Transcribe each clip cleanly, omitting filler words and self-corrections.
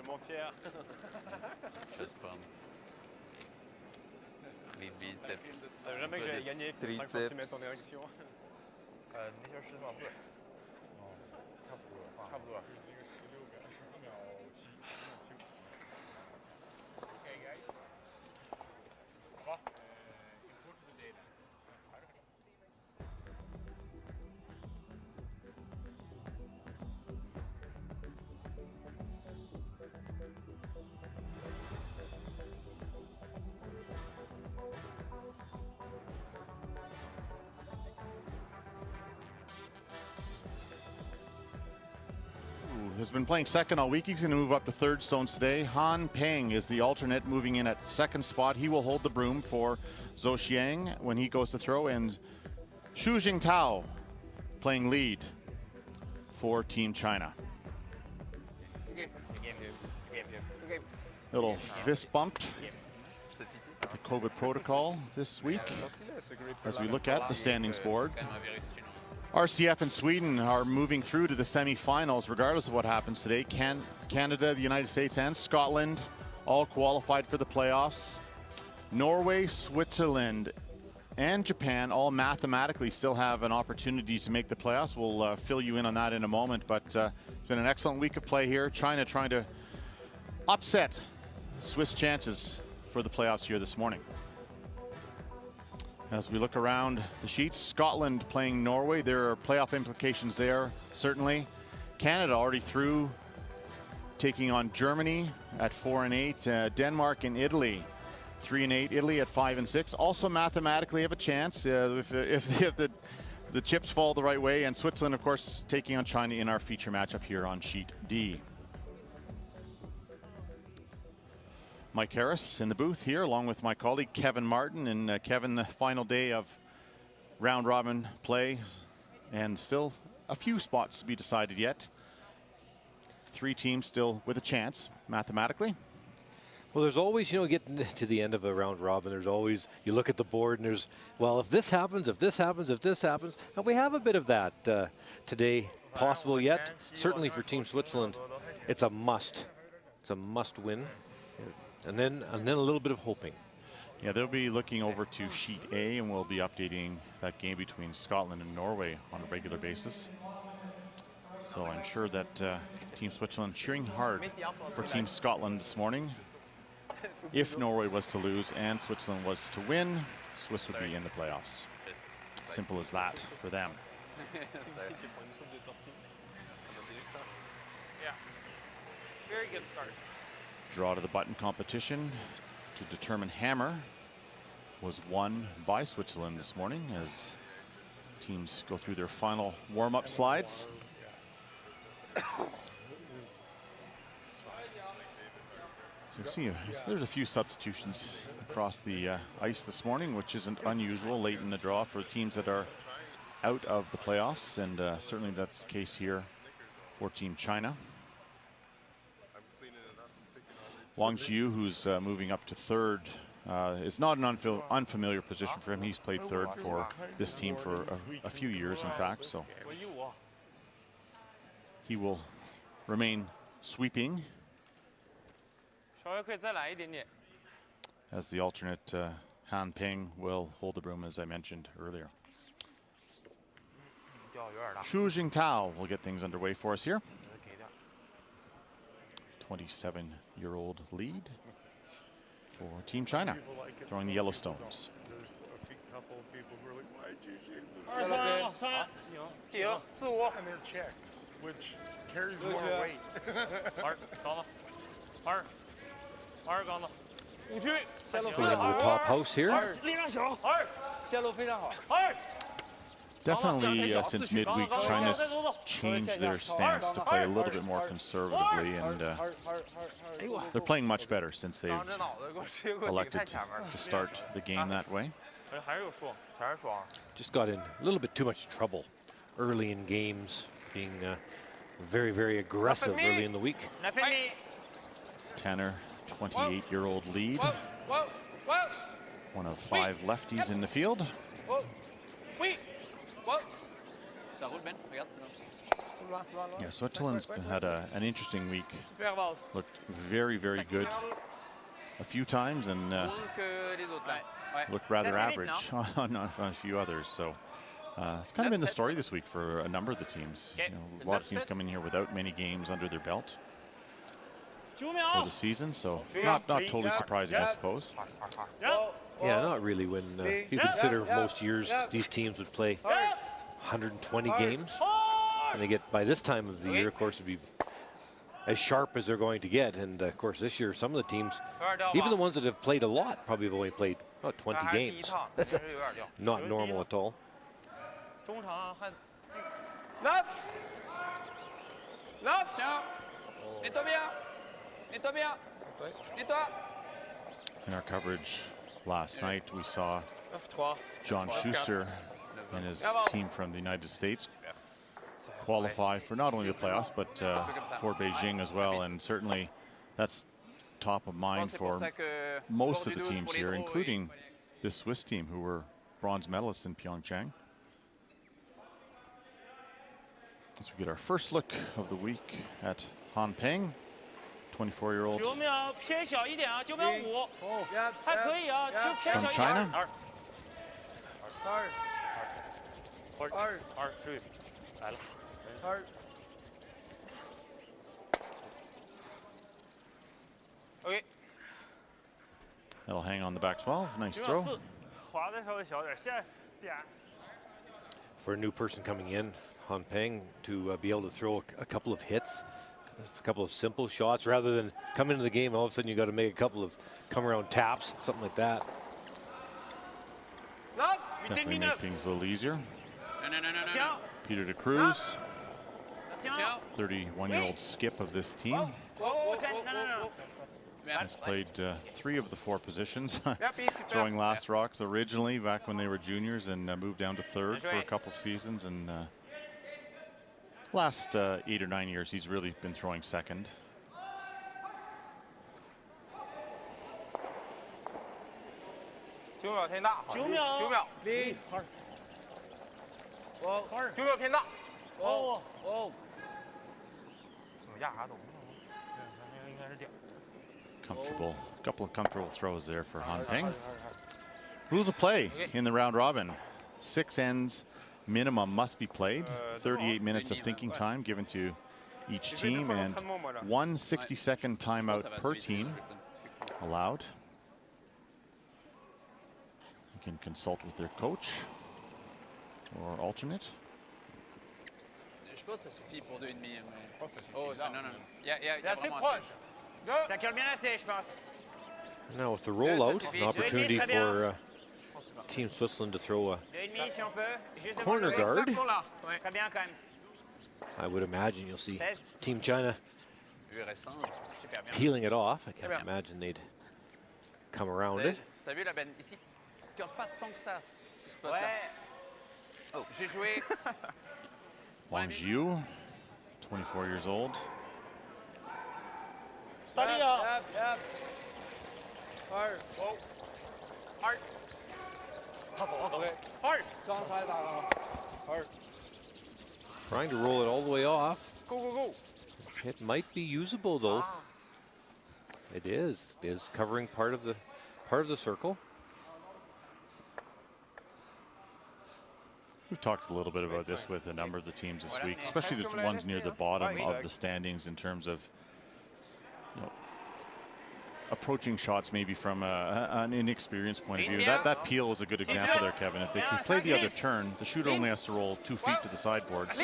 tellement fier. Chest pump. Les biceps. Ça veut jamais que j'avais gagné avec 5 cm en érection. 那球14.4。哦，差不多，差不多。那个16.14.7。Okay, guys. 好吧。import the data. Has been playing second all week. He's going to move up to third stones today. Han Peng is the alternate, moving in at second spot. He will hold the broom for Zhou Xiang when he goes to throw, and Xu Jingtao playing lead for Team China. Little fist bumped. The COVID protocol this week as we look at the standings board. RCF and Sweden are moving through to the semi-finals regardless of what happens today. Canada, the United States, and Scotland all qualified for the playoffs. Norway, Switzerland, and Japan all mathematically still have an opportunity to make the playoffs. We'll fill you in on that in a moment, but it's been an excellent week of play here. China trying to upset Swiss chances for the playoffs here this morning. As we look around the sheets, Scotland playing Norway. There are playoff implications there, certainly. Canada already through, taking on Germany at 4 and 8. Denmark and Italy, 3 and 8. Italy at 5 and 6. Also mathematically have a chance if the chips fall the right way. And Switzerland, of course, taking on China in our feature matchup here on sheet D. Mike Harris in the booth here, along with my colleague Kevin Martin. And Kevin, the final day of round robin play, and still a few spots to be decided yet. 3 teams still with a chance mathematically. Well, there's always, you know, getting to the end of a round robin, there's always, you look at the board and there's, well, if this happens, if this happens, if this happens. And we have a bit of that today, possible yet. Certainly for Team Switzerland, it's a must. It's a must win. And then a little bit of hoping. Yeah, they'll be looking over to sheet A, and we'll be updating that game between Scotland and Norway on a regular basis. So I'm sure that Team Switzerland cheering hard for Team Scotland this morning. If Norway was to lose and Switzerland was to win, Swiss would be in the playoffs. Simple as that for them. Yeah, very good start. Draw to the button competition to determine hammer was won by Switzerland this morning as teams go through their final warm-up slides. So you see, there's a few substitutions across the ice this morning, which isn't unusual late in the draw for teams that are out of the playoffs, and certainly that's the case here for Team China. Wang Jiu, who's moving up to third, is not an unfamiliar position for him. He's played third for this team for a few years, in fact, so he will remain sweeping as the alternate Han Peng will hold the broom, as I mentioned earlier. Xu Jingtao will get things underway for us here. 27-year-old lead for Team China, throwing the Yellowstones. There's a couple of people who are like, why did you and they're Czechs, which carries more weight. Going into the top house here. Definitely, since midweek, China's changed their stance to play a little bit more conservatively, and they're playing much better since they've elected to start the game that way. Just got in a little bit too much trouble early in games, being very, very aggressive early in the week. Tanner, 28-year-old lead. One of 5 lefties in the field. Yeah, Switzerland's had an interesting week. Looked very, very good a few times and looked rather average on a few others. So it's kind of been the story this week for a number of the teams. You know, a lot of teams come in here without many games under their belt for the season, so not totally surprising, I suppose. Yeah, not really when you consider most years these teams would play 120 games. And they get, by this time of the year, of course, it'd be as sharp as they're going to get. And of course, this year, some of the teams, even the ones that have played a lot, probably have only played about 20 games. That's not normal at all. In our coverage last night, we saw John Schuster and his team from the United States qualify for not only the playoffs, but for Beijing as well. And certainly that's top of mind for most of the teams here, including this Swiss team who were bronze medalists in Pyeongchang. As we get our first look of the week at Han Peng, 24-year-old from China. That'll hang on the back 12. Nice throw. For a new person coming in, Han Peng, to be able to throw a couple of hits, a couple of simple shots, rather than come into the game, all of a sudden you got to make a couple of come-around taps, something like that. Definitely make things a little easier. Peter de Cruz, 31-year-old skip of this team, has played 3 of the 4 positions, throwing last rocks originally back when they were juniors, and moved down to 3rd for a couple of seasons. And last 8 or 9 years, he's really been throwing 2nd. Comfortable, couple of comfortable throws there for Han Peng. Rules of play in the round robin. 6 ends minimum must be played. 38 minutes of thinking time given to each team, and 1 60-second timeout per team allowed. You can consult with their coach or alternate. Je pense que ça suffit pour 2,5. Oh, non, non, non. Il y a assez vraiment proche. Ça colle bien assez, je pense. Now with the rollout, an opportunity for Team Switzerland to throw a corner guard. I would imagine you'll see Team China peeling it off. I can't imagine they'd come around it. T'as vu la benne ici? Parce qu'il n'y a pas tant que ça, ce spot-là. Oh, j'ai joué. Wang Jiu, 24 years old. Trying to roll it all the way off. It might be usable though. It is. It is covering part of the circle. We've talked a little bit about this with a number of the teams this week, especially the ones near the bottom of the standings, in terms of, you know, approaching shots maybe from an inexperienced point of view. That peel is a good example there, Kevin. If they play the other turn, the shooter only has to roll 2 feet to the sideboards.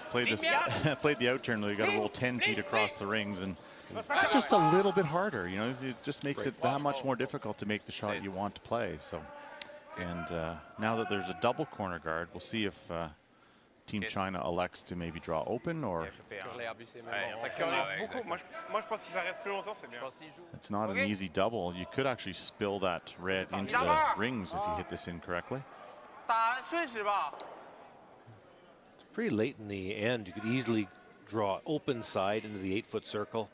Played the out turn, they got to roll 10 feet across the rings, and it's just a little bit harder. You know, it just makes it that much more difficult to make the shot you want to play. So. And now that there's a double corner guard, we'll see if Team China elects to maybe draw open, or it's not an easy double. You could actually spill that red into the rings if you hit this incorrectly. It's pretty late in the end. You could easily draw open side into the 8-foot circle.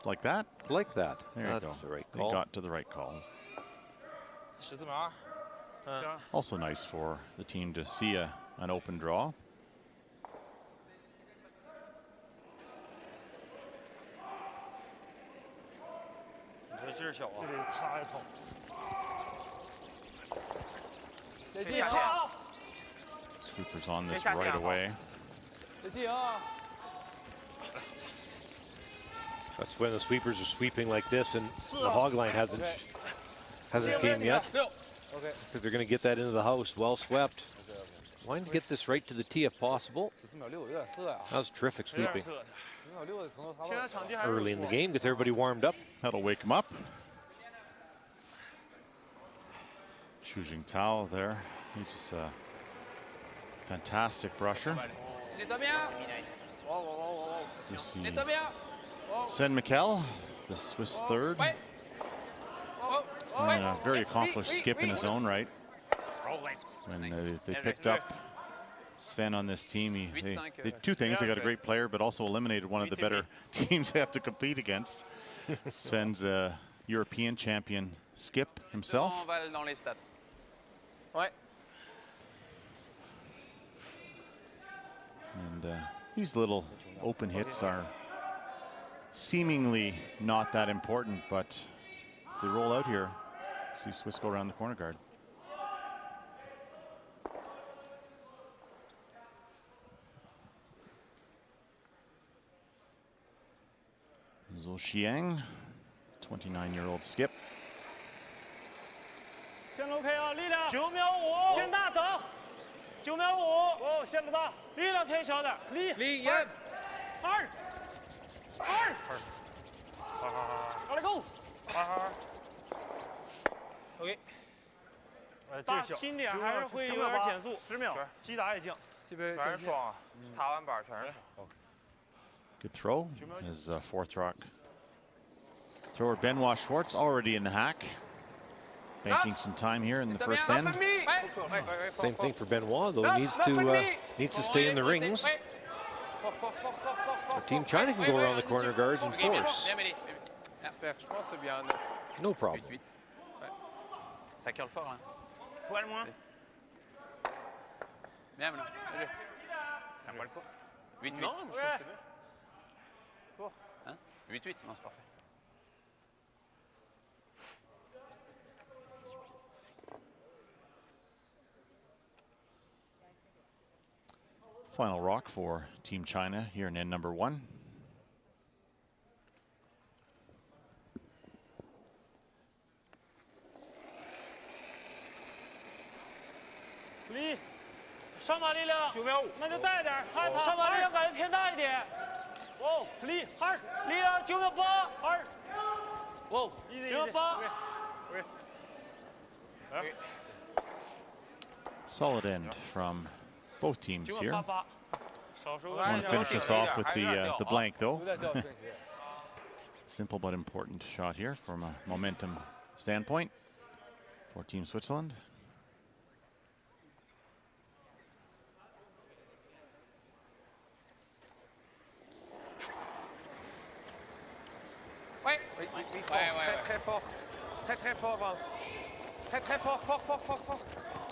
Like that? Like that. There That's you go. the right call. They got to the right call. Also nice for the team to see an open draw. 劲儿小啊，这得太疼。这地啊， Swoopers on this right away. 这地啊。 That's when the sweepers are sweeping like this, and the hog line hasn't came yet. Okay. Because they're going to get that into the house, well swept. Why not get this right to the tee if possible? That was terrific sweeping. Early in the game, gets everybody warmed up. That'll wake him up. Xu Jingtao there. He's just a fantastic brusher. You see Sven Mikkel, the Swiss third. And a very accomplished skip in his own right. When they picked up Sven on this team, they did two things. They got a great player, but also eliminated one of the better teams they have to compete against. Sven's a European champion skip himself. And these little open hits are seemingly not that important, but if they roll out here, see Swiss go around the corner guard. Zhou Xiang, 29-year-old skip. 线路 OK 啊，力量9秒5，线大等9秒5，哦，线不大，力量偏小点，力严2，好嘞 ，Go， OK， 大轻点还是会有点减速，10秒，击打也降，全是双，擦完板全是双。 Good throw. His fourth rock thrower Benoit Schwartz already in the hack. Banking some time here in the first end. Same thing for Benoit, though. Needs to stay in the rings. Team China can go around the corner guards and force. No problem. Ça curle fort là. Poil moins. Bien maintenant. Ça poil pas. 8-8. Non, je trouve que c'est bien. Hein 8-8, non c'est parfait. Final rock for Team China here in end number 1. Lee， 上把力量9秒5，那就带点，上把力量感觉偏大一点。哦，力2，力量9秒8，2。哦，9秒8。OK。 Solid end from both teams here. 9秒88。 Want to finish this off with the blank though. Simple but important shot here from a momentum standpoint for Team Switzerland.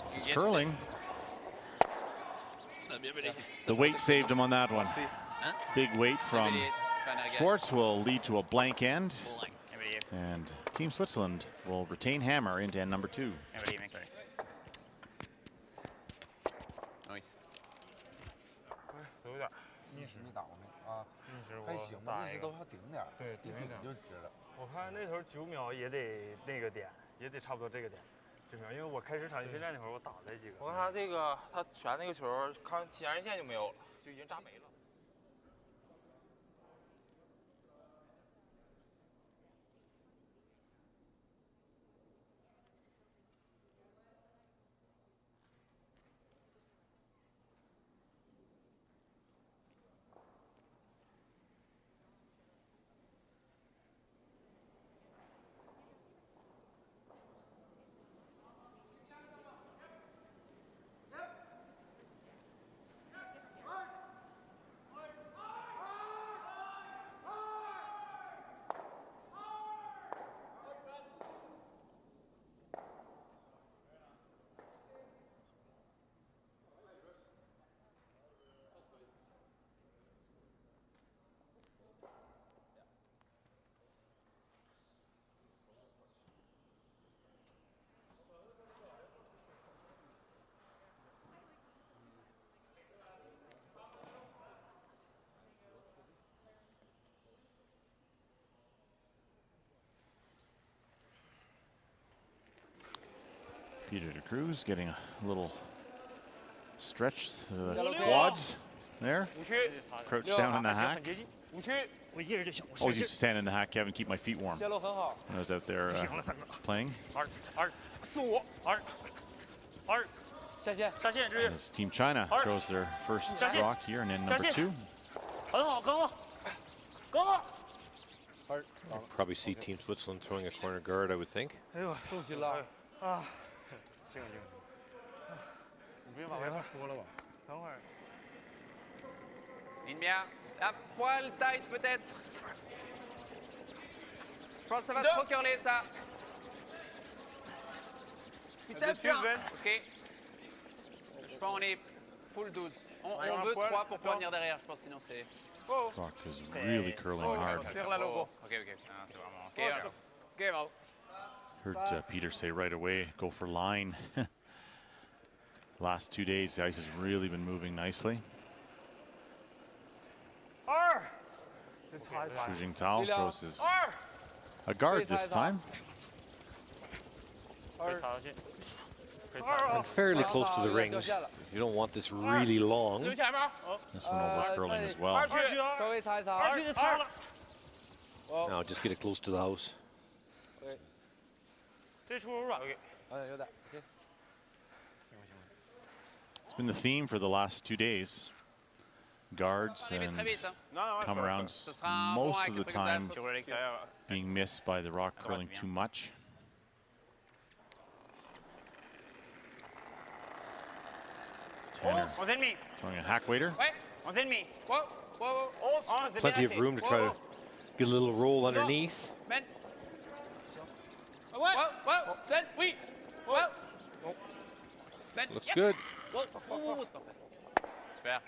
This is curling. The weight saved him on that one. Big weight from Schwartz will lead to a blank end. And Team Switzerland will retain hammer into end number 2. Nice. 有点逆时你打过没啊？逆时我打一个。都要顶点，对，顶一顶就直了。我看那头9秒也得那个点，也得差不多这个点，9秒，因为我开始场地训练那会儿我打了几个。我看他这个，他传那个球，看前沿线就没有了，就已经扎没了。Peter de Cruz getting a little stretch to the quads there. Crouch down in the hack. Always used to stand in the hack, Kevin, keep my feet warm when I was out there playing. As Team China throws their first rock here, and then number 2. Probably see Team Switzerland throwing a corner guard, I would think. Ligne bien. La poil tight peut-être. Je pense que ça va trop curler ça. Vitesse bien. Ok. Je pense qu'on est full 12. On veut 3 pour pouvoir venir derrière, je pense, sinon c'est... Rock is really curling hard. Heard Peter say right away, go for line. Last 2 days, the ice has really been moving nicely. Xu Jingtao throws his a guard this time. And fairly close to the rings. You don't want this really long. This one over curling as well. Now just get it close to the house. It's been the theme for the last 2 days. Guards and come arounds most of the time being missed by the rock curling too much. Tanner throwing a hack waiter. Plenty of room to try to get a little roll underneath. Looks good. Super.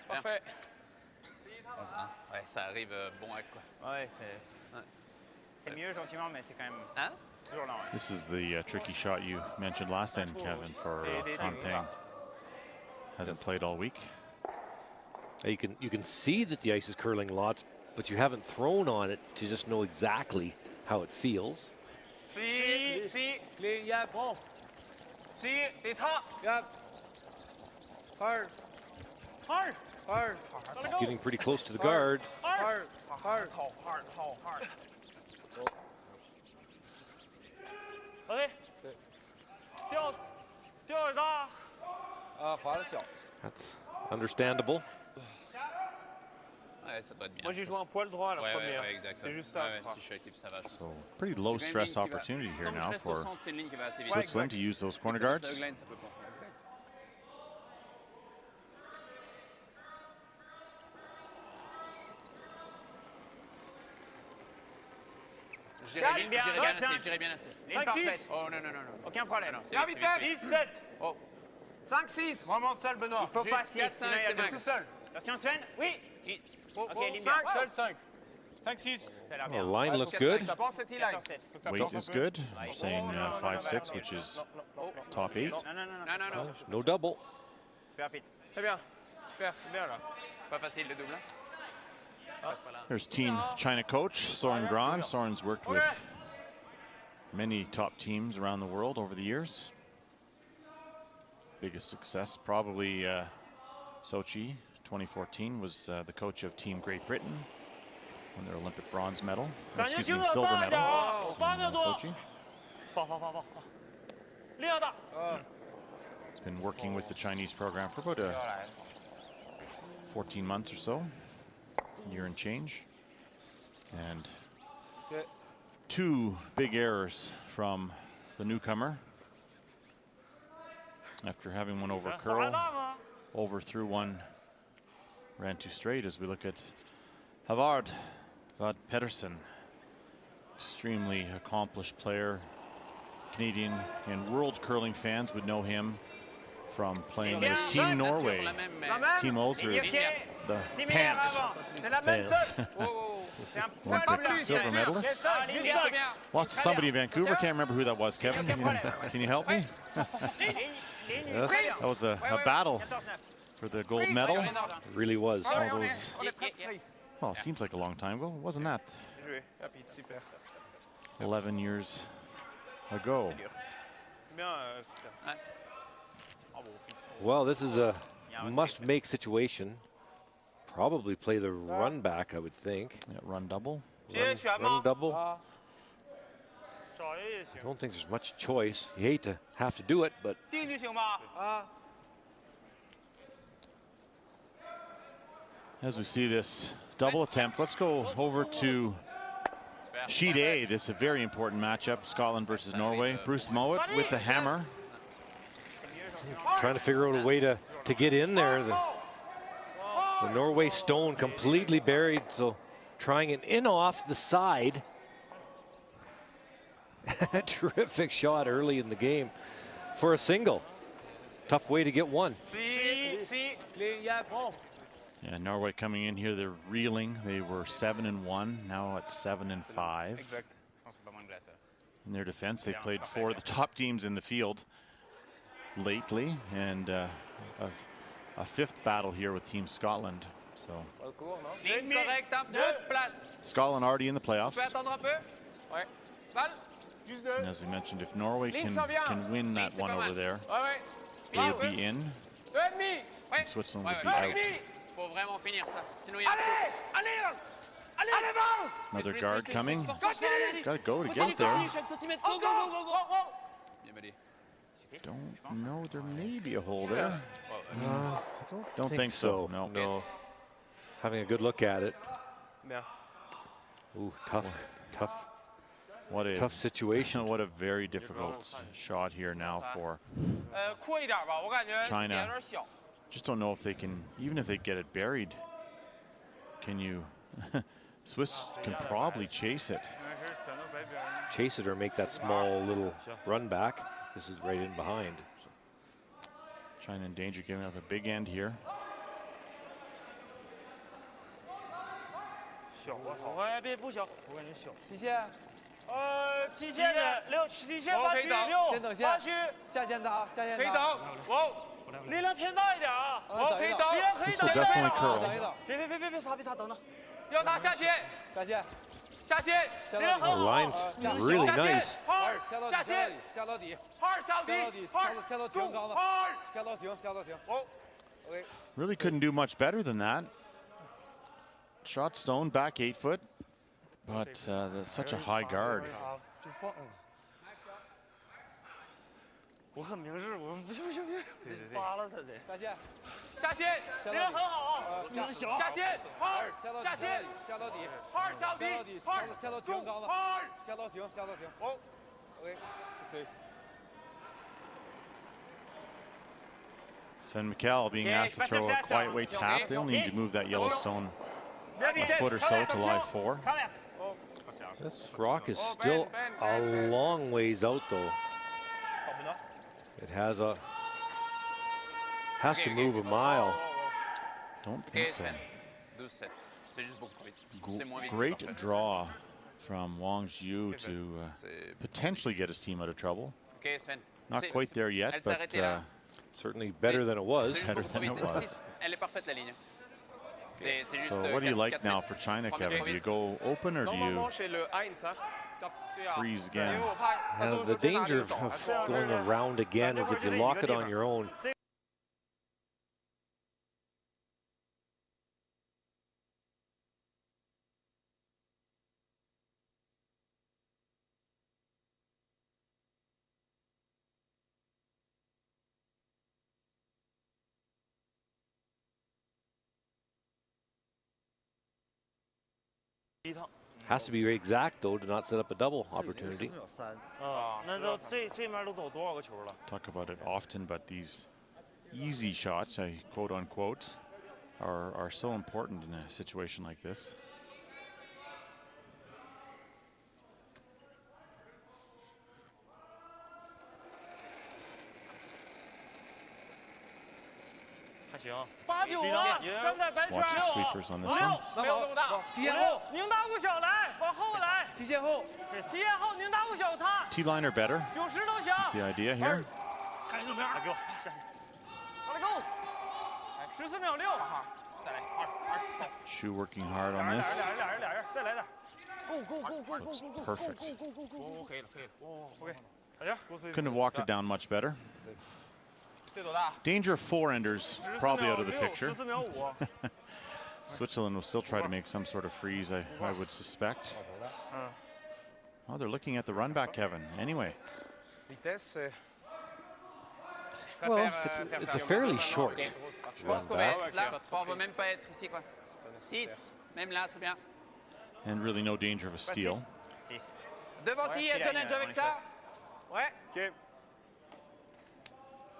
Parfait. Ouais, ça arrive bon hack quoi. Ouais, c'est mieux gentiment, mais c'est quand même toujours là. Ouais. This is the tricky shot you mentioned last time, Kevin, for Peng. Hasn't played all week. You can see that the ice is curling lots, but you haven't thrown on it to just know exactly how it feels. See, yeah, bon. See, it's hot. Yeah. Hard. It's getting pretty close to the guard. Hard. Okay. That's understandable. Ouais, ça doit être bien. Moi j'ai joué un poil droit la première. Ouais, exactement. C'est juste ça. Si je suis actif, ça va. So pretty low stress opportunity here now for Switzerland to use those corner guards. Je dirais bien assez. 5-6. Oh non. Aucun problème. La vitesse. 10-7. Oh. 5-6. Vraiment seul, Benoît. Il faut pas 6, sinon il reste tout seul. Attention Sven. Oui. Ok, ligne 5, seul 5. 5-6. The line looks good. Weight is good. We're saying 5-6, which is top 8. Non. No double. Super fit. Très bien. Super. Bien là. Pas facile le double. There's Team China coach Soren Gran. Soren's worked with many top teams around the world over the years. Biggest success probably Sochi 2014 was the coach of Team Great Britain, won their Olympic bronze medal, excuse me, silver medal in Sochi. He's been working with the Chinese program for about 14 months or so, year and change. And 2 big errors from the newcomer. After having one over curl, overthrew one, ran too straight. As we look at Havard Vad Pedersen, extremely accomplished player. Canadian and world curling fans would know him from playing with Team Norway, Team Ulsrud, the pants fans. Olympic silver medalist. Lost to somebody in Vancouver. Can't remember who that was, Kevin. Can you help me? Yes, that was a battle for the gold medal. It really was. All those, well, it seems like a long time ago. Wasn't that 11 years ago? Well, this is a must-make situation. Probably play the run back, I would think. Yeah, run double. Run double. I don't think there's much choice. You hate to have to do it, but as we see this double attempt, let's go over to sheet A. This is a very important matchup, Scotland versus Norway. Bruce Mowat with the hammer. trying to figure out a way to get in there. The Norway stone completely buried, so trying an in off the side. Terrific shot early in the game for a single. Tough way to get one. Yeah, Norway coming in here, they're reeling. They were 7-1, now at 7-5. In their defense, they've played 4 of the top teams in the field lately, and a 5th battle here with Team Scotland. So Scotland already in the playoffs. And as we mentioned, if Norway can win that one over there, they would be in, and Switzerland would be out. Another guard coming. Got to go to get it there. Don't know. There may be a hole there. Don't think so. No. Having a good look at it. Ooh, tough. What a tough situation. What a very difficult shot here now for China. Just don't know if they can, even if they get it buried, can you? Swiss can probably chase it. Chase it or make that small little run back. This is right in behind. China in danger, giving up a big end here. This will definitely curl. Oh, line's really nice. Really couldn't do much better than that. Shot stone back 8 foot, but that's such a high guard. Sven Mikkel being asked to throw a quiet weight tap. They only need to move that yellow stone a foot or so to lie 4. This rock is still a long ways out, though. It has to move a mile. Don't think so. Great draw from Wang Zhu to potentially get his team out of trouble. Not quite there yet, but certainly better than it was. Better than it was. So what do you like now for China, Kevin? Do you go open or do you freeze again? The danger of going around again is if you lock it on your own. Has to be exact, though, to not set up a double opportunity. Talk about it often, but these easy shots, quote unquote, are so important in a situation like this. Let's watch the sweepers on this one. T-line or better. That's the idea here. Shu working hard on this. Looks perfect. Couldn't have walked it down much better. Danger of four-enders probably out of the picture. Switzerland will still try to make some sort of freeze, I would suspect. Oh, they're looking at the run back, Kevin. Anyway. Well, it's a fairly short run back. And really no danger of a steal.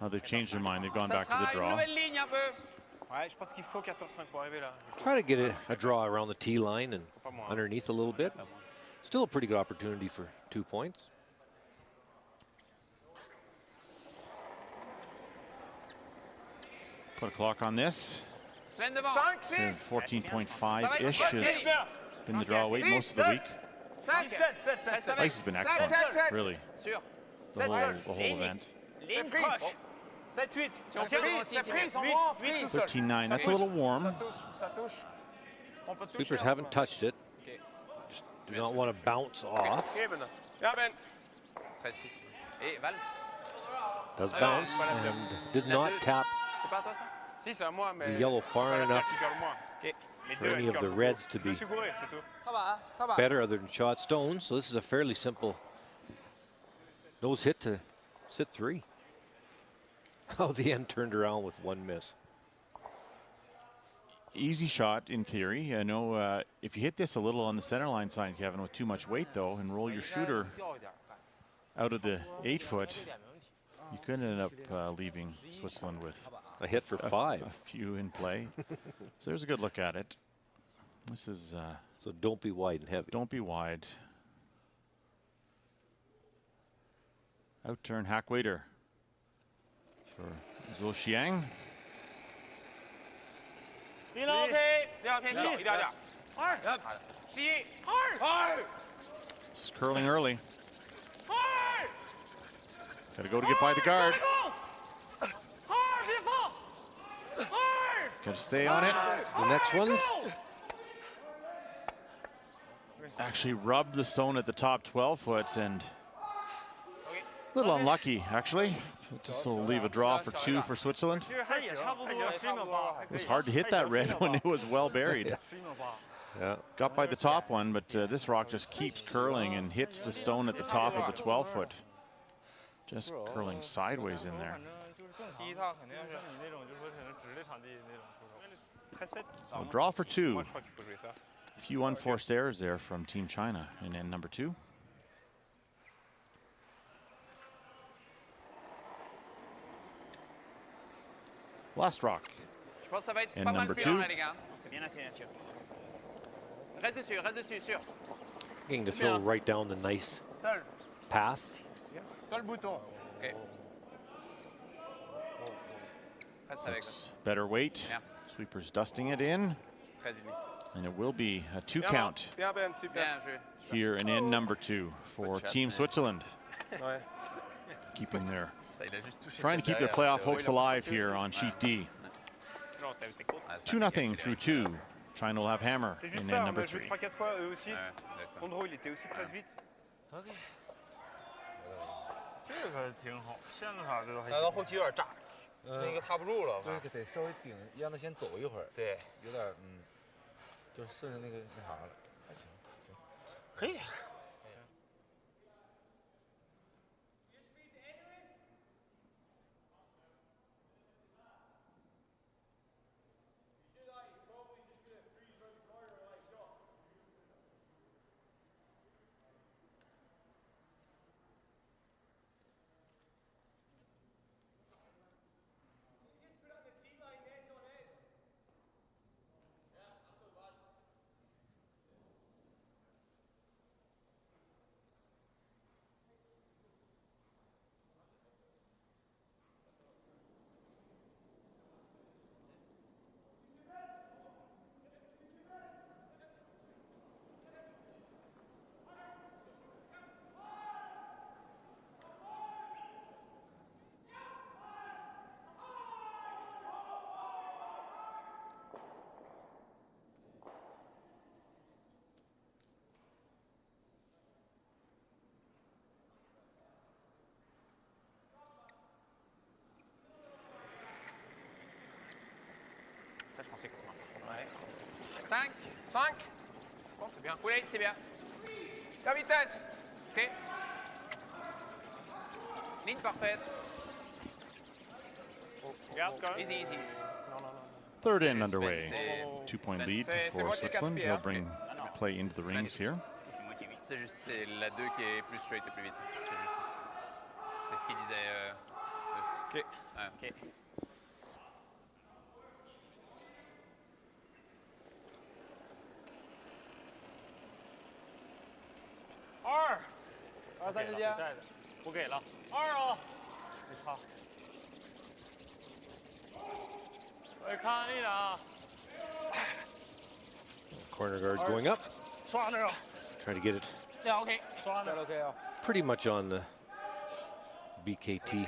Oh, they've changed their mind. They've gone back to the draw. Try to get a draw around the tee line and underneath a little bit. Still a pretty good opportunity for 2 points. Put a clock on this. 14.5-ish has been the draw weight most of the week. Ice has been excellent, really, the whole event. 13.9, that's a little warm. Sweepers haven't touched it. Just do not want to bounce off. Does bounce and did not tap the yellow far enough for any of the reds to be better other than shot stones. So this is a fairly simple nose hit to sit 3. Oh, the end turned around with 1 miss. Easy shot in theory. I know if you hit this a little on the center line side, Kevin, with too much weight though, and roll your shooter out of the 8-foot, you could end up leaving Switzerland with a hit for 5. A few in play. So there's a good look at it. This is so don't be wide and heavy. Don't be wide. Out turn hack waiter for Zhou Xiang. It's curling early. Got to go to get by the guard. Got to stay on it. The next one's actually rubbed the stone at the top 12-foot and a little unlucky, actually. Just will leave a draw for 2 for Switzerland. It was hard to hit that red when it was well buried. Yeah. Got by the top one, but this rock just keeps curling and hits the stone at the top of the 12-foot. Just curling sideways in there. So draw for 2. A few unforced errors there from Team China in end number 2. Last rock. And number 2. Getting to throw right down the nice path. Six better weight. Sweepers dusting it in. And it will be a 2 count here in end number 2 for Team Switzerland. Trying to keep their playoff hopes alive here on sheet D. 2-0 through 2. China will have hammer in end number 3. 5. Bon, c'est bien. Full 8, c'est bien. Ta vitesse. OK. Ligne parfaite. Easy, easy. Third in underway. 2-point lead for Switzerland. They'll bring play into the rings here. C'est juste la 2 qui est plus straight et plus vite. C'est juste. C'est ce qu'il disait. OK. OK.不给了，2啊，没差。我看你了。 Corner guard going up. 刷那个。 Try to get it. Yeah, OK. 刷那 OK 啊。 Pretty much on the BKT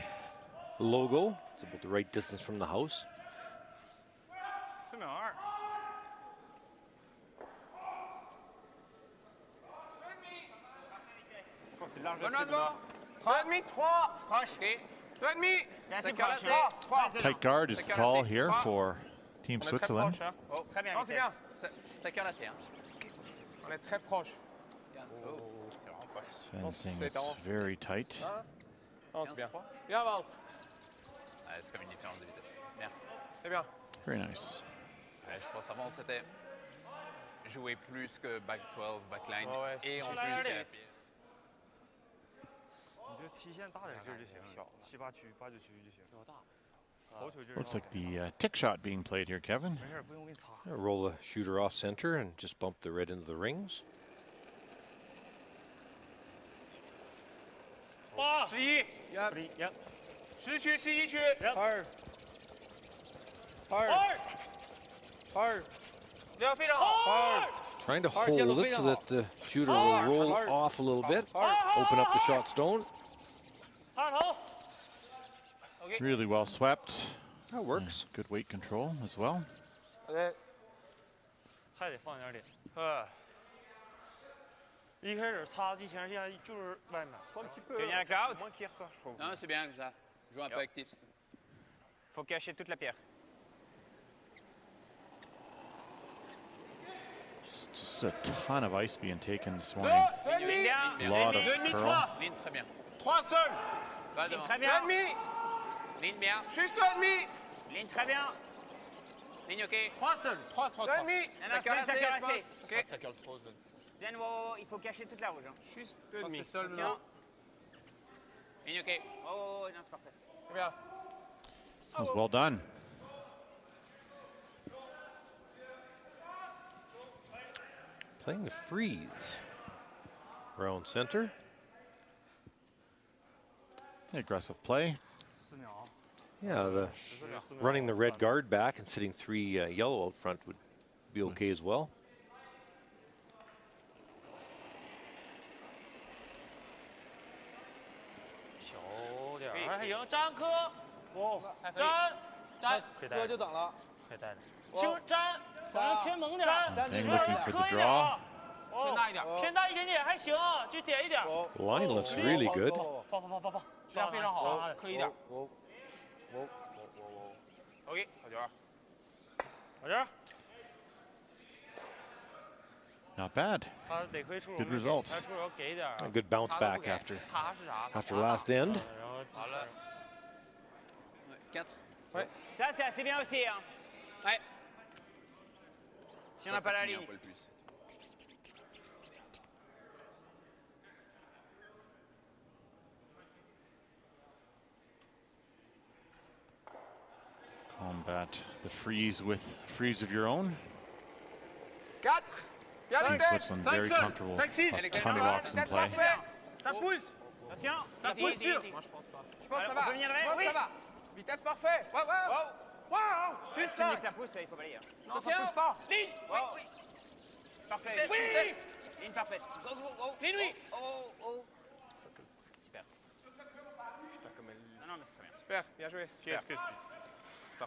logo. It's about the right distance from the house. 4秒2。 C'est large assez devant. 3,5, 3. Proche. OK. 2,5. C'est cassé. 3. Tight guard is the call here for Team Switzerland. Oh, très bien. C'est bien. C'est cassé. On est très proche. Fencing is very tight. Non, c'est bien. Bien, Val. C'est comme une différence de vitesse. Bien. C'est bien. Very nice. Je pense avant c'était jouer plus que back 12, backline et en plus. 你就踢线大点劲就行，7、8区、8、9区就行。多大？头球劲。 Looks like the tick shot being played here, Kevin. 没事，不用给你擦。 Roll the shooter off center and just bump the red into the rings. 8、 11、 10区、11区。2。2，非常好。 Trying to hold it so that the shooter will roll off a little bit, open up the shot stone. Really well swept. That works. Good weight control as well. 还得放点脸。一开始擦地前，现在就是外面。Faut un petit peu. Moins qu'hier soir, je trouve. Non, c'est bien comme ça. Joue un peu actif. Faut cacher toute la pierre. Just a ton of ice being taken this morning. A lot of curl. Ligne très bien. 3 seul. Ligne très bien. Ligne bien. Juste 2,5. Ligne très bien. Ligne OK. 3 seul. 3. 2,5. Ça caressé. OK. Ça colle trop. Zen, il faut cacher toute la rouge. Juste 2,5. C'est seul. Ligne OK. Oh, non, c'est parfait. Très bien. That was well done. Playing the freeze. Round center. Aggressive play. Yeah, running the red guard back and sitting 3 yellow out front would be okay as well. Looking for the draw. Line looks really good. Not bad. Good results. A good bounce back after last end. 4. Ça, c'est assez bien aussi. Hein. Ouais. Si on n'a pas la ligne. Combat the freeze with freeze of your own. 4. Team Switzerland very comfortable. Tommy walks in play. Ça pousse. Attention. Ça pousse sûr. Moi, je pense pas. Je pense que ça va. Je pense que ça va. Vitesse parfaite. Wow. Juste ça. Ça pousse, il faut balayer. Non, ça pousse pas. Ligne. Oui. Parfait. Oui. Ligne parfaite. Go. Ligne, oui. Oh. Super. Non, mais c'est très bien. Super, bien joué. Super.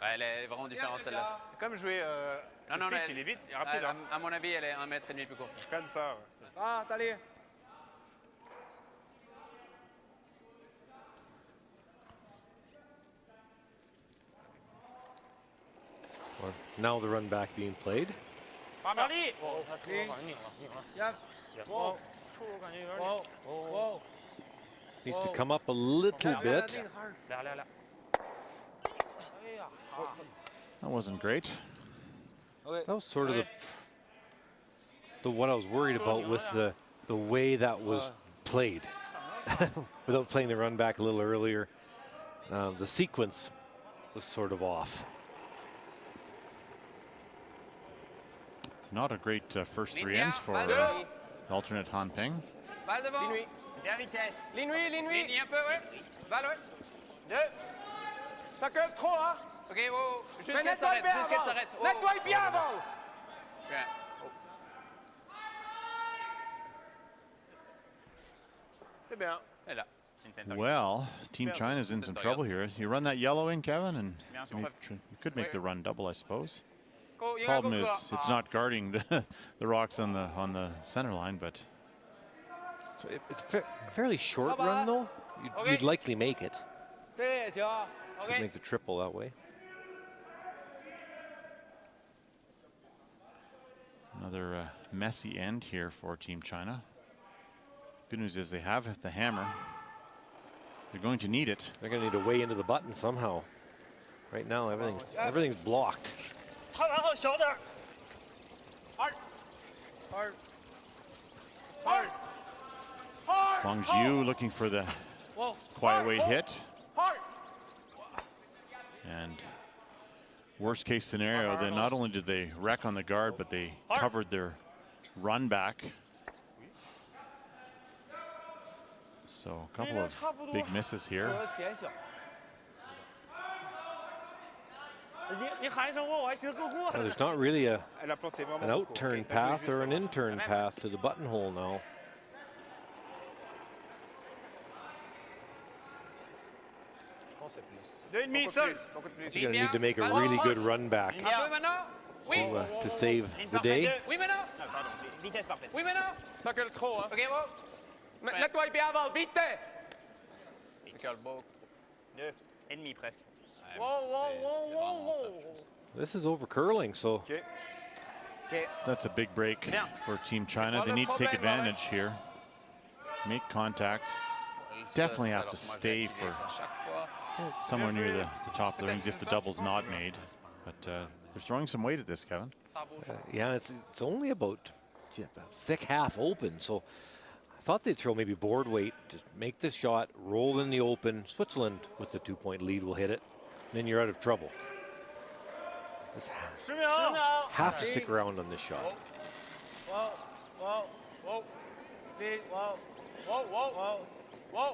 Elle est vraiment différente celle-là. Comme jouer. Non, il est vite, il est rapide. À mon avis, elle est 1,5 mètre plus courte. C'est comme ça. Ah, t'allais. Now the run back being played. 大力，他出手感觉拧了。出手感觉有点拧。 Needs to come up a little bit. That wasn't great. That was sort of the what I was worried about with the way that was played. Without playing the run back a little earlier, the sequence was sort of off. Not a great first 3 ends for alternate Han Ping. Balle devant. Bien vitesse. Ligne lui un peu, ouais. Balle, ouais. 2. Ça curve trop, hein. Ok, oh. Juste qu'elle s'arrête, Oh. Nettoie bien avant. Bien. Oh. C'est bien. Et là. Well, Team China's in some trouble here. You run that yellow in, Kevin, and you could make the run double, I suppose. Problem is, it's not guarding the rocks on the center line, but So it's a fairly short run, though. You'd likely make it. Could make the triple that way. another messy end here for Team China. Good news is they have the hammer. They're going to need it. They're going to need a way into the button somehow. Right now, everything's blocked. Wang Jiu looking for the quiet way hit. And worst case scenario, then not only did they wreck on the guard, but they covered their run back. So a couple of big misses here. There's not really an out-turn path or an in-turn path to the buttonhole now. You're going to need to make a really good run back to save the day. Oui, maintenant. Oui, maintenant. Ça gueule trop, hein. Ok, bon. Nettoie bien avant, vite. Ça gueule beaucoup. 2,5 presque. This is over curling, so. That's a big break for Team China. They need to take advantage here. Make contact. Definitely have to stay for somewhere near the top of the rings if the double's not made. But they're throwing some weight at this, Kevin. Yeah, it's only about a thick half open, so I thought they'd throw maybe board weight. Just make the shot, roll in the open. Switzerland with the 2-point lead will hit it. Then you're out of trouble. Just have to stick around on this shot.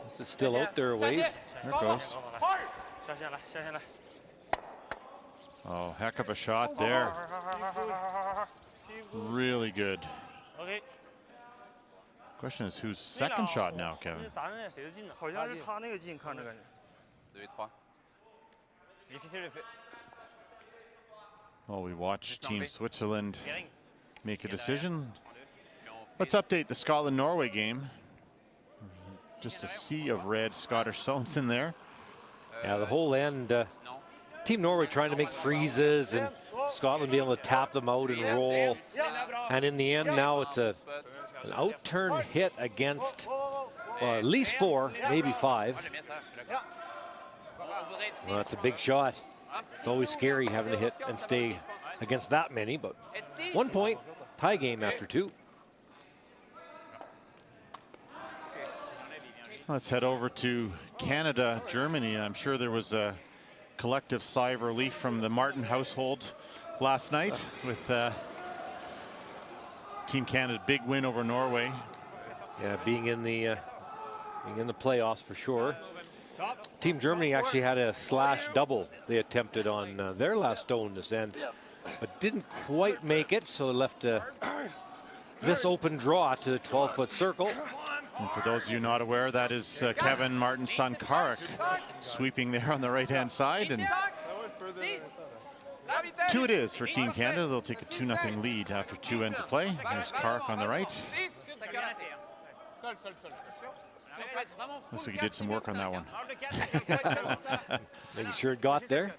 This is still out there a ways. There it goes. Oh, heck of a shot there. Really good. Question is whose second shot now, Kevin? 2 et 3. Well, we watched Team Switzerland make a decision. Let's update the Scotland-Norway game. Just a sea of red Scottish zones in there. Yeah, the whole end. Team Norway trying to make freezes and Scotland being able to tap them out and roll. And in the end, now it's an out-turn hit against at least 4, maybe 5. Well, that's a big shot. It's always scary having to hit and stay against that many, but 1 point, tie game after 2. Let's head over to Canada, Germany. I'm sure there was a collective sigh of relief from the Martin household last night with Team Canada big win over Norway. Yeah, being in the playoffs for sure. Team Germany actually had a slash double they attempted on their last stone this end, but didn't quite make it, so they left this open draw to the 12-foot circle. And for those of you not aware, that is Kevin Martin's son Karik sweeping there on the right-hand side. And 2 it is for Team Canada. They'll take a 2-0 lead after 2 ends of play. There's Karik on the right. Looks like he did some work on that one. Making sure it got there.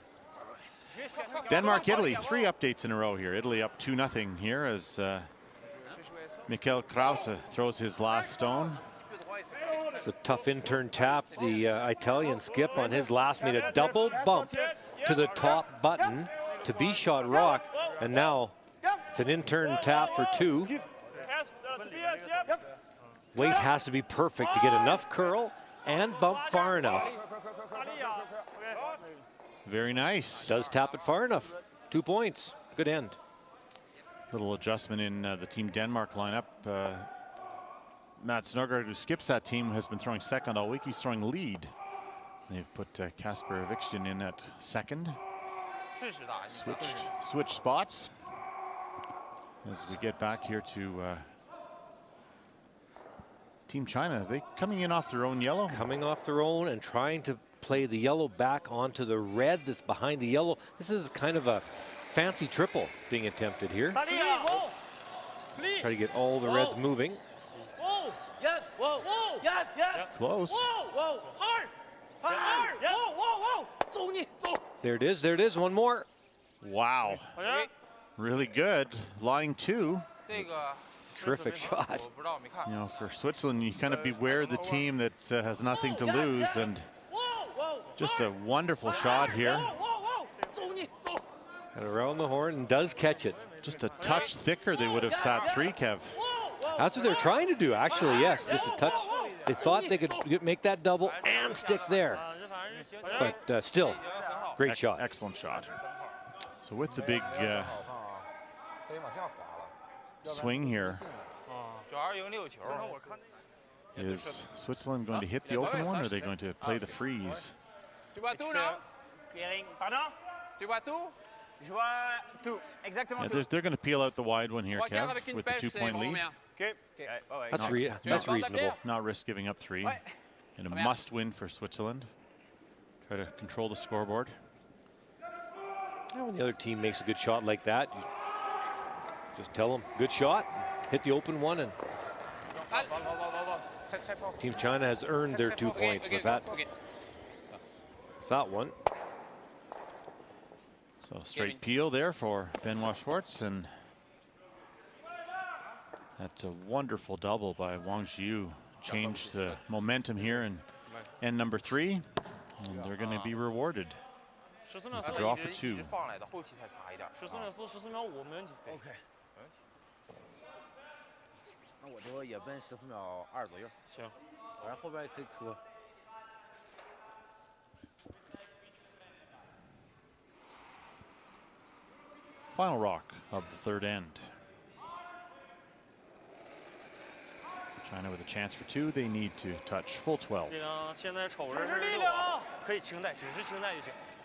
Denmark, Italy, 3 updates in a row here. Italy up 2-0 here as Mikkel Krause throws his last stone. It's a tough in-turn tap. The Italian skip on his last made a double bump to the top button to be shot rock, and now it's an in-turn tap for 2. Weight has to be perfect to get enough curl and bump far enough. Very nice. Does tap it far enough. 2 points. Good end. Little adjustment in the Team Denmark lineup. Mats Norgard, who skips that team, has been throwing second all week. He's throwing lead. They've put Kasper Viksten in at second. Switched spots. As we get back here to Team China, they coming in off their own yellow? Coming off their own and trying to play the yellow back onto the red that's behind the yellow. This is kind of a fancy triple being attempted here. Try to get all the reds moving. Close. There it is, there it is, one more. Wow. Really good. Line 2. Terrific shot. You know, for Switzerland, you kind of beware the team that has nothing to lose, and just a wonderful shot here. And around the horn and does catch it. Just a touch thicker, they would have sat 3, Kev. That's what they're trying to do, actually, yes. Just a touch. They thought they could make that double and stick there. But still, great shot. Excellent shot. So with the big swing here, is Switzerland going to hit the open one, or are they going to play the freeze? Yeah, they're going to peel out the wide one here, Kev, with the 2-point lead. That's reasonable. Not risk giving up 3. And a must win for Switzerland. Try to control the scoreboard. When the other team makes a good shot like that, you just tell them, good shot, hit the open one, and Team China has earned their 2 points with that one. So straight peel there for Benoit Schwartz, and that's a wonderful double by Wang Jiu. Changed the momentum here in end number 3, and they're going to be rewarded. With a draw for 2. Final rock of the 3rd end. China with a chance for 2. They need to touch full 12.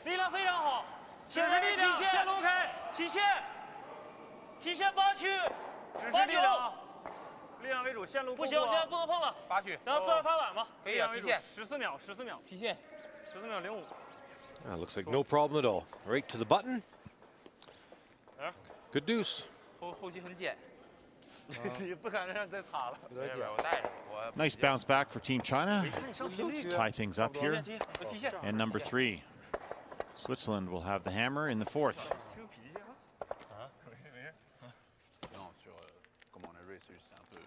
力量非常好，现在力量线路开，体线8区，8区，力量为主，线路不行，现在不能碰了，8区，然后自然发展吧，可以啊，体线14秒，体线14秒05。Looks like no problem at all. Right to the button. Good deuce. 后期很简。不敢让再擦了。我带着我。 Nice bounce back for Team China. Tie things up here. And number 3. Switzerland will have the hammer in the 4th. Non, sur comment on a joué, c'est juste un peu.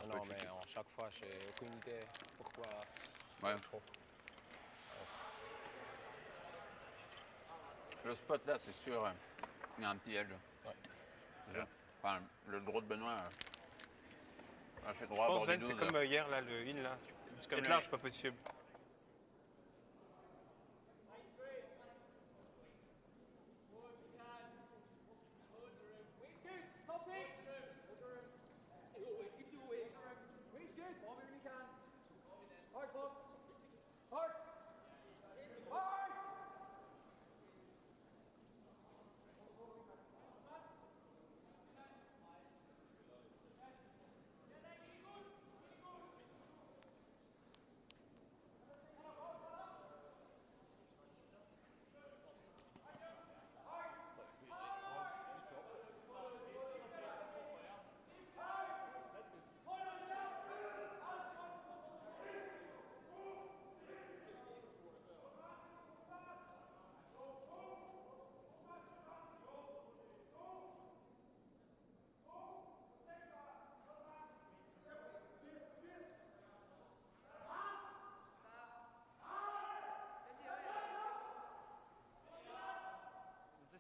Non, mais chaque fois, j'ai aucune idée pourquoi. Ouais. Le spot là, c'est sûr, il y a un petit edge. Ouais. Enfin, le draw de Benoît. Fait droit à bord du 12. C'est comme hier, là, le in, là. C'est comme large, pas possible.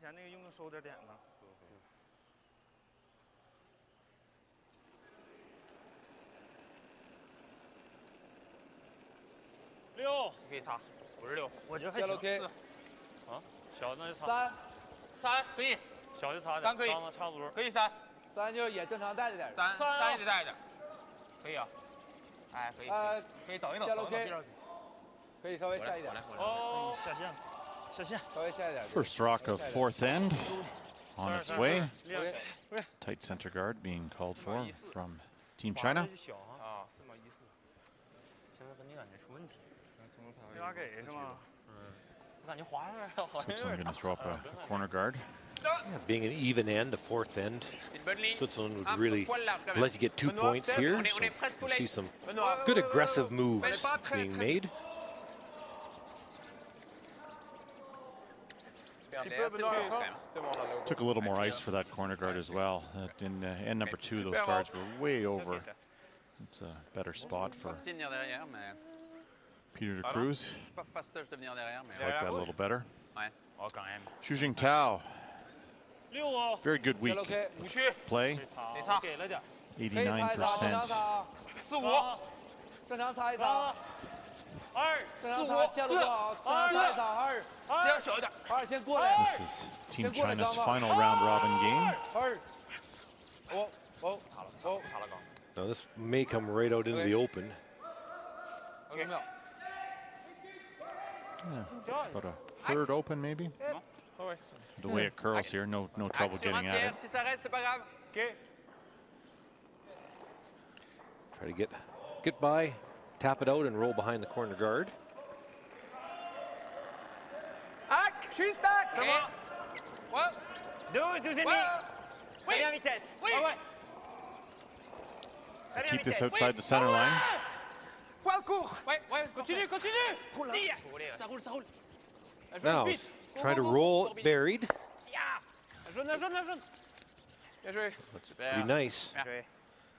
前那个有没有收点点呢？6，可以擦，56，我觉得还行。 OK，啊，小那就擦。 3可以，小就擦点。 3可以，当差不多。可以3就也正常带着点。 3也得带着点，可以啊。哎，可以，可以等一等，等一等，别着急。可以稍微下一点。哦，下线，下线。稍微下一点。 First rock of fourth end on its way. OK。 Tight center guard being called for from Team China. 啊，4码14。现在跟你感觉出问题。没法给是吗？我感觉滑下来好像有 Switzerland 点 going to throw up a corner guard. Yeah, being an even end, the fourth end, Switzerland would really like to get 2 points here. So we see some good aggressive moves being made. Took a little more ice for that corner guard as well. In end number 2, those guards were way over. It's a better spot for Peter de Cruz. Like that a little better. Xu Jingtao. Very good week. Play. 89%. 4-5，正常擦一擦。 2、正常擦，线路不好，正常擦一擦。边小一点。2先过来。 This is Team China's final round robin game. 2，擦了刚。 Now this may come right out into the open. Yeah, about a third open maybe. The way it curls here, no trouble getting at it. Si ça reste, c'est pas grave. Try to get by, tap it out, and roll behind the corner guard. Hack, juste hack. What? 12,5. Dernière vitesse. Keep this outside the center line. Poil court. Ouais, Continue. Ça roule, ça roule. Now, trying to roll buried. Jaune. Bien joué. Pretty nice.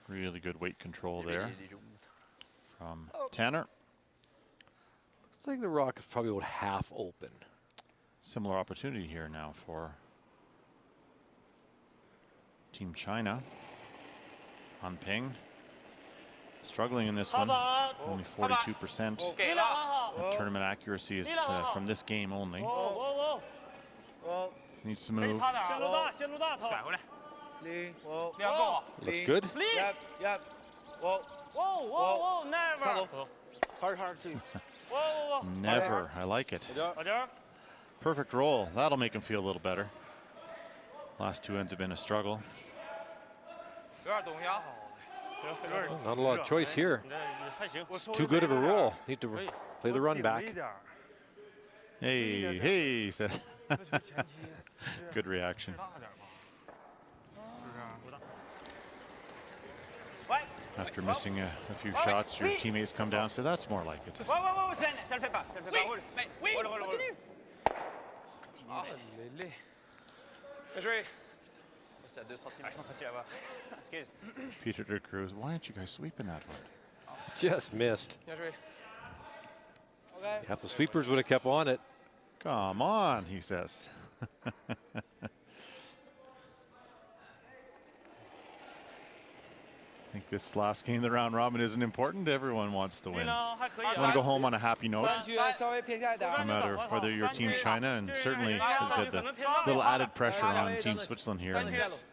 Really good weight control there from Tanner. Looks like the rock is probably about half open. Similar opportunity here now for Team China. Han Ping struggling in this one, only 42%. The tournament accuracy is from this game only. Needs to move. Looks good. Yep. Whoa, never. Hard too. Never. I like it. Perfect roll. That'll make him feel a little better. Last 2 ends have been a struggle. Not a lot of choice here. It's too good of a roll. Need to play the run back. Hey, he said. Good reaction. After missing a few shots, your teammates come down and say, that's more like it. Bien joué. Peter de Cruz, why aren't you guys sweeping that one? Just missed. Bien joué. Half the sweepers would have kept on it. Come on, he says. I think this last game, the round robin, isn't important. Everyone wants to win. Want to go home on a happy note, no matter whether you're Team China, and certainly, as I said, the little added pressure on Team Switzerland here in this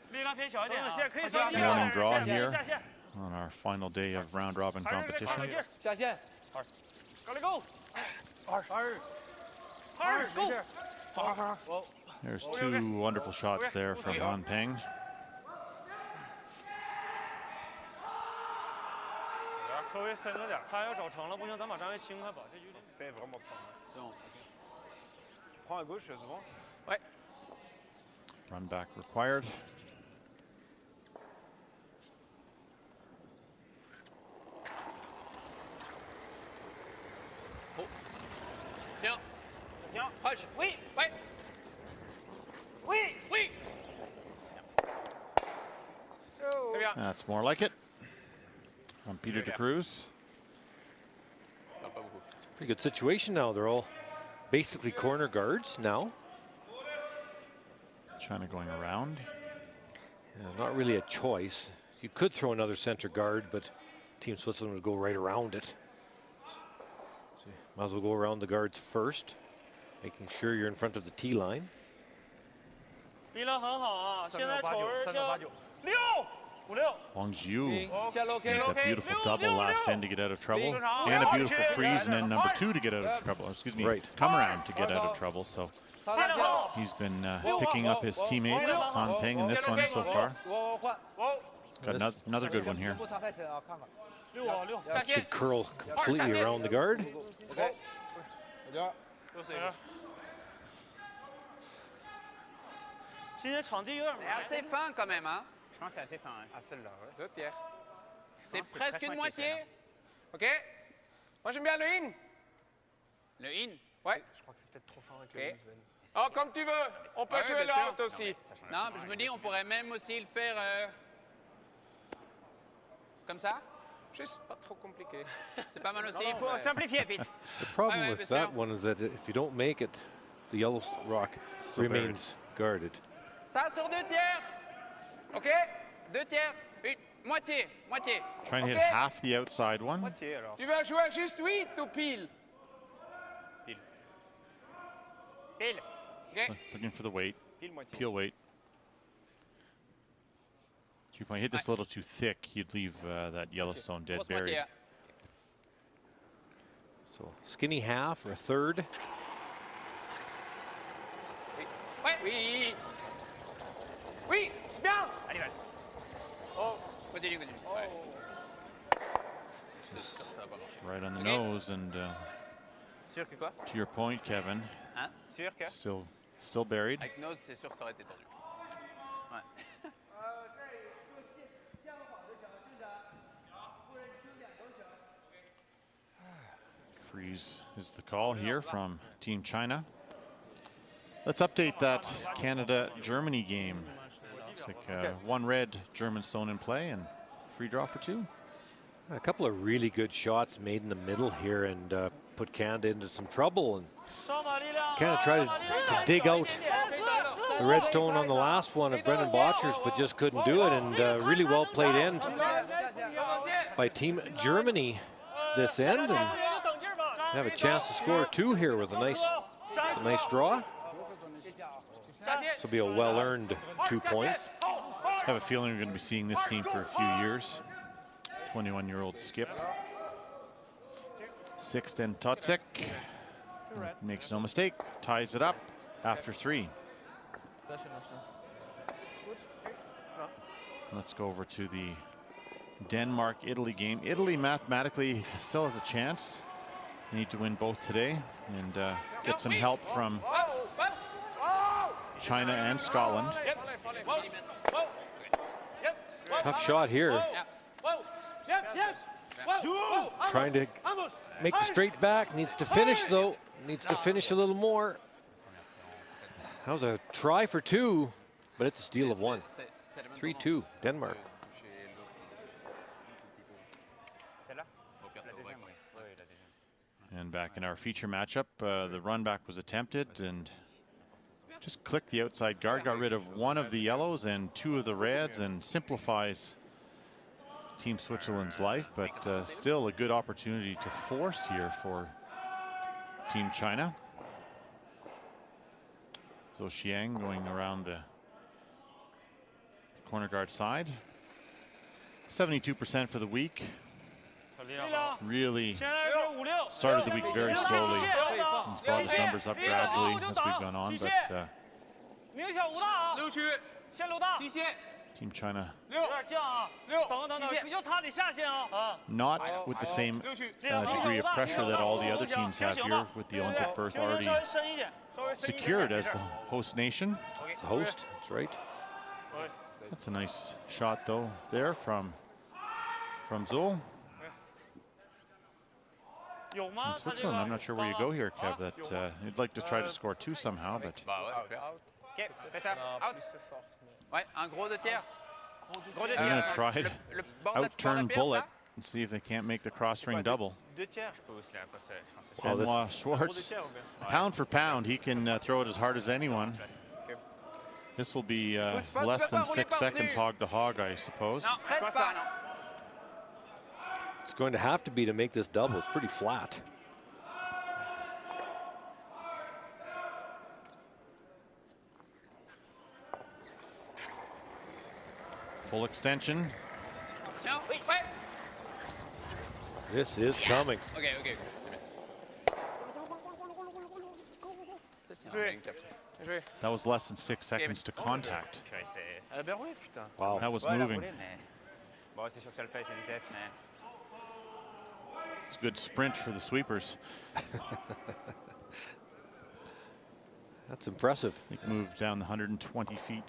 morning draw here on our final day of round robin competition. There's 2 wonderful shots there from Han Ping. C'est vraiment pas mal. Tu prends à gauche souvent? Ouais. Run back required. Tiens. Proche. Oui. Ouais. Oui. Très bien. That's more like it. From Peter de Cruz. Pretty good situation now. They're all basically corner guards now. China going around. Yeah, not really a choice. You could throw another center guard, but Team Switzerland would go right around it. So might as well go around the guards first, making sure you're in front of the T line. 逼得很好啊！现在瞅着像6、5、6。 Wang Zhu made that beautiful double last end to get out of trouble, and a beautiful freeze, and then number 2 to get out of trouble. Excuse me, come around to get out of trouble. So he's been picking up his teammate Han Peng in this one so far. Got another good one here. That should curl completely around the guard. C'est assez fin quand même, hein? Je pense que c'est assez fin. Hein. Ah, celle-là, ouais. 2 tiers. C'est presque une moitié. OK. Moi, j'aime bien le in. Le in? Ouais. Je crois que c'est peut-être trop fort avec le Lisbonne. Oh, comme tu veux. On peut jouer le out aussi. Non, je me dis, on pourrait même aussi le faire comme ça. Juste pas trop compliqué. C'est pas mal aussi. Il faut simplifier, Pete. The problem with that one is that if you don't make it, the yellow rock remains guarded. Ça sur 2 tiers. OK? 2 tiers. Une moitié. Moitié. Trying to hit half the outside one. Tu veux jouer juste 8 ou pile? Pile. OK? Looking for the weight. Peel weight. If I hit this a little too thick, you'd leave that Yellowstone dead buried. So skinny half or a third. Oui. Oui, c'est bien. Allez, allez. Oh, continue, continue. Ouais. Right on the nose, and Sûr que quoi? to your point, Kevin, Hein? Sûr que? still buried. Avec nose, c'est sûr que ça aurait été tendu. Ouais. Freeze is the call here from Team China. Let's update that Canada-Germany game. Looks like 1 red German stone in play and free draw for 2. A couple of really good shots made in the middle here and put Canada into some trouble. And Canada tried to dig out the red stone on the last one of Brendan Botchers, but just couldn't do it. And really well played end by Team Germany this end. And have a chance to score 2 here with a nice draw. This will be a well-earned 2 points. I have a feeling we're going to be seeing this team for a few years. 21-year-old Skip. 6th and Totsek. Makes no mistake. Ties it up after 3. Let's go over to the Denmark-Italy game. Italy mathematically still has a chance. They need to win both today and get some help from China and Scotland. Tough shot here. Trying to make the straight back. Needs to finish though. Needs to finish a little more. That was a try for 2, but it's a steal of 1. 3-2 Denmark. And back in our feature matchup, the run back was attempted and just clicked the outside guard, got rid of 1 of the yellows and 2 of the reds, and simplifies Team Switzerland's life, but still a good opportunity to force here for Team China. Zhou Xiang going around the corner guard side. 72% for the week. Really started the week very slowly. He's brought his numbers up gradually as we've gone on, but Team China not with the same degree of pressure that all the other teams have here, with the Olympic berth already secured as the host nation. It's the host, that's right. That's a nice shot though there from Zul. In Switzerland, I'm not sure where you go here, Kev. That you'd like to try to score 2 somehow, but OK, fais ça. Out. Ouais, un gros 2 tiers. I'm going to try to outturn Bullet and see if they can't make the cross ring double. Benoit Schwartz, pound for pound, he can throw it as hard as anyone. This will be less than 6 seconds hog to hog, I suppose. It's going to have to be to make this double. It's pretty flat. Full extension. No, wait. This is coming. Okay. That was less than 6 seconds to contact. Wow. That was moving. It's a good sprint for the sweepers. That's impressive. They moved down the 120 feet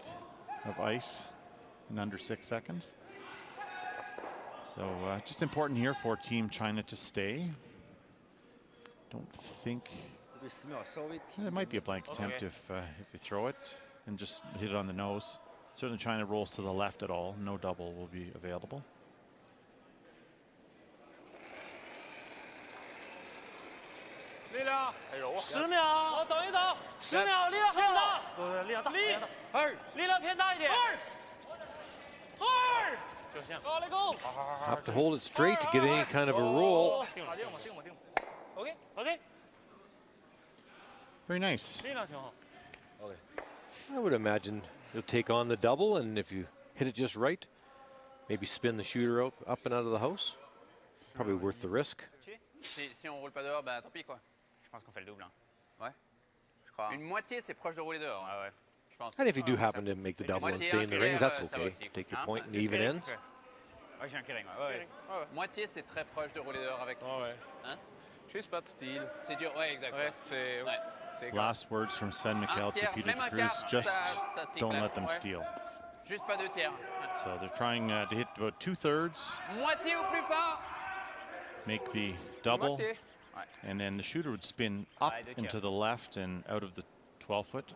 of ice in under 6 seconds. So just important here for Team China to stay. Don't think there might be a blank attempt if you throw it and just hit it on the nose. Certainly China rolls to the left at all. No double will be available. Have to hold it straight to get any kind of a roll. Very nice. I would imagine you'll take on the double, and if you hit it just right, maybe spin the shooter up and out of the house. Probably worth the risk. Si on roule pas dehors, bah tant pis quoi. Je pense qu'on fait le double. Ouais. Je crois. Une moitié, c'est proche de rouler dehors. Ah ouais. Je pense. And if you do happen to make the double and stay in the rings, that's okay. Take your point and even ends. Ouais, j'ai un killing. Ouais. Moitié, c'est très proche de rouler dehors avec. Ouais. Hein? Juste pas de style. C'est dur, ouais, exactement. Ouais, c'est. Last words from Sven Mikkel to Peter de Cruz. Just don't let them steal. Juste pas 2 tiers. So they're trying to hit about 2/3. Moitié ou plus fort. Make the double, and then the shooter would spin up into the left and out of the 12-foot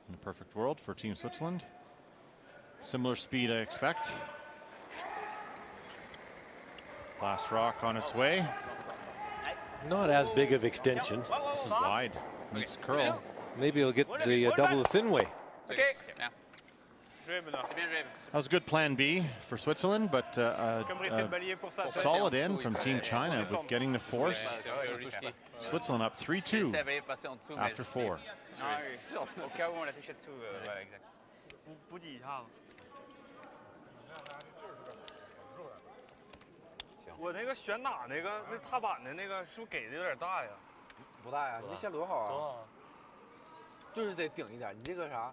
in a perfect world for Team Switzerland. Similar speed, I expect. Last rock on its way. Not as big of extension. This is wide. Needs curl. Maybe he'll get the double the thin way. Okay. That was a good plan B for Switzerland, but a solid end from Team China with getting the force. Switzerland up 3-2 after 4. Au cas où on l'a touché dessous, exact. 补给一下子。我那个旋打那踏板的那个是不是给的有点大呀？不大呀，你这线多好啊！就是得顶一点，你这个啥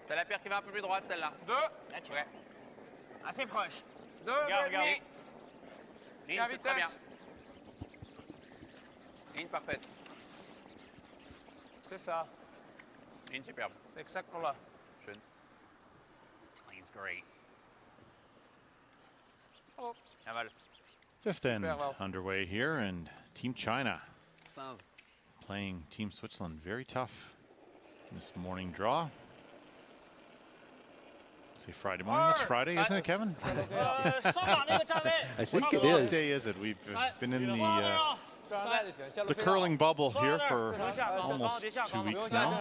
？C'est la paire qui va un peu plus droite, celle-là. 2. Là, tu vois. Assez proche. 2. Regarde. Ligne, c'est très bien. Ligne parfaite. C'est ça. Ligne superbe. C'est exactement là. Schön. Line's great. Oh. Pas mal. Fifth end underway here, and Team China 15. playing Team Switzerland. Very tough this morning draw. Say Friday morning. It's Friday, isn't it, Kevin? I think it What is. day is it? We've been in the curling bubble here for almost 2 weeks now.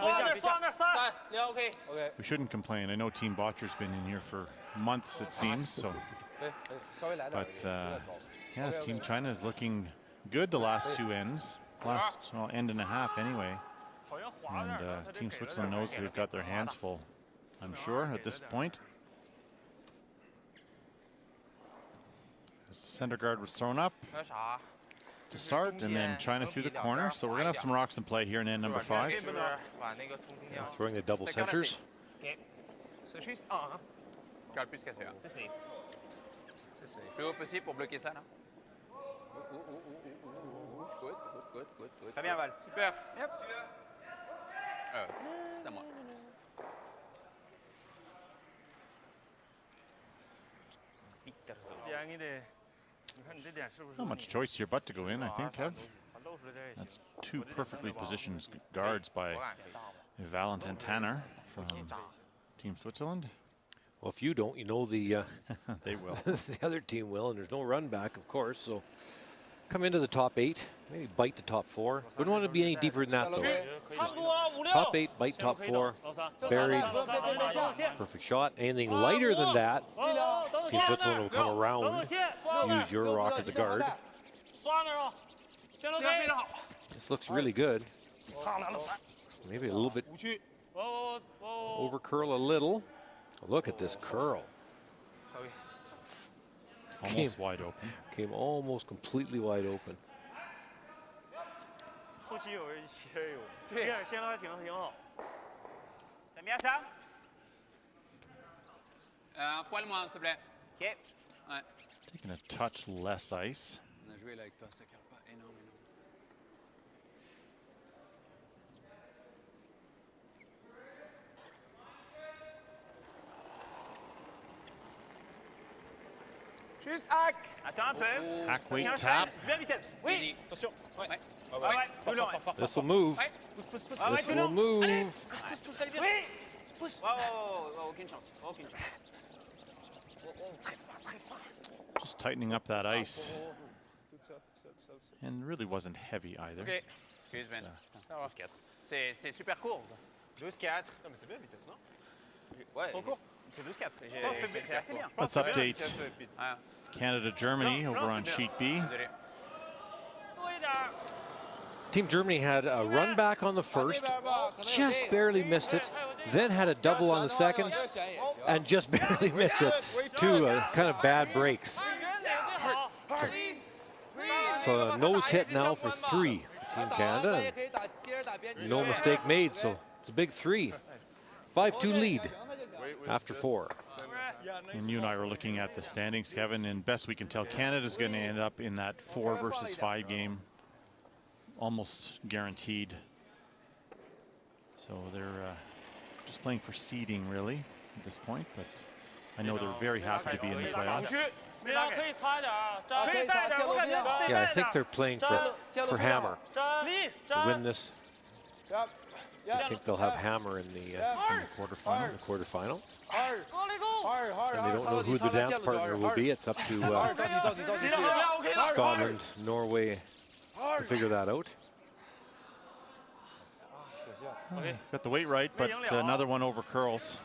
We shouldn't complain. I know Team Botcher's been in here for months, it seems. So, but yeah, Team China is looking good the last two ends. Last end and a half anyway. And Team Switzerland knows they've got their hands full, I'm sure, at this point. As the center guard was thrown up to start, and then China through the corner. So we're going to have some rocks in play here in end number 5. Yeah, throwing the double centers. Cale plus casser. C'est safe. C'est safe. Plus haut possible pour bloquer ça là. Good, good, good, good. Très bien, Val. Super. Yep. C'est à moi. Not much choice here but to go in, I think, Kev. That's two perfectly positioned guards by Valentin Tanner from Team Switzerland. Well, if you don't, you know the they will. the other team will, and there's no run back, of course. So come into the top 8, maybe bite the top 4. Wouldn't want to be any deeper than that, though. Just top 8, bite top 4, buried, perfect shot. Anything lighter than that, Team Switzerland will come around, use your rock as a guard. This looks really good. Maybe a little bit over curl a little. Look at this curl. Almost wide open. Came almost completely wide open. Un poil moins, s'il te plaît. OK. Ouais. Taking a touch less ice. On a joué là avec toi, ça cale pas énormément. Juste hack. Attends un peu. Hack weight tap. Bien vitesse. Oui. Attention. Ouais. Plus loin. This will move. This will move. Pousse, allez bien. Oui. Pousse. Aucune chance. Aucune chance. Just tightening up that ice. And really wasn't heavy either. OK. Excuse moi. C'est super court. 12-4. Non, mais c'est bien vitesse, non? Ouais. Trop court. C'est 12-4. C'est assez bien. Let's update Canada-Germany over on sheet B. Team Germany had a run back on the first, just barely missed it, then had a double on the second, and just barely missed it. Two kind of bad breaks. So a nose hit now for 3 for Team Canada. And no mistake made, so it's a big 3. 5-2 lead after 4. And you and I were looking at the standings, Kevin, and best we can tell, Canada's going to end up in that 4 versus 5 game, almost guaranteed. So they're just playing for seeding, really, at this point, but I know they're very happy to be in the playoffs. Yeah, I think they're playing for hammer to win this. I think they'll have hammer in the quarterfinal. The quarterfinal. And they don't know who the dance partner will be. It's up to Scotland, Norway to figure that out. Got the weight right, but another one over curls.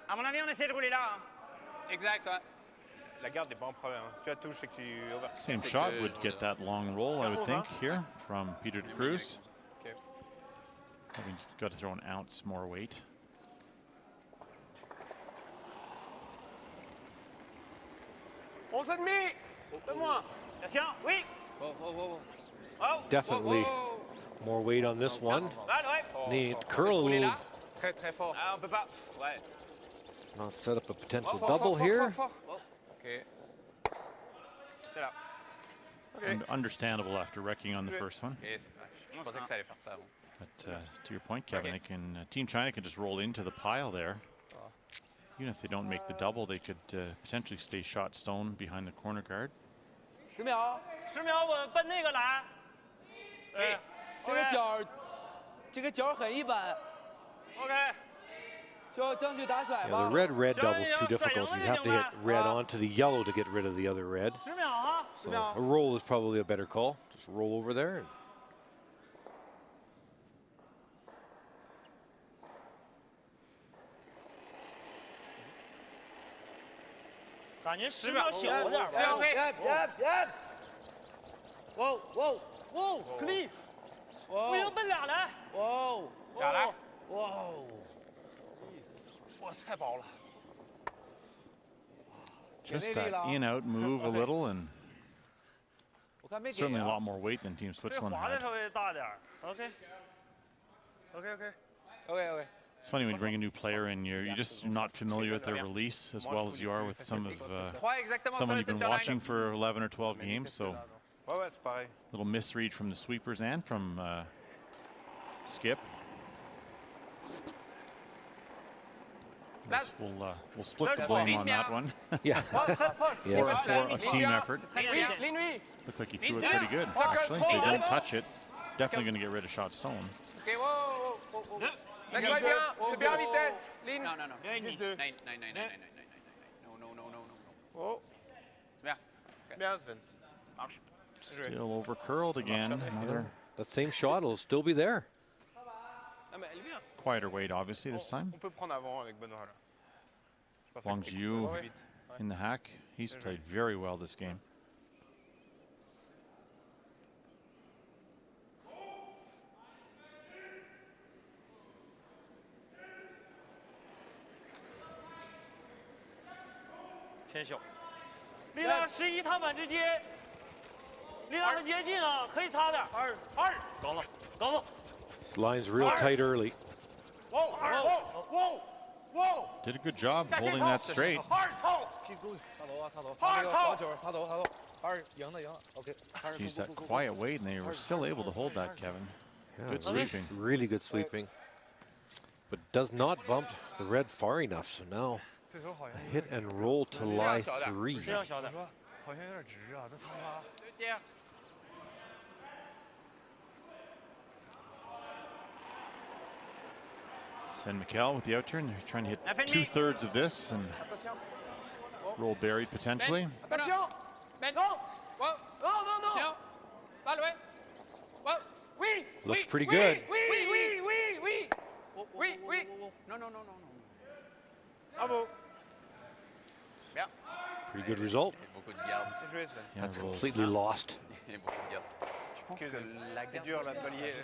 À mon avis, on essaie de rouler là. Exact, ouais. La garde n'est pas un problème. Si tu la touches, c'est que tu over. Same shot would get that long roll, I would think, here from Peter de Cruz. Having got to throw an ounce more weight. Definitely more weight on this one. Need curl a little. Not set up a potential double here. And understandable after wrecking on the first one. But to your point, Kevin, Team China can just roll into the pile there. Even if they don't make the double, they could potentially stay shot stone behind the corner guard. 10秒，10秒，我奔那个来。这个角很一般。OK， the red double's too difficult. You have to hit red onto the yellow to get rid of the other red. 10秒哈。 So a roll is probably a better call. Just roll over there. And 感觉10秒小点吧。哇 ，clean， 不行，奔俩来。俩来。哇，哇，太薄了。 Just that in-out move a little, and certainly a lot more weight than Team 这 Switzerland 滑的 had. 稍微大点儿。OK。 It's funny when you bring a new player in, you're just not familiar with their release as well as you are with some of someone you've been watching for 11 or 12 games. So little misread from the sweepers and from Skip. Guess we'll split the blame on that one. yeah. Yes. For a team effort. Looks like he threw it pretty good, actually. They didn't touch it. Definitely going to get rid of shot stone. C'est bien, Vittel. Ligne. Non. Juste deux. Non. Oh. Bien. Bien, Sven. Marche. Still over curled again. Another That same shot will still be there. Ah, mais elle est bien. quieter weight, obviously, this time. On peut prendre avant avec Benoît là. Je pensais Wang que c'était Jiu plus vite. in the hack. He's played very well this game. 偏小，力量11踏板之间，力量很接近啊，可以擦点。2，高了。 This line's real tight early. Did a good job holding that straight. Use that quiet weight, and they were still able to hold that, Kevin. Yeah, Good sweeping. Really good sweeping. But does not bump the red far enough. So now a hit and roll to lie 3. 力量小点。 Sven Mikkel with the outturn. They're trying to hit 2/3 of this and roll buried potentially. Attention. Non. Oui. Looks pretty good. Oui. Non. Bravo. Bien. Pretty good result. Beaucoup de garde. C'est joué, Sven. Yeah, it's completely lost. Et beaucoup de garde. Je pense que la c'est garde dur, la balayer.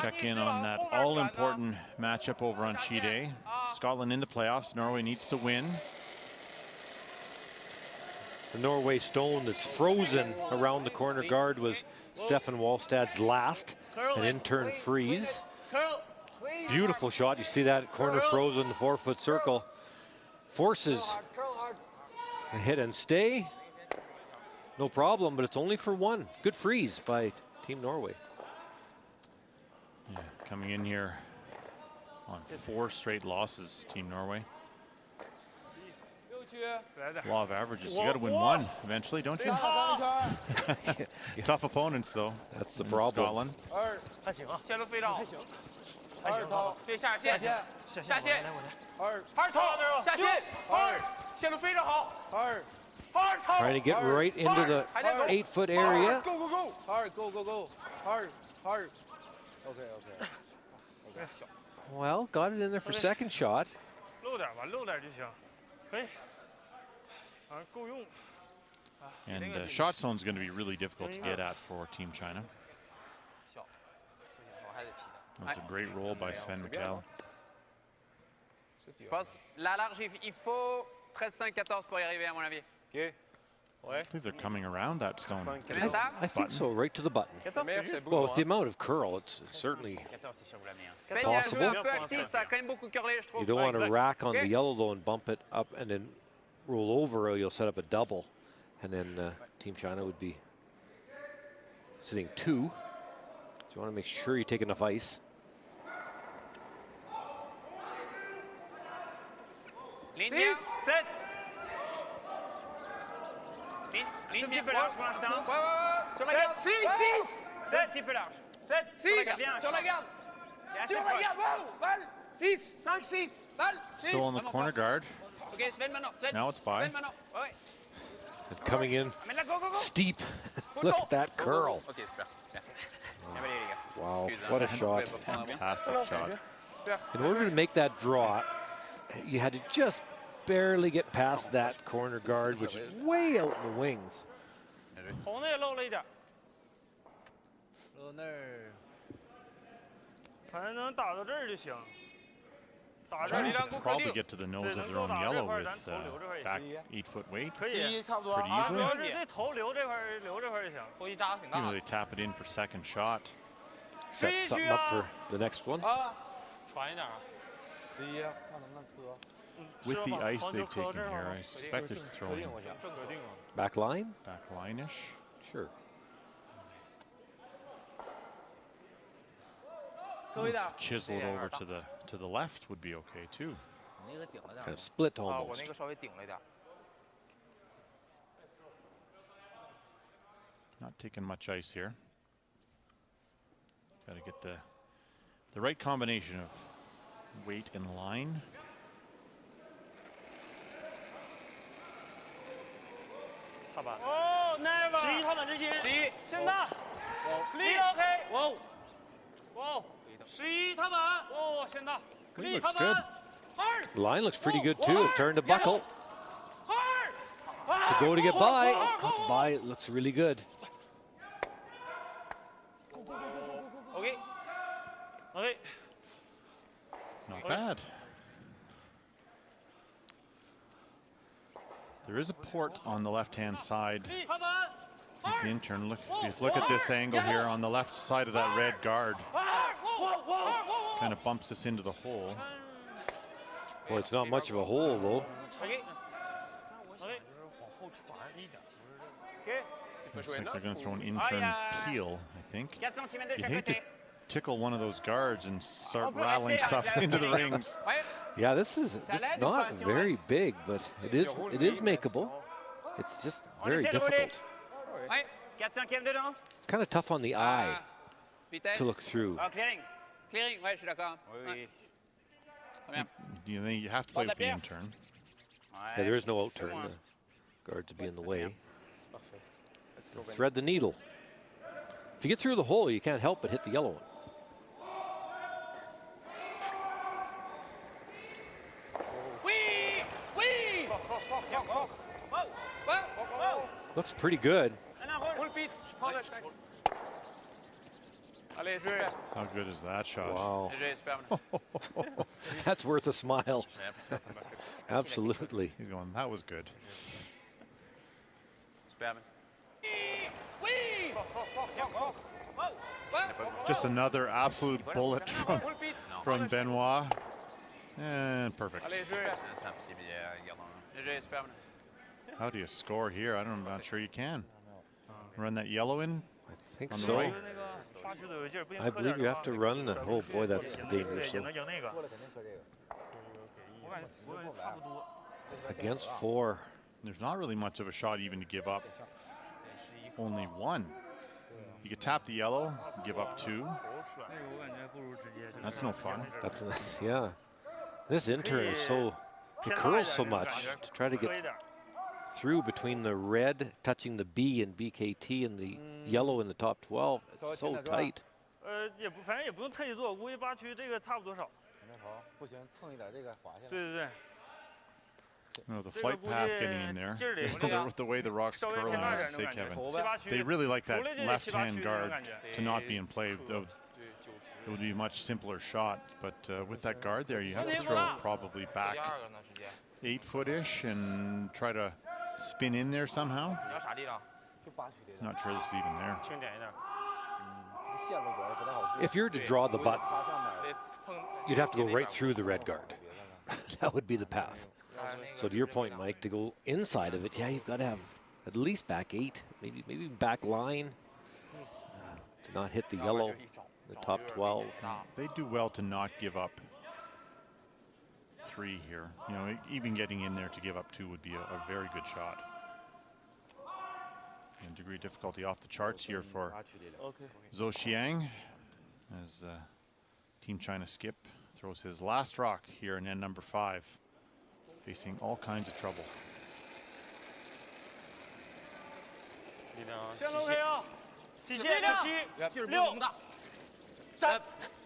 Check in on that all-important matchup over on sheet A. Scotland in the playoffs. Norway needs to win. The Norway stone that's frozen around the corner guard was Stefan Wallstad's last. An in-turn freeze. Beautiful shot. You see that corner frozen, the 4-foot circle. Forces a hit and stay. No problem, but it's only for one. Good freeze by Team Norway. Yeah, coming in here on 4 straight losses, Team Norway. Law of averages. You got to win one eventually, don't you? Tough opponents, though. That's the problem. Scotland. 线路飞到，对下线，下线，2投下线，2线路非常好，2 Trying to get right into the 8-foot area. Go. Hard. Okay. Well, got it in there for second shot. 漏点吧，漏点就行，可以。够用。 And shot zone is going to be really difficult to get at for Team China. That was a great roll by Sven Mikkel. Je pense la large, il faut 13-5-14 pour y arriver à mon avis. I believe they're coming around that stone. I think so, right to the button. Well, with the amount of curl, it's certainly possible. Un peu actif, ça a quand même beaucoup curlé, je trouve. You don't want to rack on the yellow though and bump it up and then roll over, or you'll set up a double. And then Team China would be sitting 2. So you want to make sure you take enough ice. Ligne bien. 7. Ligne Un petit bien. peu large pour l'instant. Sur la garde. 6, 6. 7, un petit peu large. 7, 6. Sur la garde. Sur la garde. Wow. Balle. 6, 5, 6. Balle. 6. Still on the corner guard. Ok, Sven maintenant. Sven. Now it's by. Sven maintenant. Ouais. And coming in Mais là, go, go, go. steep. Look at that curl. Ok, super. Merci. Allez, les gars. Wow, Excuse, what a hein. shot. Fantastic shot. In order to make that draw, you had to just barely get past that corner guard, which is way out in the wings. 红的也漏了一点。漏那儿。反正能打到这儿就行。打这 Trying 儿 to probably get to the nose of their own yellow with back 8-foot weight. 可以。差不多。 Pretty 主 easily. 要是这头留这块儿，留这块儿就行。后期扎的挺大 Usually 的。 they tap it in for second shot. Set something up for the next one. 传一点啊。11，看能不能磕。 With the ice they've taken here, I suspect it's throwing 正可定了。 Back line? back line-ish. Sure. Chisel it over to the left would be okay too. 你那个顶了点 Kind of split 啊，我 almost. 那个稍微顶了一点。 Not taking much ice here. Got to get the right combination of weight and line. 踏板。哦 ，never。11踏板执行。11。现大。力 OK。哇哦。哇哦。11踏板。哦，现大。 He 力踏 looks good. 板。hard。 The line looks pretty good too. It's starting to buckle. hard。 To go to get by. Not to buy, it looks really good. OK。OK。 Not bad. There is a port on the left-hand side. 力踏板。 You can turn. Look, if you look at this angle here on the left side of that red guard. Kind of bumps us into the hole. Well, it's not much of a hole though. OK。OK。往后传一点。OK。 Looks like they're going to throw an in-turn peel, I think. 4 cm You hate to tickle one of those guards and start rattling stuff into the rings. Yeah, this is not very big, but it is makeable. It's just very difficult. 4 5 dedans. It's kind of tough on the eye Vitesse. to look through. Clearing. Clearing, ouais, je suis d'accord. Oui. Très bien. You have to play with the in-turn. Yeah, there is no out turn. The guards would be in the way. Thread the needle. If you get through the hole, you can't help but hit the yellow one. Looks pretty good. Allez, super. How good is that shot? Wow. GG, super. That's worth a smile. Absolutely. He's going, that was good. Super. Just another absolute bullet from Benoit. And perfect. Allez, super. C'est un petit billet, gardons. GG, super. How do you score here? I'm not sure you can. Run that yellow in? I think On the so. right? I believe you have to run the. Oh boy, that's dangerous. So. Against 4. There's not really much of a shot even to give up. Only 1. You could tap the yellow, give up 2. That's no fun. That's yeah. This in-turn is so, it curls so much to try to get through between the red touching the B and BKT and the yellow in the top 12. It's so tight. 也不，反正也不用特意做，我估计8区这个差不多少。不行，蹭一点这个滑下来。对对对。 No, the flight path getting in there. With the way the rocks curl, as you say, Kevin. They really like that left-hand guard to not be in play, though it would be a much simpler shot. But with that guard there, you have to throw probably back 8-foot-ish and try to spin in there somehow. Not sure this is even there. If you're to draw the button, you'd have to go right through the red guard. That would be the path. So to your point, Mike, to go inside of it, yeah, you've got to have at least back 8, maybe back line to not hit the yellow, the top 12. They do well to not give up 3 here. You know, even getting in there to give up 2 would be a very good shot. And degree of difficulty off the charts here for Zhou Xiang as Team China skip throws his last rock here in end number 5, facing all kinds of trouble. 先都可以啊，体械7、6，站，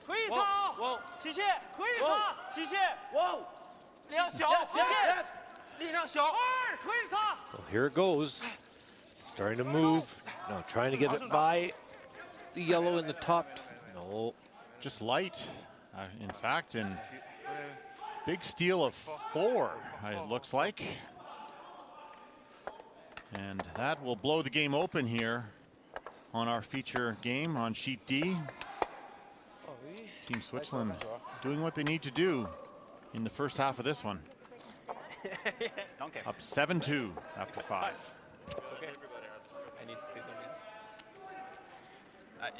可以擦，体械可以擦，体械，力量小，体械，力量小，2可以擦。 Well, here it goes. Starting to move. Now trying to get it by the yellow in the top. No. Just light, in fact, and big steal of 4, it looks like. And that will blow the game open here on our feature game on sheet D. Team Switzerland doing what they need to do in the first half of this one. Up 7-2 after 5. It's okay. I need to see something.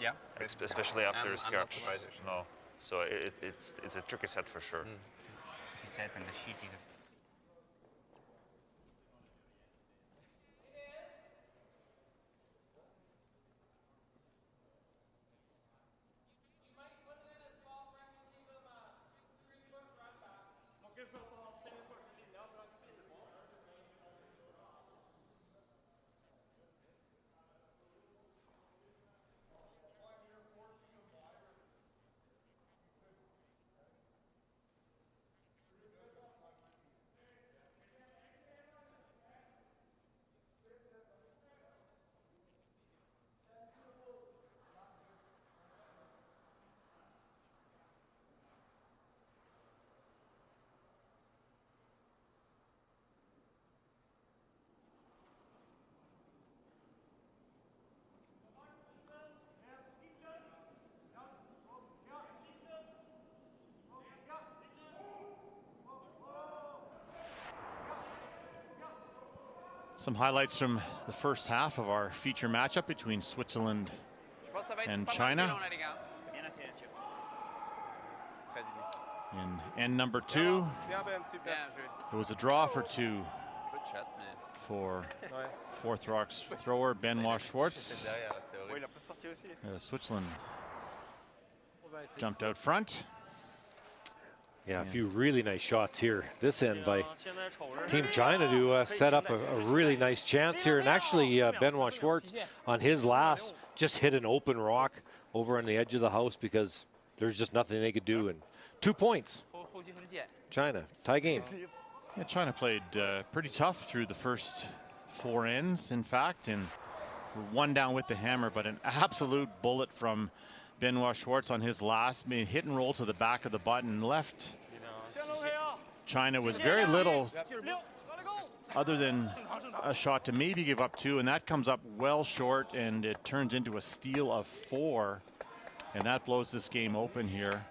Yeah. Especially after scratch. No. So it's a tricky set for sure. Set and the sheet is Some highlights from the first half of our feature matchup between Switzerland and China. In end number 2, it was a draw for 2 for fourth rock thrower Benoit Schwartz. Switzerland jumped out front. Yeah, a few really nice shots here. This end by Team China to set up a really nice chance here. And actually, Benoit Schwartz on his last just hit an open rock over on the edge of the house because there's just nothing they could do. And 2 points. China, tie game. Yeah, China played pretty tough through the first 4 ends, in fact, and one down with the hammer, but an absolute bullet from Benoit Schwartz on his last hit and roll to the back of the button left China with very little other than a shot to maybe give up 2, and that comes up well short, and it turns into a steal of 4, and that blows this game open here.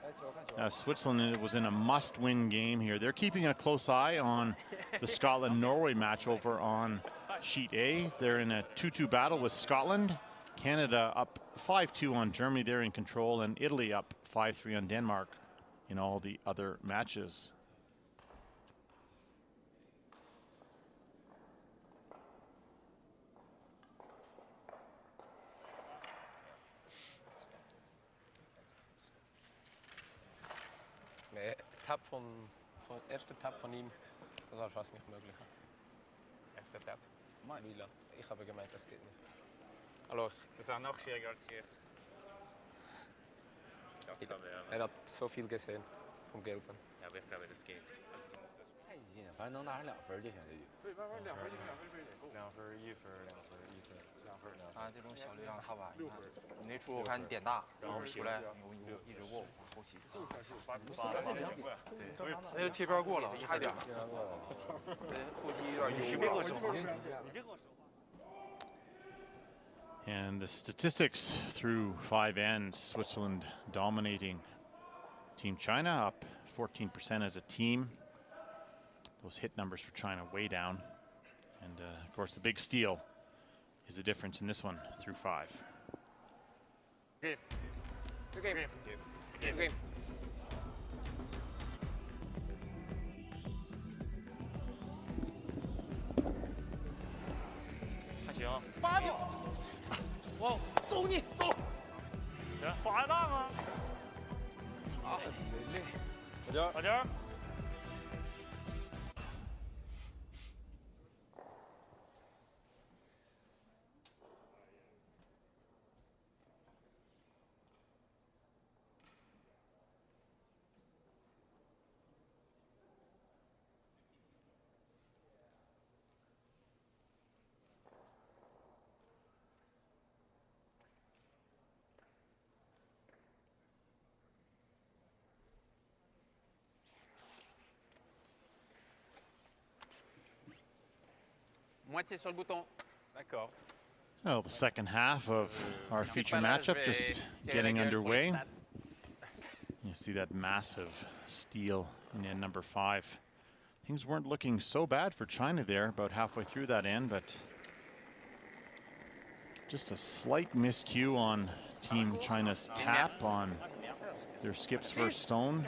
Switzerland was in a must-win game here. They're keeping a close eye on the Scotland-Norway match over on sheet A. They're in a 2-2 battle with Scotland. Canada up 5-2 on Germany. They're in control, and Italy up 5-3 on Denmark in all the other matches. Tab von erster Tab von ihm, das war fast nicht möglich. Erster Tab? Mila. Ich habe gemeint, das geht nicht. Alors, das war noch schwieriger als hier. Hat so viel gesehen vom Gelben. Ja, aber ich glaube, das geht. 太激进了，反正能拿上2分就行这局。对，慢慢2分1分2分2分1分2分2分。他这种小力量踏板，你那出我看你点大，然后出来你一直握后期。对，那就贴边过了，差一点。贴边过了。后期有点油。别跟我说话，你别跟我说话。 And the statistics through 5 ends, Switzerland dominating Team China, up 14% as a team. Those hit numbers for China way down. And of course the big steal is the difference in this one through 5. Good game. Good game. Good game. 打大吗？好，好球。Moitié sur le bouton. D'accord. Well, the second half of our feature matchup just getting underway. You see that massive steal in end number 5. Things weren't looking so bad for China there about halfway through that end, but just a slight miscue on Team China's tap on their skip's first stone.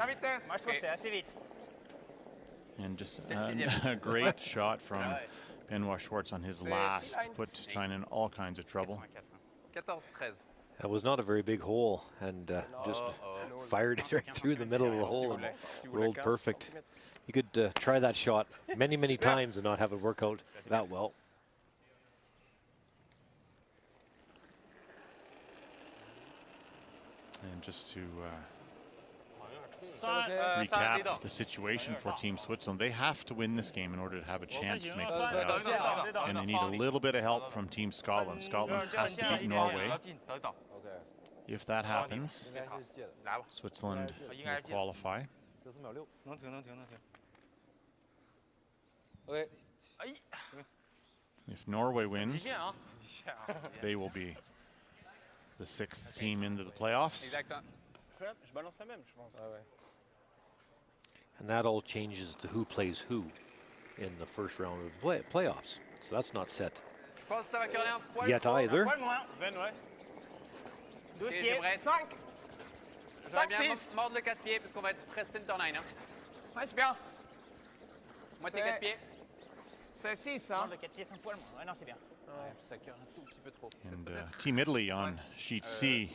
And just a great shot from Benoit Schwartz on his last put China in all kinds of trouble. 14-13. That was not a very big hole, and just fired it right through the middle of the hole and rolled perfect. You could try that shot many, many times and not have it work out that well. And just to recap the situation for Team Switzerland, they have to win this game in order to have a chance to make the playoffs. And they need a little bit of help from Team Scotland. Scotland has to beat Norway. If that happens, Switzerland will qualify. If Norway wins, they will be the 6th team into the playoffs. And that all changes to who plays who in the first round of the playoffs. So that's not set yet either. J'aurais bien mordre le 4 pieds parce qu'on va être pressé de turn 9. Ouais, c'est bien. Moitié 4 pieds. C'est 6, hein? Le 4 pieds sans poil, ouais, non, c'est bien. Ça cure un tout petit peu trop. And Team Italy on sheet C,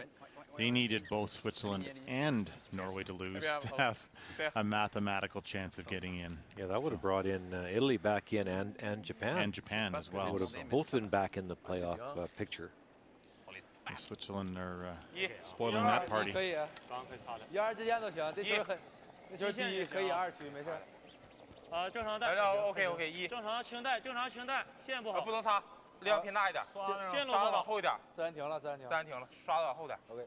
they needed both Switzerland and Norway to lose to have a mathematical chance of getting in. Yeah, that would have brought in Italy back in and Japan. And Japan as well. Would have both been back in the playoff picture. Switzerland are spoiling that party. 1、2之间都行，这球很，那球低，可以2区，没事。正常带。OK， 1。正常轻带，正常轻带，线不好。不能擦，力量偏大一点。线路刷的往后一点。自然停了，自然停了。自然停了，刷的往后点。OK。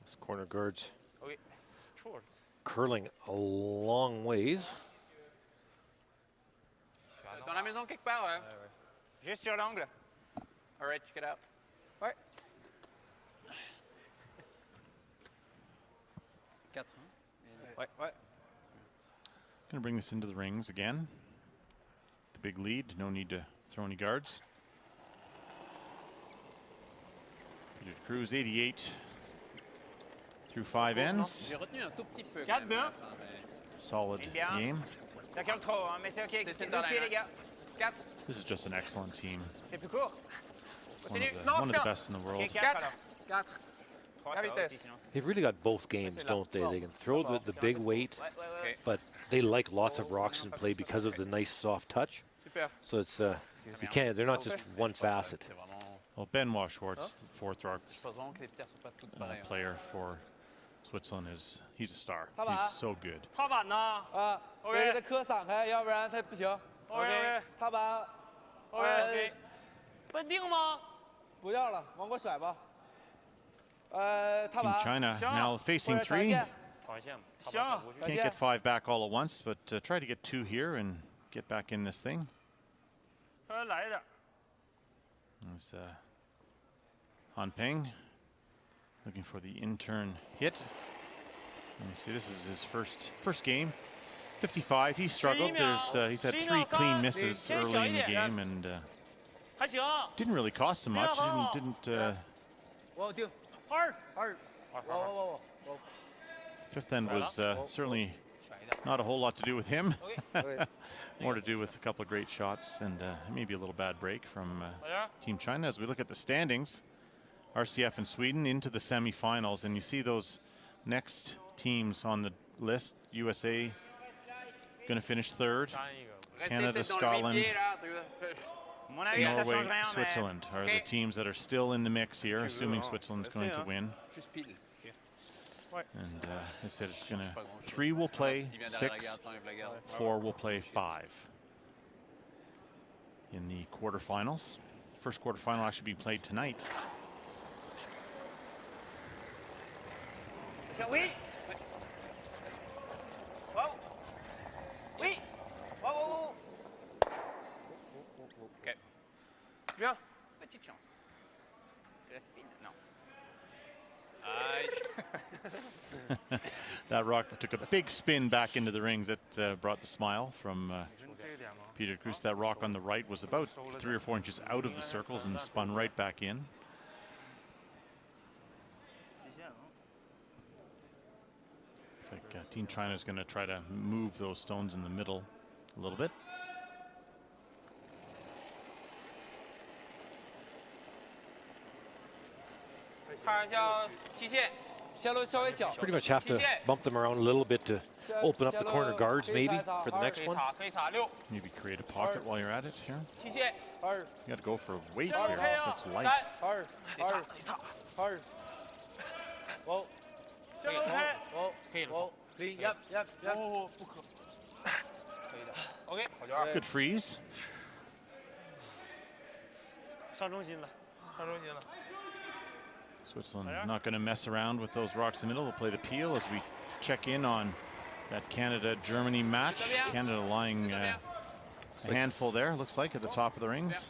This corner guards OK。curling a long ways. Dans la maison quelque part, ouais. Juste sur l'angle. All right, check it out. Ouais. 4. Ouais. Gonna bring this into the rings again. The big lead, no need to throw any guards. Peter Cruz 88 through 5 ends. J'ai retenu un tout petit peu. 4-2. Solid game. Ça calme trop, hein, mais c'est ok. Les gars. 4. This is just an excellent team. C'est plus court. One of the best in the world. 4. They've really got both games, don't they? They can throw the big weight, but they like lots of rocks in play because of the nice soft touch. So it's you can't. They're not just one facet. Well, Benoit Schwartz, the 4th player for Switzerland, he's a star. He's so good. 踏板呢？给他磕散开，要不然他不行。OK。踏板。OK。稳定吗？不要了，往过甩吧。Team China now facing 3. Can't get 5 back all at once, but try to get 2 here and get back in this thing. There's Han Peng looking for the in-turn hit. And you see this is his first game. 55, he struggled. He's had 3 clean misses early in the game and didn't really cost him much. Fifth end was certainly not a whole lot to do with him. More to do with a couple of great shots and maybe a little bad break from Team China. As we look at the standings, RCF and Sweden into the semifinals, and you see those next teams on the list. USA going to finish third. Canada, Scotland, Norway, Switzerland are the teams that are still in the mix here, assuming Switzerland's going to win. And I said it's going to, 3 will play 6, 4 will play 5 in the quarterfinals. First quarterfinal actually be played tonight. Oui. Wow. Oui. Wow. Ok. Bien. Petite chance. Je la spin? Non. That rock took a big spin back into the rings. That brought the smile from Peter Cruz. That rock on the right was about 3 or 4 inches out of the circles and spun right back in. It's like Team China is going to try to move those stones in the middle a little bit. Pretty much have to bump them around a little bit to open up the corner guards maybe for the next one. Maybe create a pocket while you're at it here. You got to go for a weight here. It's such light. Good freeze. Switzerland not going to mess around with those rocks in the middle. They'll play the peel as we check in on that Canada-Germany match. Canada lying a handful there, looks like, at the top of the rings.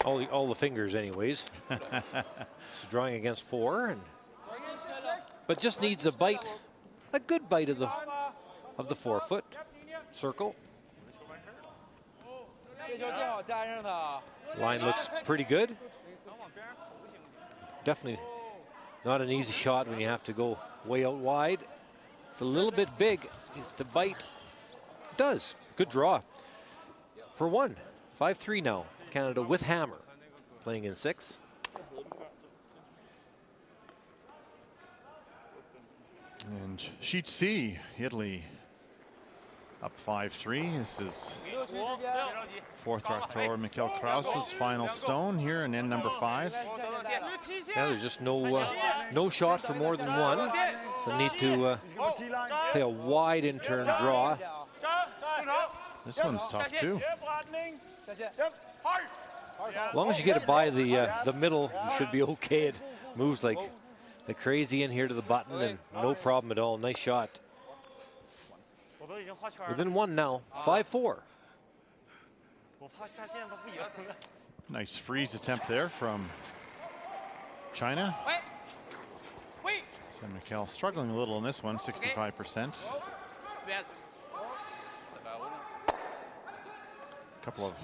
All the fingers anyways. She's drawing against 4, but just needs a bite, a good bite of the 4-foot circle. Line looks pretty good. Definitely not an easy shot when you have to go way out wide. It's a little bit big to bite. It does. Good draw. For 1, 5-3 now. Canada with hammer, playing in 6. And sheet C, Italy up 5-3. This is 4th rock thrower Mikkel Kraus's final stone here in end number 5. Yeah, there's just no shot for more than 1. So need to play a wide in-turn draw. This one's tough too. As long as you get it by the middle, you should be okay. It moves like crazy in here to the button, and no problem at all. Nice shot. Within 1 now, 5-4. Nice freeze attempt there from China. So Mikkel struggling a little in this one, 65%. Couple of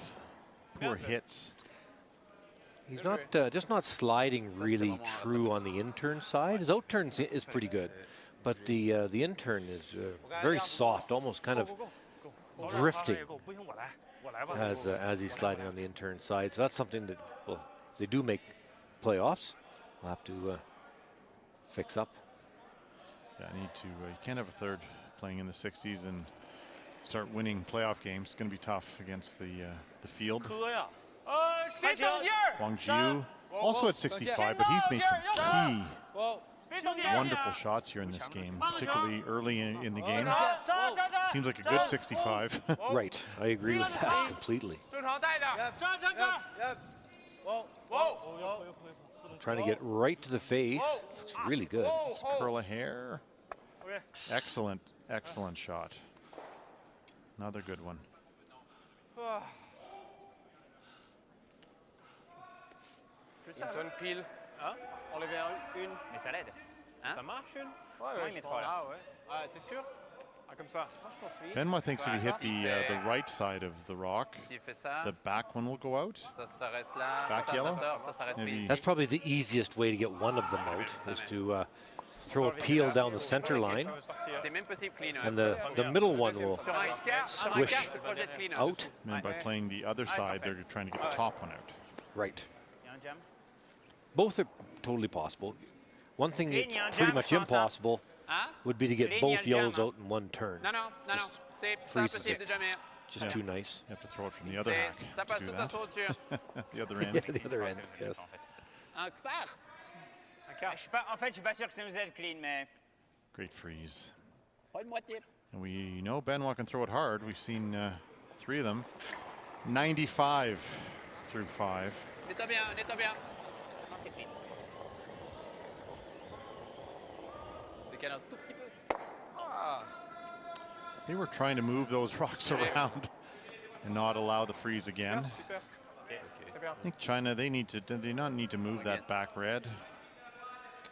poor hits. He's not just not sliding really true on the in-turn side. His out-turn is pretty good, but the in-turn is very soft, almost kind of drifting as he's sliding on the in-turn side. So that's something that, well, they do make playoffs. We'll have to fix up. Yeah, I need to. You can't have a third playing in the 60s and start winning playoff games. It's going to be tough against the field. Wang Jiu also at 65, but he's made some key, wonderful shots here in this game, particularly early in the game. Seems like a good 65. Right, I agree with that completely. Trying to get right to the face. It's really good. It's a curl of hair. Excellent, excellent shot. Another good one. Une tonne pile. Enlever une. Mais ça l'aide. Hein? Ça marche une? Ouais, il met 3 là. Ah ouais. Ah, t'es sûr? Ah, comme ça. Benoit thinks if you hit the right side of the rock, the back one will go out. Back yellow. Maybe. That's probably the easiest way to get one of them out, is to throw a peel down the center line, and the middle one will squish out. And by playing the other side, they're trying to get the top one out. Right. both are totally possible. One thing that's pretty much impossible would be to get both yellows out in one turn. Non, non, non, non. C'est freezes impossible it. de jamais. Just too nice. You have to throw it from the other hack Ça to passe do tout à that. saut dessus. The other end. Yeah, the other end, yes. Un quart. En fait, je suis pas sûr que ça nous aide clean, mais. Great freeze. Pas une moitié. And we know Benoit can throw it hard. We've seen 3 of them. 95 through 5. Nettoie bien, nettoie bien. Non, c'est clean. Décale un tout petit peu. Ah. They were trying to move those rocks around and not allow the freeze again. Super. Très bien. I think China, they not need to move that back red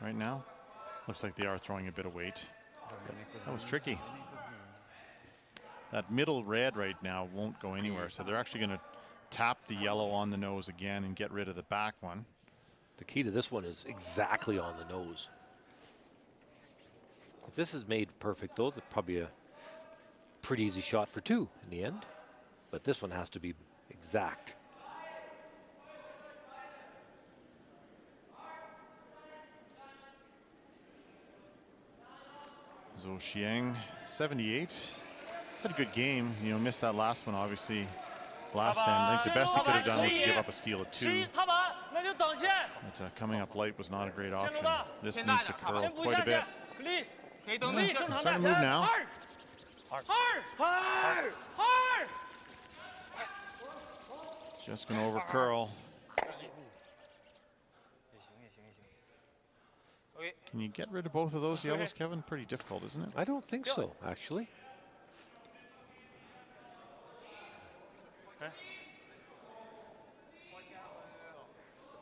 right now. Looks like they are throwing a bit of weight. That was tricky. That middle red right now won't go anywhere, so they're actually going to tap the yellow on the nose again and get rid of the back one. The key to this one is exactly on the nose. If this is made perfect, though, it's probably a pretty easy shot for 2 in the end. But this one has to be exact. Zhou Xiang, 78. Had a good game. You know, missed that last one, obviously. Last end, I think the best he could have done was to give up a steal at 2. But coming up light was not a great option. This needs to curl quite a bit. Starting to move now. Just going to over curl. Can you get rid of both of those yellows, Kevin? Pretty difficult, isn't it? I don't think so, actually.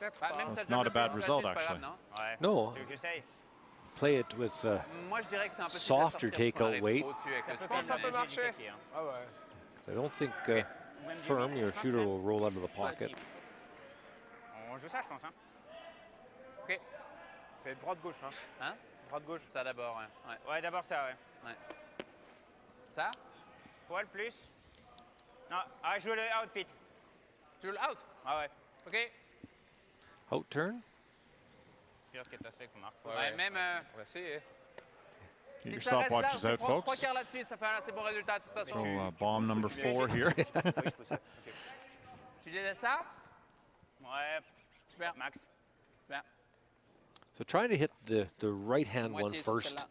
It's not a bad result, actually. No. Play it with softer takeout weight. I don't think firm, your shooter will roll out of the pocket. On joue ça, je pense. Hein. Ok. C'est droite-gauche. Hein? Droite-gauche. Ça d'abord, ouais. Ouais, d'abord ça, ouais. Ouais. Ça? Poil plus. Non, ah, joue le out, Pete. Tu joues le out? Ah ouais. Ok. Out turn? Ouais, même. On va essayer. Get your stopwatches out, folks. 3 quarts là-dessus, ça fait un assez bon résultat de toute façon. So bomb number 4 here. Tu disais ça? Ouais. Super. Max. Super. So trying to hit the right-hand one Moitié first. celle-là.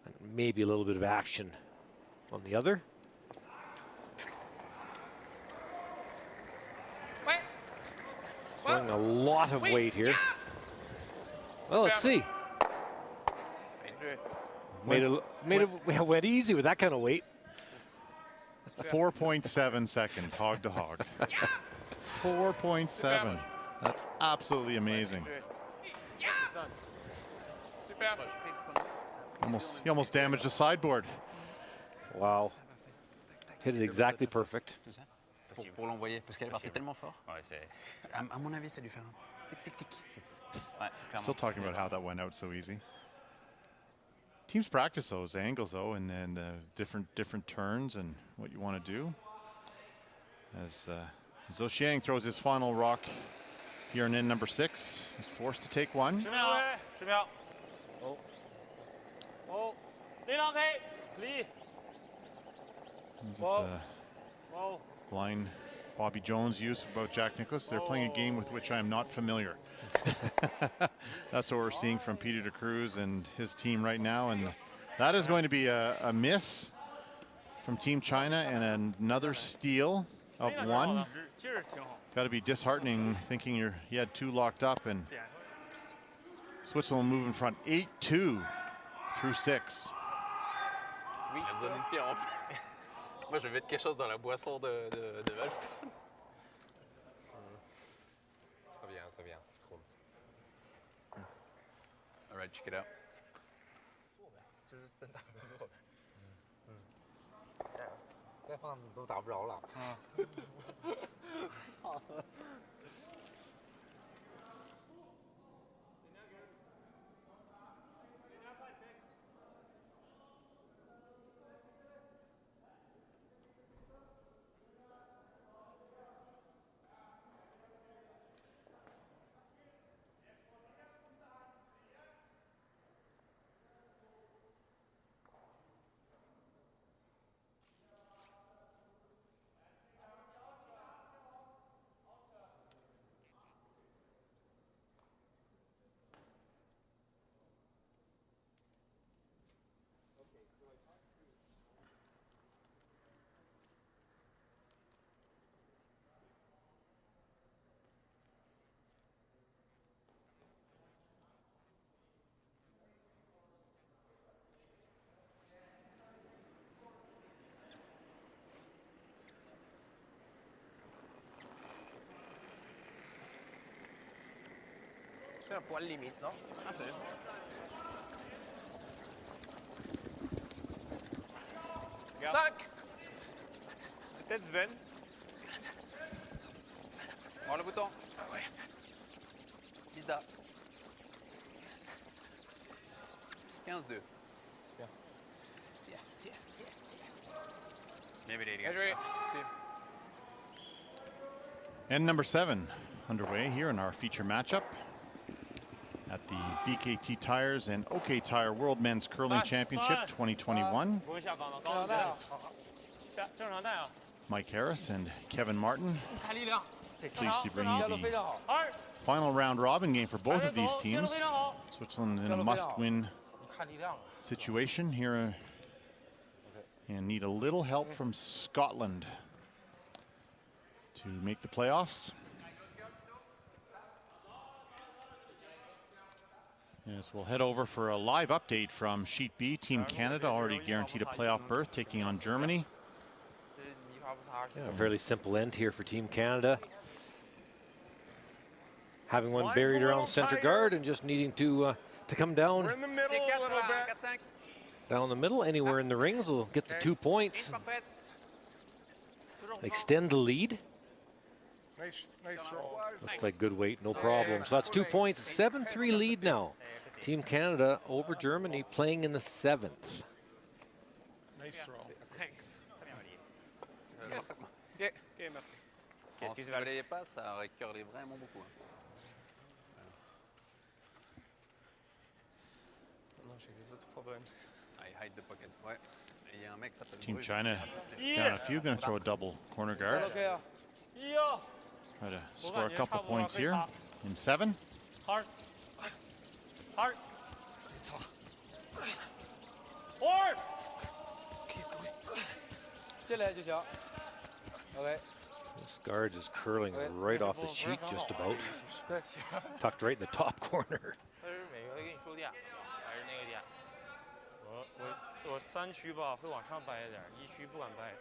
And maybe a little bit of action on the other. Ouais. Showing a lot of weight here. Well, let's see. Went easy with that kind of weight. 4.7 seconds, hog to hog. 4.7. That's absolutely amazing. He almost damaged the sideboard. Wow. Hit it exactly perfect. Pour l'envoyer, parce qu'elle est partie tellement fort. Ouais, c'est. À mon avis, ça lui fait un tic tic tic. Ouais, Still talking about how that went out so easy. Teams practice those angles though, and then different turns and what you want to do. As Zhou Xiang throws his final rock here in end number 6, he's forced to take one. 10秒，10秒。哦。0 K， 离。 Is it the line Bobby Jones used about Jack Nicklaus? They're playing a game with which I am not familiar. That's what we're seeing from Peter de Cruz and his team right now, and that is going to be a miss from Team China and another steal of 1. Got to be disheartening thinking you had 2 locked up, and Switzerland move in front 8-2 through 6. Oui, moi, je vais mettre quelque chose dans la boisson de Val. Ça vient. All right, check it out. C'est un poil limite, non? Un peu. Regarde. 5. Peut-être Sven. Prends le bouton. Ouais. Lisa. 15-2. C'est bien. Maybe they Bien joué. And number 7 underway here in our feature matchup at the BKT Tires and OK Tire World Men's Curling Championship 2021. 不会下岗了，高下正常带啊。 Mike Harris and Kevin Martin 看力量， pleased to bring you 非 the 常好， 二， final round robin game for both of these 接得 teams. 非常好。 Switzerland in a must-win 你看力量啊。 situation here and need a little help from Scotland to make the playoffs. As we'll head over for a live update from Sheet B. Team Canada already guaranteed a playoff berth, taking on Germany. Yeah, a fairly simple end here for Team Canada. Having one buried around center guard and just needing to come down. We're in the middle a little bit. Down the middle, anywhere in the rings will get the 2 points. Extend the lead. Nice roll. Looks like good weight, no problem. So that's 2 points, 7-3 lead now. Team Canada over Germany playing in the 7th. Nice roll. Yeah. On se relayait pas, ça aurait curlé vraiment beaucoup. Non, j'ai des autres problèmes. I hide the pocket. Ouais. Il y a un mec qui s'appelle Team Bruce. China down a few, going to throw a double corner guard. Try to score a couple points here in 7. 二，二，二， 进来就行。OK。 This guard is curling right off the sheet, just about. Tucked right in the top corner. 每回给你输点，还是那个点。我3区吧会往上掰一点，1区不敢掰。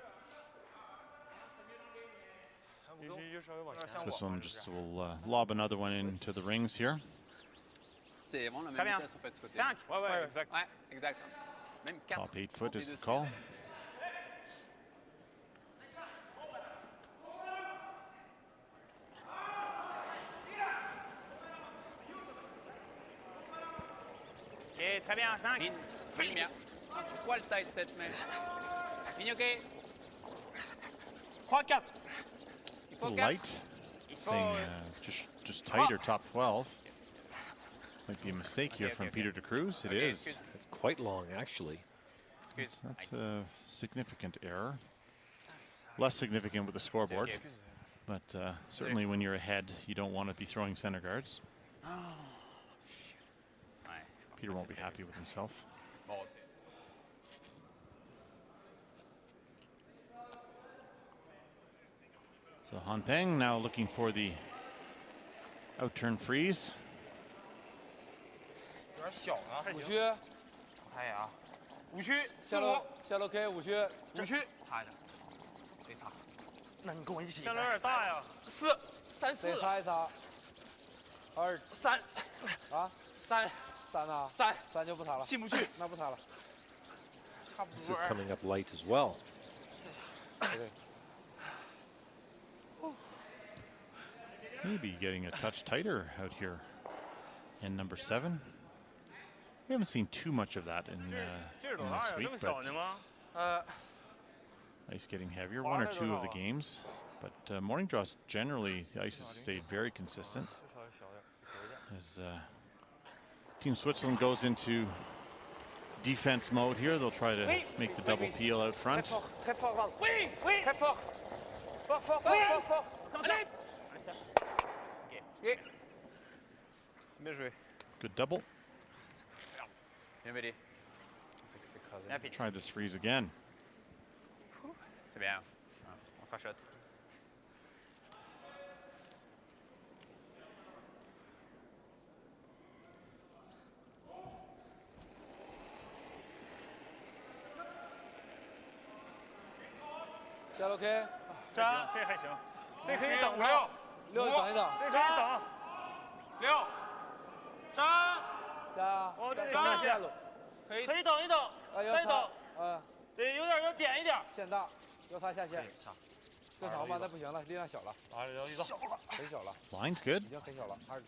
1区就稍微往前。 Switzerland just will lob another one into the rings here. C'est vraiment la même vitesse en fait ce côté. 5, ouais, exact. Ouais, exact. Même 4. Top 8 foot is the call. OK, très bien, 5. Ligne bien. Pourquoi le side step mais ligne OK. 3, 4. Il faut 4. Light, saying just tight or top 12. Might be a mistake here from Peter de Cruz. It is. It's quite long, actually. That's a significant error. Less significant with the scoreboard, but certainly when you're ahead, you don't want to be throwing center guards. Peter won't be happy with himself. So Han Peng now looking for the out-turn freeze. 有点小啊。5区。看一眼啊5区。下楼 K 5区。5区。差一点，没擦。那你跟我一起。相对有点大呀。4、3、4。再擦一擦。2、3。啊？3啊？3就不擦了。进不去，那不擦了。差不 This is coming up light as well. Maybe getting a touch tighter out here in number 7. We haven't seen too much of that in this week, but ice getting heavier. 1 or 2 of the games, but morning draws generally the ice has stayed very consistent. As Team Switzerland goes into defense mode here, they'll try to make the double peel out front. Bien joué. Good double. Bien mêlé. Try this freeze again. C'est bien. On se rachote.下楼 K。这还行，这可以等着。 6等一等。这可以等。 6。站，加，往这里上下线路，可以等一等，可以等，对，有点要点一点。线大，要他下线。正常吧？那不行了，力量小了。小了，很小了。 Line's good. 已经很小了。2。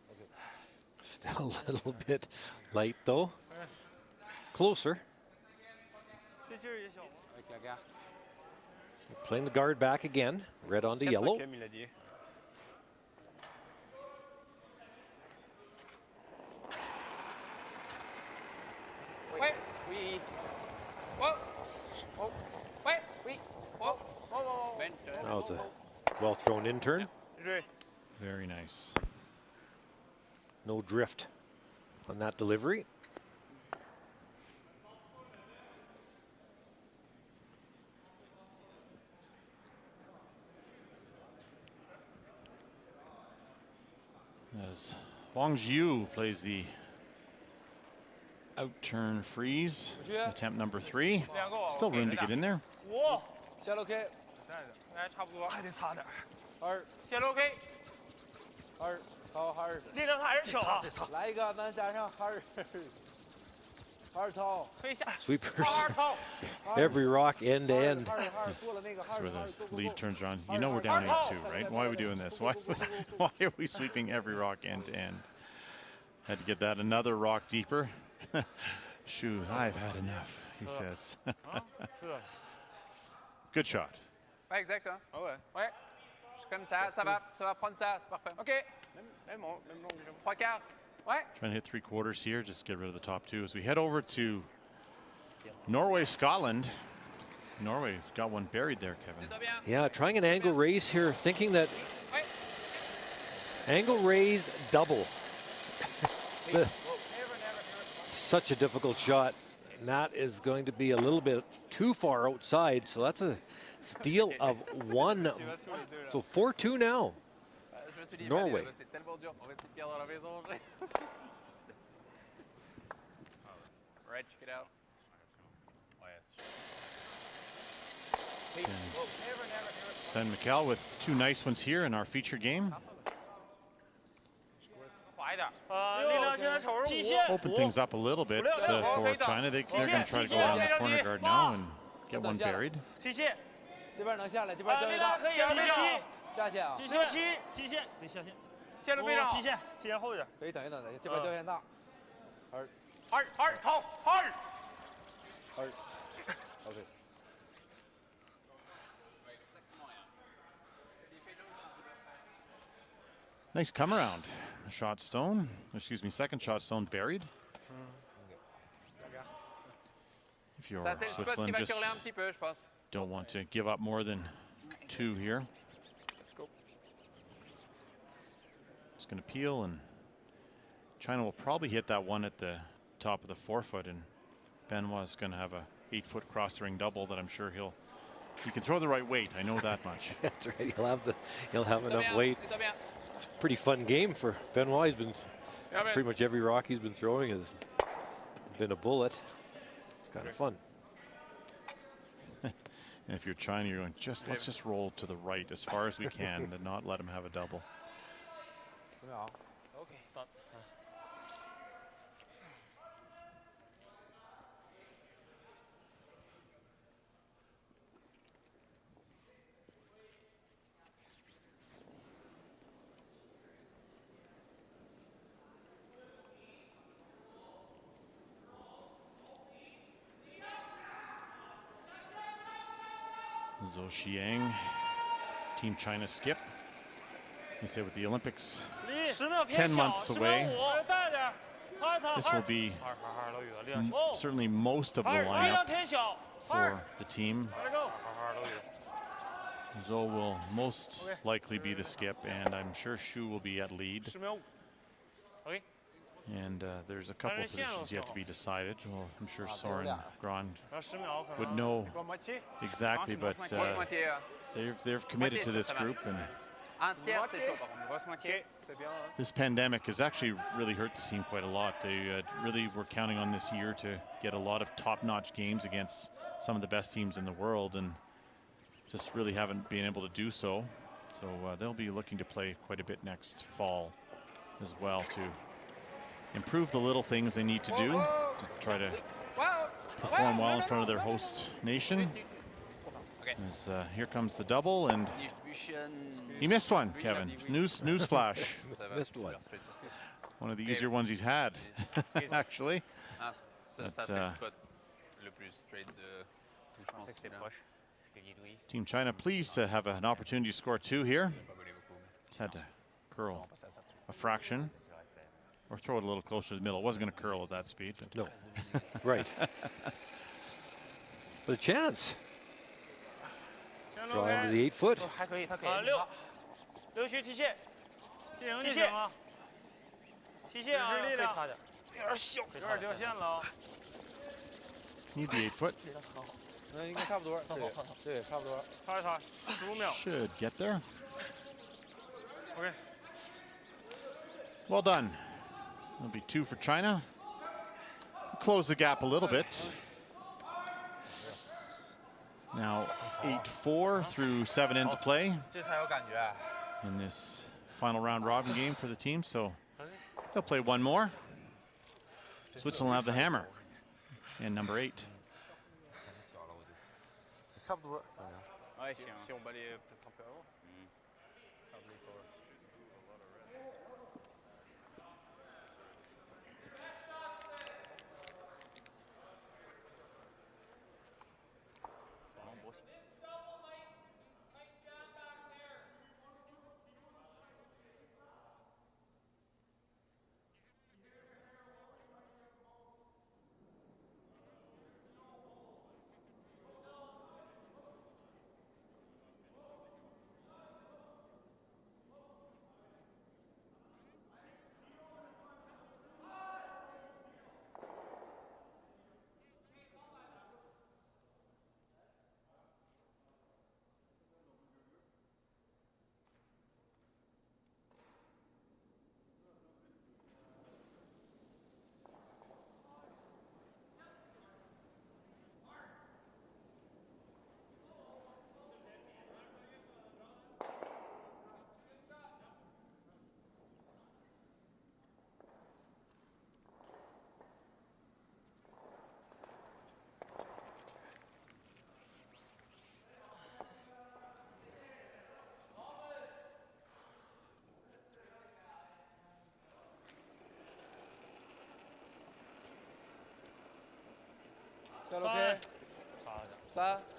OK。 Still a little bit light though. Closer. 这劲儿也小。 Playing the guard back again. Red onto yellow. Wait, we. Whoa. Whoa. Wait, we. Whoa. Whoa. Now it's a well thrown in turn. Very nice. No drift on that delivery. As Wang Jiu plays the out turn freeze, attempt number 3. Still room to get in there. 5，线路 K，哎，差不多，还得差点。 2，线路 K， 掏2，力量还是小。来一个，咱加上2掏，可以下。 Sweepers. 2掏。 Every rock end to end. 过了那个 That's where the lead turns around. You know we're down 8-2, right? Why are we doing this? Why are we sweeping every rock end to end? Had to get that another rock deeper. Shoot, I've had enough, he says. Good shot. Ouais, exact. Hein? Ouais. Ouais. C'est comme ça, ça va prendre ça, c'est parfait. OK. Même long. 3/4. Ouais. Trying to hit 3/4 here, just get rid of the top 2. As we head over to Norway-Scotland. Norway got one buried there, Kevin. Yeah, trying an angle raise here, thinking that angle raise double. Such a difficult shot. And that is going to be a little bit too far outside, so that's a steal of 1. So 4-2 now. Norway. Right, check it out. Sven Mikkel with 2 nice ones here in our feature game. 滑一点。力量现在瞅着5。 Open things up a little bit for China. They're going to try to go around the corner guard now and get one buried. 提线。这边能下来，这边交易大。可以啊，下线啊。提线，提线得下线。线路非常好。提线后一点。可以等一等的，这边掉线大。2掏2。OK。 Nice come around. Shot stone, excuse me, second shot stone buried. If you're Switzerland, just don't want to give up more than 2 here. It's going to peel, and China will probably hit that one at the top of the 4-foot, and Benoit's going to have a 8-foot cross the ring double that I'm sure he can throw the right weight. I know that much. That's right. He'll have enough weight. It's a pretty fun game for Benoit. He's been pretty much every rock he's been throwing has been a bullet. It's kind of fun. And if you're China, you're going, let's just roll to the right as far as we can and not let him have a double. OK，到。 Zhou Xiang, Team China skip. You say with the Olympics 10 months away, this will be certainly most of the lineup for the team. Zhou will most likely be the skip, and I'm sure Shu will be at lead. And there's a couple of positions yet to be decided. Well, I'm sure Soren Grand would know exactly, but they've committed to this group, and this pandemic has actually really hurt the team quite a lot. They really were counting on this year to get a lot of top-notch games against some of the best teams in the world, and just really haven't been able to do so. So they'll be looking to play quite a bit next fall. as well to improve the little things they need to do to try to perform well in front of their host nation. As here comes the double, and he missed one, Kevin. News flash. Missed one. One of the easier ones he's had, actually. Team China pleased to have an opportunity to score 2 here. Just had to curl a fraction or throw it a little closer to the middle. It wasn't going to curl at that speed. But No. Right. But a chance. Draw into the 8 foot. 6区踢线，踢线啊，踢线啊，可以擦点，有点小，有点掉线了。Need the 8 foot. 那应该差不多，对，差不多。擦一擦，15秒。 Should get there. OK。 Well done. It'll be 2 for China. Close the gap a little bit. Now 8-4 through 7 ends of play in this final round robin game for the team. So they'll play 1 more. Switzerland will have the hammer and number 8. 差不多。Ouais, si on balaye peut-être un peu avant.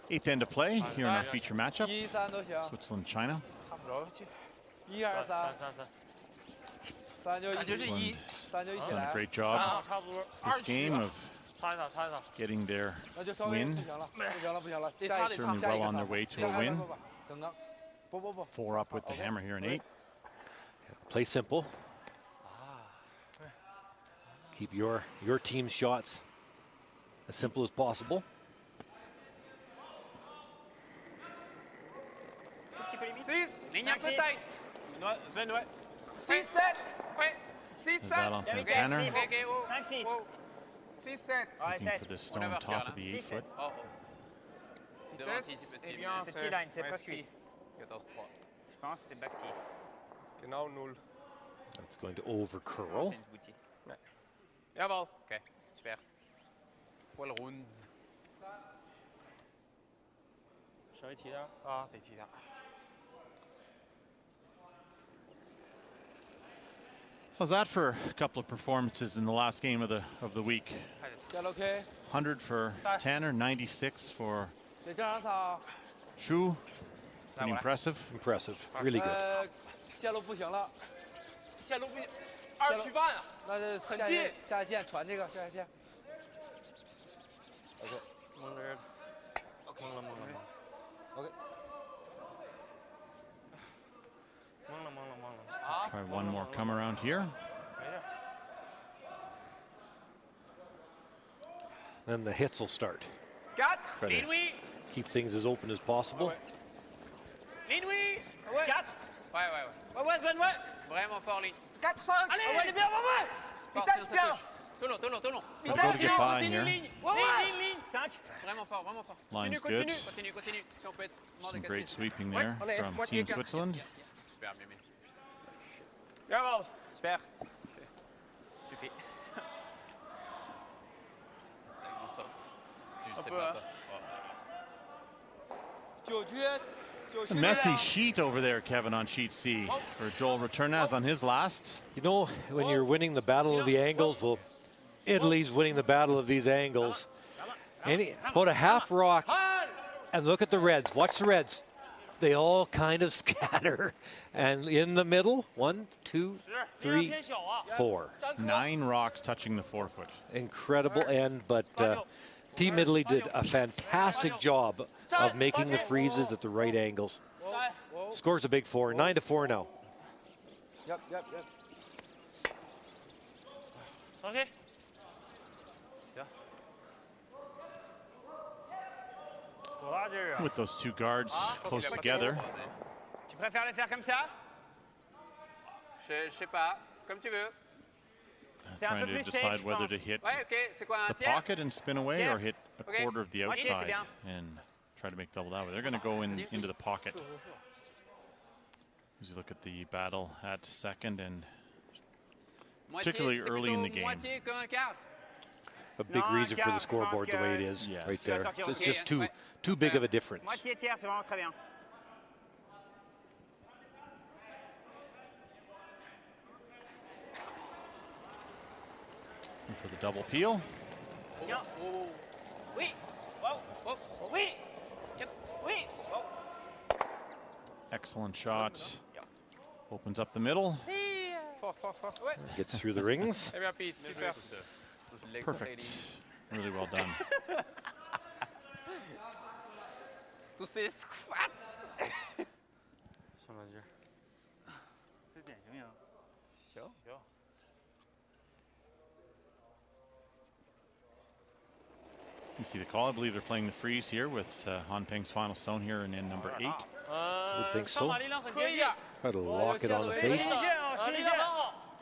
Eighth end of play here in our feature matchup. Switzerland, China. Switzerland has done a great job this game of getting their win. Certainly well on their way to a win. 4 up with the hammer here in 8. Play simple. Keep your team's shots as simple as possible. 6, ligne un peu tight. 6, 7, ouais. 6, 7. Valentin Tanner 5, 6. 6, 7. looking for this stone top of the 8 foot. Eh bien, c'est line, c'est pas cuit. 14, 3. Je pense que c'est back tee. Genau 0. That's going to over curl. Jawohl. Okay, super. Voll runs. 稍微提点。啊，得提点。 How's that for a couple of performances in the last game of the week? 100 for Tanner, 96 for Shu. Pretty impressive. Impressive. Really good. 线路不行了，线路不行，2曲半啊，那就很近，下一线传这个下一线。蒙着蒙了。OK。 Try one more come around here. Then the hits will start. Try to keep things as open as possible. Ligne, oui. 4. Ouais. Vraiment fort, ligne. 4, 5. Allez, c'est bien, Vitesse, bien. Tournons. We'll go to get by here. Ligne. 5. Vraiment fort. Line's good. Continue. Si on peut être mort de Some great 4. sweeping there from Team Switzerland. Super, bien. Jawohl. Super. Suffit. Un peu, hein. It's a messy sheet over there, Kevin, on sheet C for Joel Returnaz on his last. You know, when you're winning the battle of the angles, well, Italy's winning the battle of these angles. About a half rock, and look at the reds. Watch the reds. They all kind of scatter. And in the middle, 1, 2, 3, 4. 9 rocks touching the forefoot. Incredible end, but Team Italy did a fantastic job of making the freezes at the right angles. Scores a big 4, 9-4 now. Yep. OK。 With those two guards close together. Tu préfères les faire comme ça? Je sais pas, comme tu veux. Trying to decide whether to hit the pocket and spin away or hit a quarter of the outside and try to make double that way. They're going to go into the pocket. As you look at the battle at second and particularly early in the game. A big reason for the scoreboard the way it is, yes. Right there. So it's just too big of a difference. Moitié tiers, c'est vraiment très bien. And for the double peel. Oui. Oui. Yep. Oui. Excellent shot. Opens up the middle. Gets through the rings. Perfect. Really well done. Tous ces squats. You see the call. I believe they're playing the freeze here with Han Peng's final stone here in end number 8. Would think so. Try to lock it on the face.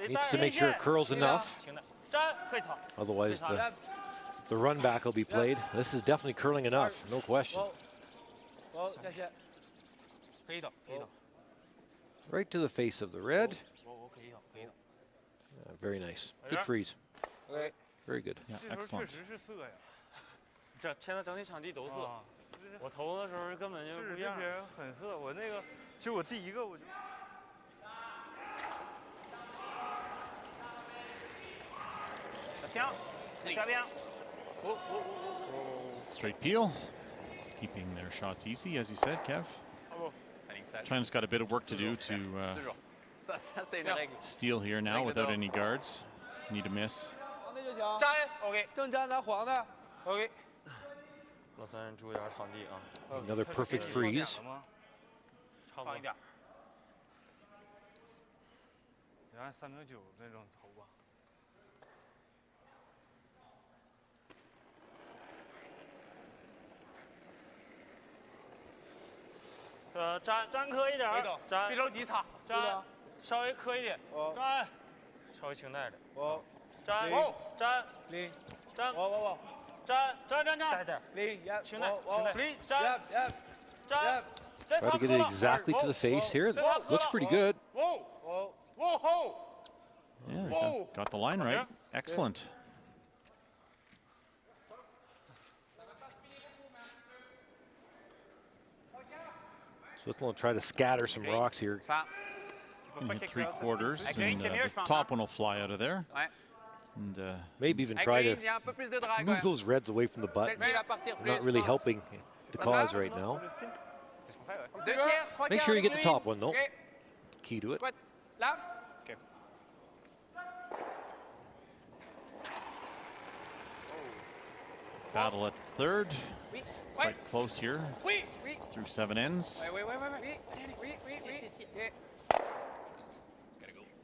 Needs to make sure it curls enough. Otherwise, the run back will be played. This is definitely curling enough, no question. Right to the face of the red. Very nice. Good freeze. Very good. Yeah, excellent. 这签的整体场地都是，我投的时候根本就不一样。这边很色，我那个，其实我第一个我就。行，这边。Straight peel, keeping their shots easy, as you said, Kev. China's got a bit of work to do to steal here now without any guards. Need to miss. 站 OK， 正站拿黄的 OK。 老三注意点场地啊。Another perfect freeze. 放一点。你按3.9那种投吧。粘磕一点，粘。别着急擦，粘，稍微磕一点，粘，稍微轻带点。粘，粘，零，粘，粘，轻带，粘，粘。 Try to get it exactly to the face here. Looks pretty good. Yeah, got the line right. Excellent. Switzerland will try to scatter some rocks here. And hit 3/4, and the top one will fly out of there. And maybe even try to move those reds away from the butt. Not really helping the cause right now. Make sure you get the top one, though. Key to it. Battle at third. Quite close here. Through 7 ends.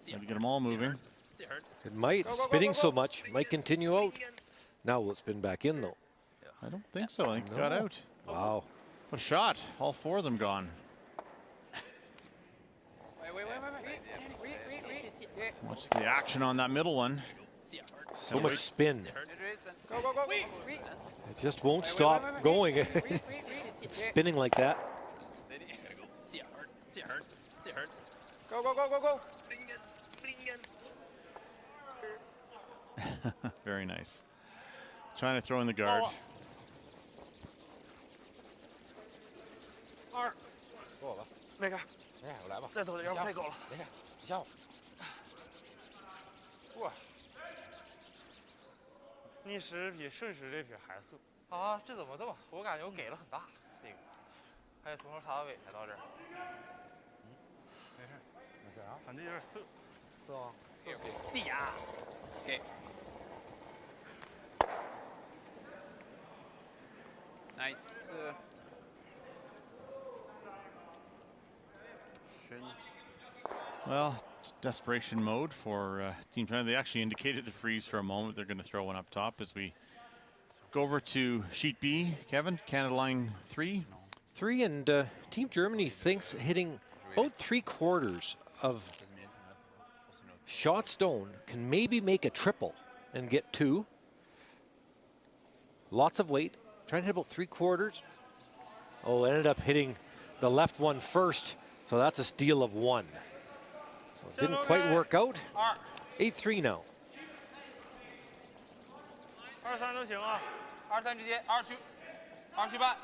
Got to get them all moving. It might. Spinning so much. Might continue out. Now will it spin back in, though? I don't think so. I think it got out. Wow. What a shot. All 4 of them gone. Watch the action on that middle one. So much spin. It just won't stop going. It's spinning like that. Go. Very nice. Trying to throw in the guard. 2，给我吧，没开，没事，我来吧。再投点，要不太高了。没事，你下我。哇，逆时比顺时这撇还素。啊，这怎么这么？我感觉我给了很大，这个，还得从头插到尾才到这儿。没事，没事啊，反正有点涩。是吗？地呀。Okay. Nice. Schön. Well, desperation mode for Team China. They actually indicated the freeze for a moment. They're going to throw one up top as we go over to sheet B. Kevin, Canada line 3. 3, and Team Germany thinks hitting about 3/4 of shot stone can maybe make a triple and get 2. Lots of weight. Trying to hit about 3/4. Oh, ended up hitting the left one first, so that's a steal of 1. So it didn't quite work out. 8-3 now. 2-3都行啊。 2-3之间，2去半，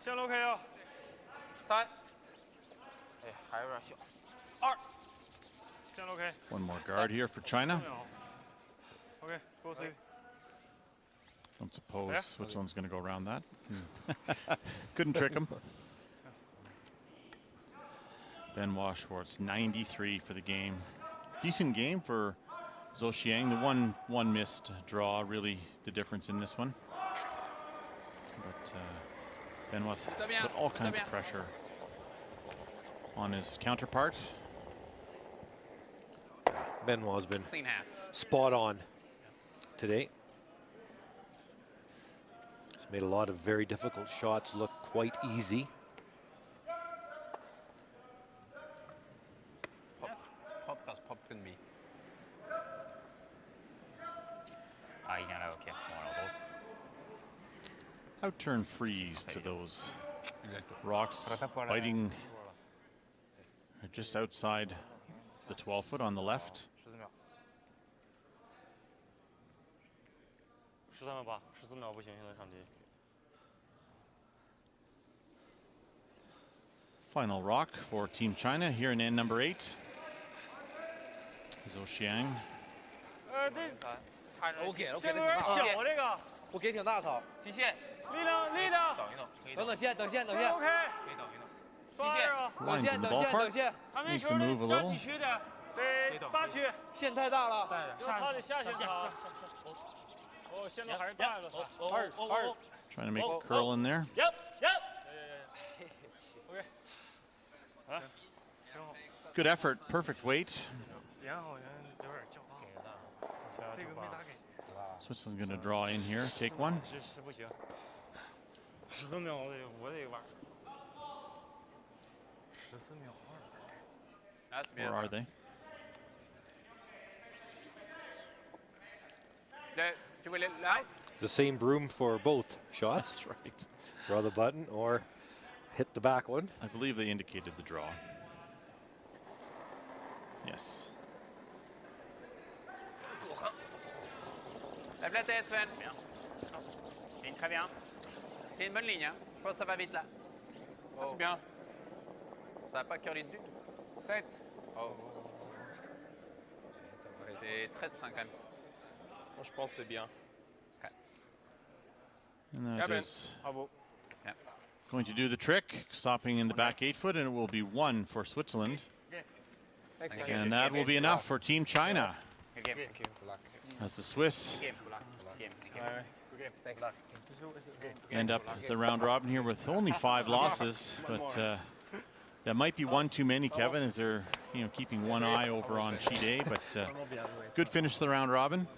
线路 OK 啊。 3。哎，还有点小。2。线路 OK。 One more guard here for China. OK， go see。 Don't suppose Switzerland's going to go around that. Couldn't trick him. Benoit Schwartz, 93 for the game. Decent game for Zhou Xiang. The one missed draw really the difference in this one. But Benoit's put all kinds of pressure on his counterpart. Benoit's been Clean half. spot on today. He's made a lot of very difficult shots look quite easy. Pop as pop can be. Out-turn freeze to those rocks, biting just outside the 12-foot on the left. 13.8，14秒不行，现在场地。 Final rock for Team China here in end number 8. Zhou Xiang. 我给了，我给线路了挺大。有点小，这个。我给挺大操。提线。力量。等一等，可以等线，等线，等线。 OK。可以等一等。刷2啊。 等 Lines 线， in the 等线，等 ballpark. 线。他那 Needs 球 to move a 得 little. 几区的？得8区。线太大了。他得下去打。哦，线路还是大了。2。 Trying to make a curl in there. Yep. OK。啊，挺好。 Good effort, perfect weight. 点好像有点较大。这个没打给。 Switzerland going to draw in here, take one. 是不行。14秒我得玩。14秒2。 That's bien. Where are they? It's the same broom for both shots. That's right. Draw the button or hit the back one. I believe they indicated the draw. Yes. Lève la tête, Sven. Bien. Ligne très bien. C'est une bonne ligne. Hein. Je pense que ça va vite là. Oh. C'est bien. Ça n'a pas curly du tout. 7. Oh. C'est 13-5 quand même. Moi, je pense que c'est bien. Okay. And that is Bravo. going to do the trick, stopping in the back 8-foot, and it will be 1 for Switzerland. And that will be enough for Team China. Good game. As the Swiss Good game. Thanks. end up the round robin here with only 5 losses, but that might be one too many, Kevin, as they're keeping one eye over on sheet A. But good finish to the round robin.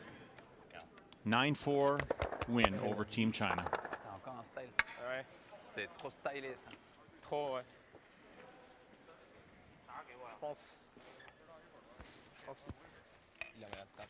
9-4 win over Team China. C'est encore un style. Ouais. C'est trop stylé ça. Trop, ouais. Je pense. Il avait un tape.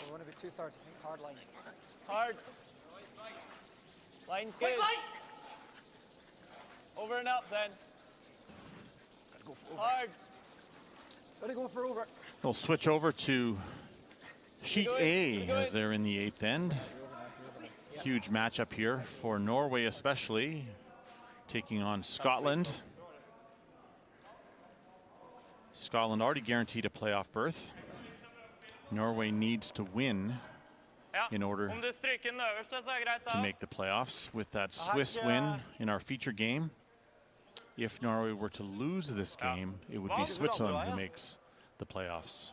We want to be 2/3. I think hard line. Hard. Line's good. Over and up then. Gotta go for over. Hard. Gotta go for over. We'll switch over to Sheet A as they're in the 8th end. Huge matchup here for Norway especially, taking on Scotland. Scotland already guaranteed a playoff berth. Norway needs to win in order to make the playoffs. With that Swiss win in our feature game, if Norway were to lose this game, it would be Switzerland who makes the playoffs.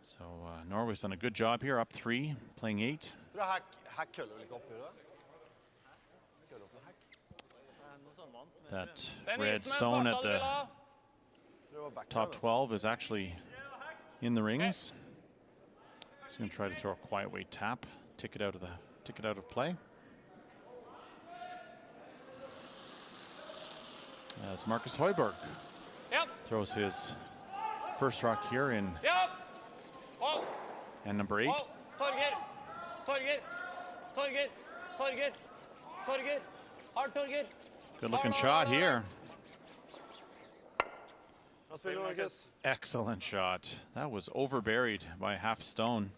So Norway's done a good job here, up 3, playing 8. That red stone at the top 12 is actually in the rings. He's going to try to throw a quiet weight tap, ticket out of play. As Marcus Højbjerg throws his first rock here in and number 8. Good looking shot here. Excellent shot. That was overburied by a half stone.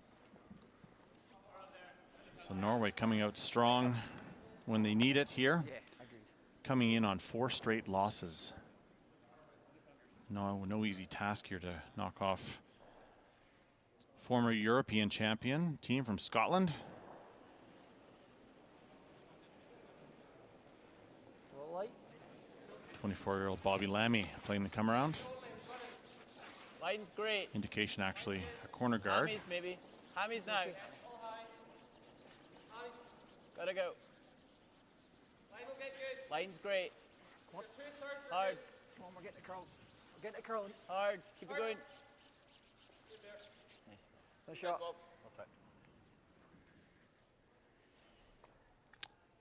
So Norway coming out strong when they need it here. Coming in on 4 straight losses. No easy task here to knock off former European champion team from Scotland. 24-year-old Bobby Lammy playing the come around. Line's great. Indication actually a corner guard. Hammies maybe. Hammies now. Gotta go. Line's great. Hard. Come on, we're getting a curl. We're getting a curl. Hard. Keep it going. Nice. Nice shot.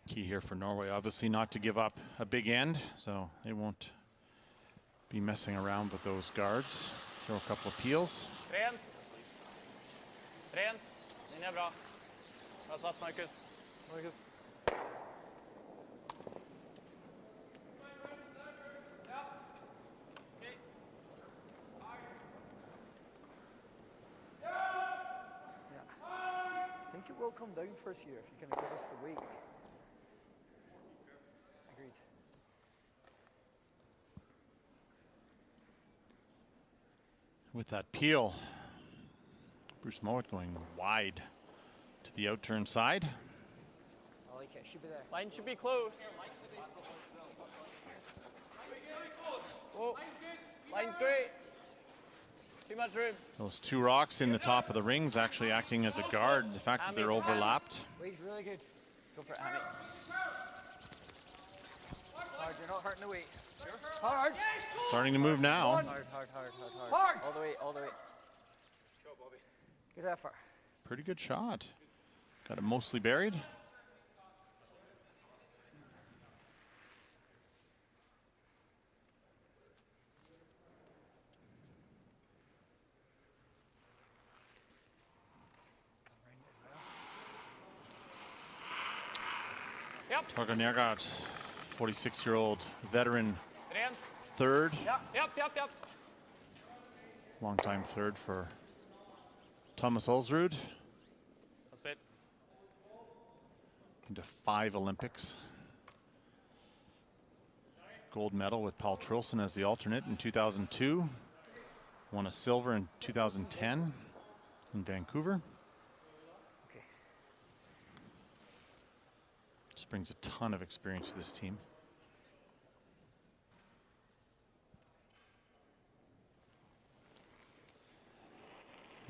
Key here for Norway, obviously not to give up a big end, so they won't be messing around with those guards. Throw a couple of peels. Rent. Rent. Den är bra. Bra satt, Marcus. Marcus. I think it will come down first year if you can give us the weight. Agreed. With that peel, Bruce Mowat going wide to the outturn side. I like it. Should be there. Line should be close. Oh, line's great. Too much room. Those 2 rocks in the top of the rings actually acting as a guard. The fact that they're overlapped. Weight's really good. Go for it, Hammy. Hard, you're not hurting the weight. Hard. Starting to move now. Hard, hard, hard, hard, hard. Hard. All the way, all the way. Good effort. Pretty good shot. Got it mostly buried. Yep. Torgeir Nergård, 46-year-old veteran, Rent. third. Yep. Longtime third for Thomas Ulsrud. That's it. Into 5 Olympics. Gold medal with Paul Trilson as the alternate in 2002. Won a silver in 2010 in Vancouver. Okay. Just brings a ton of experience to this team.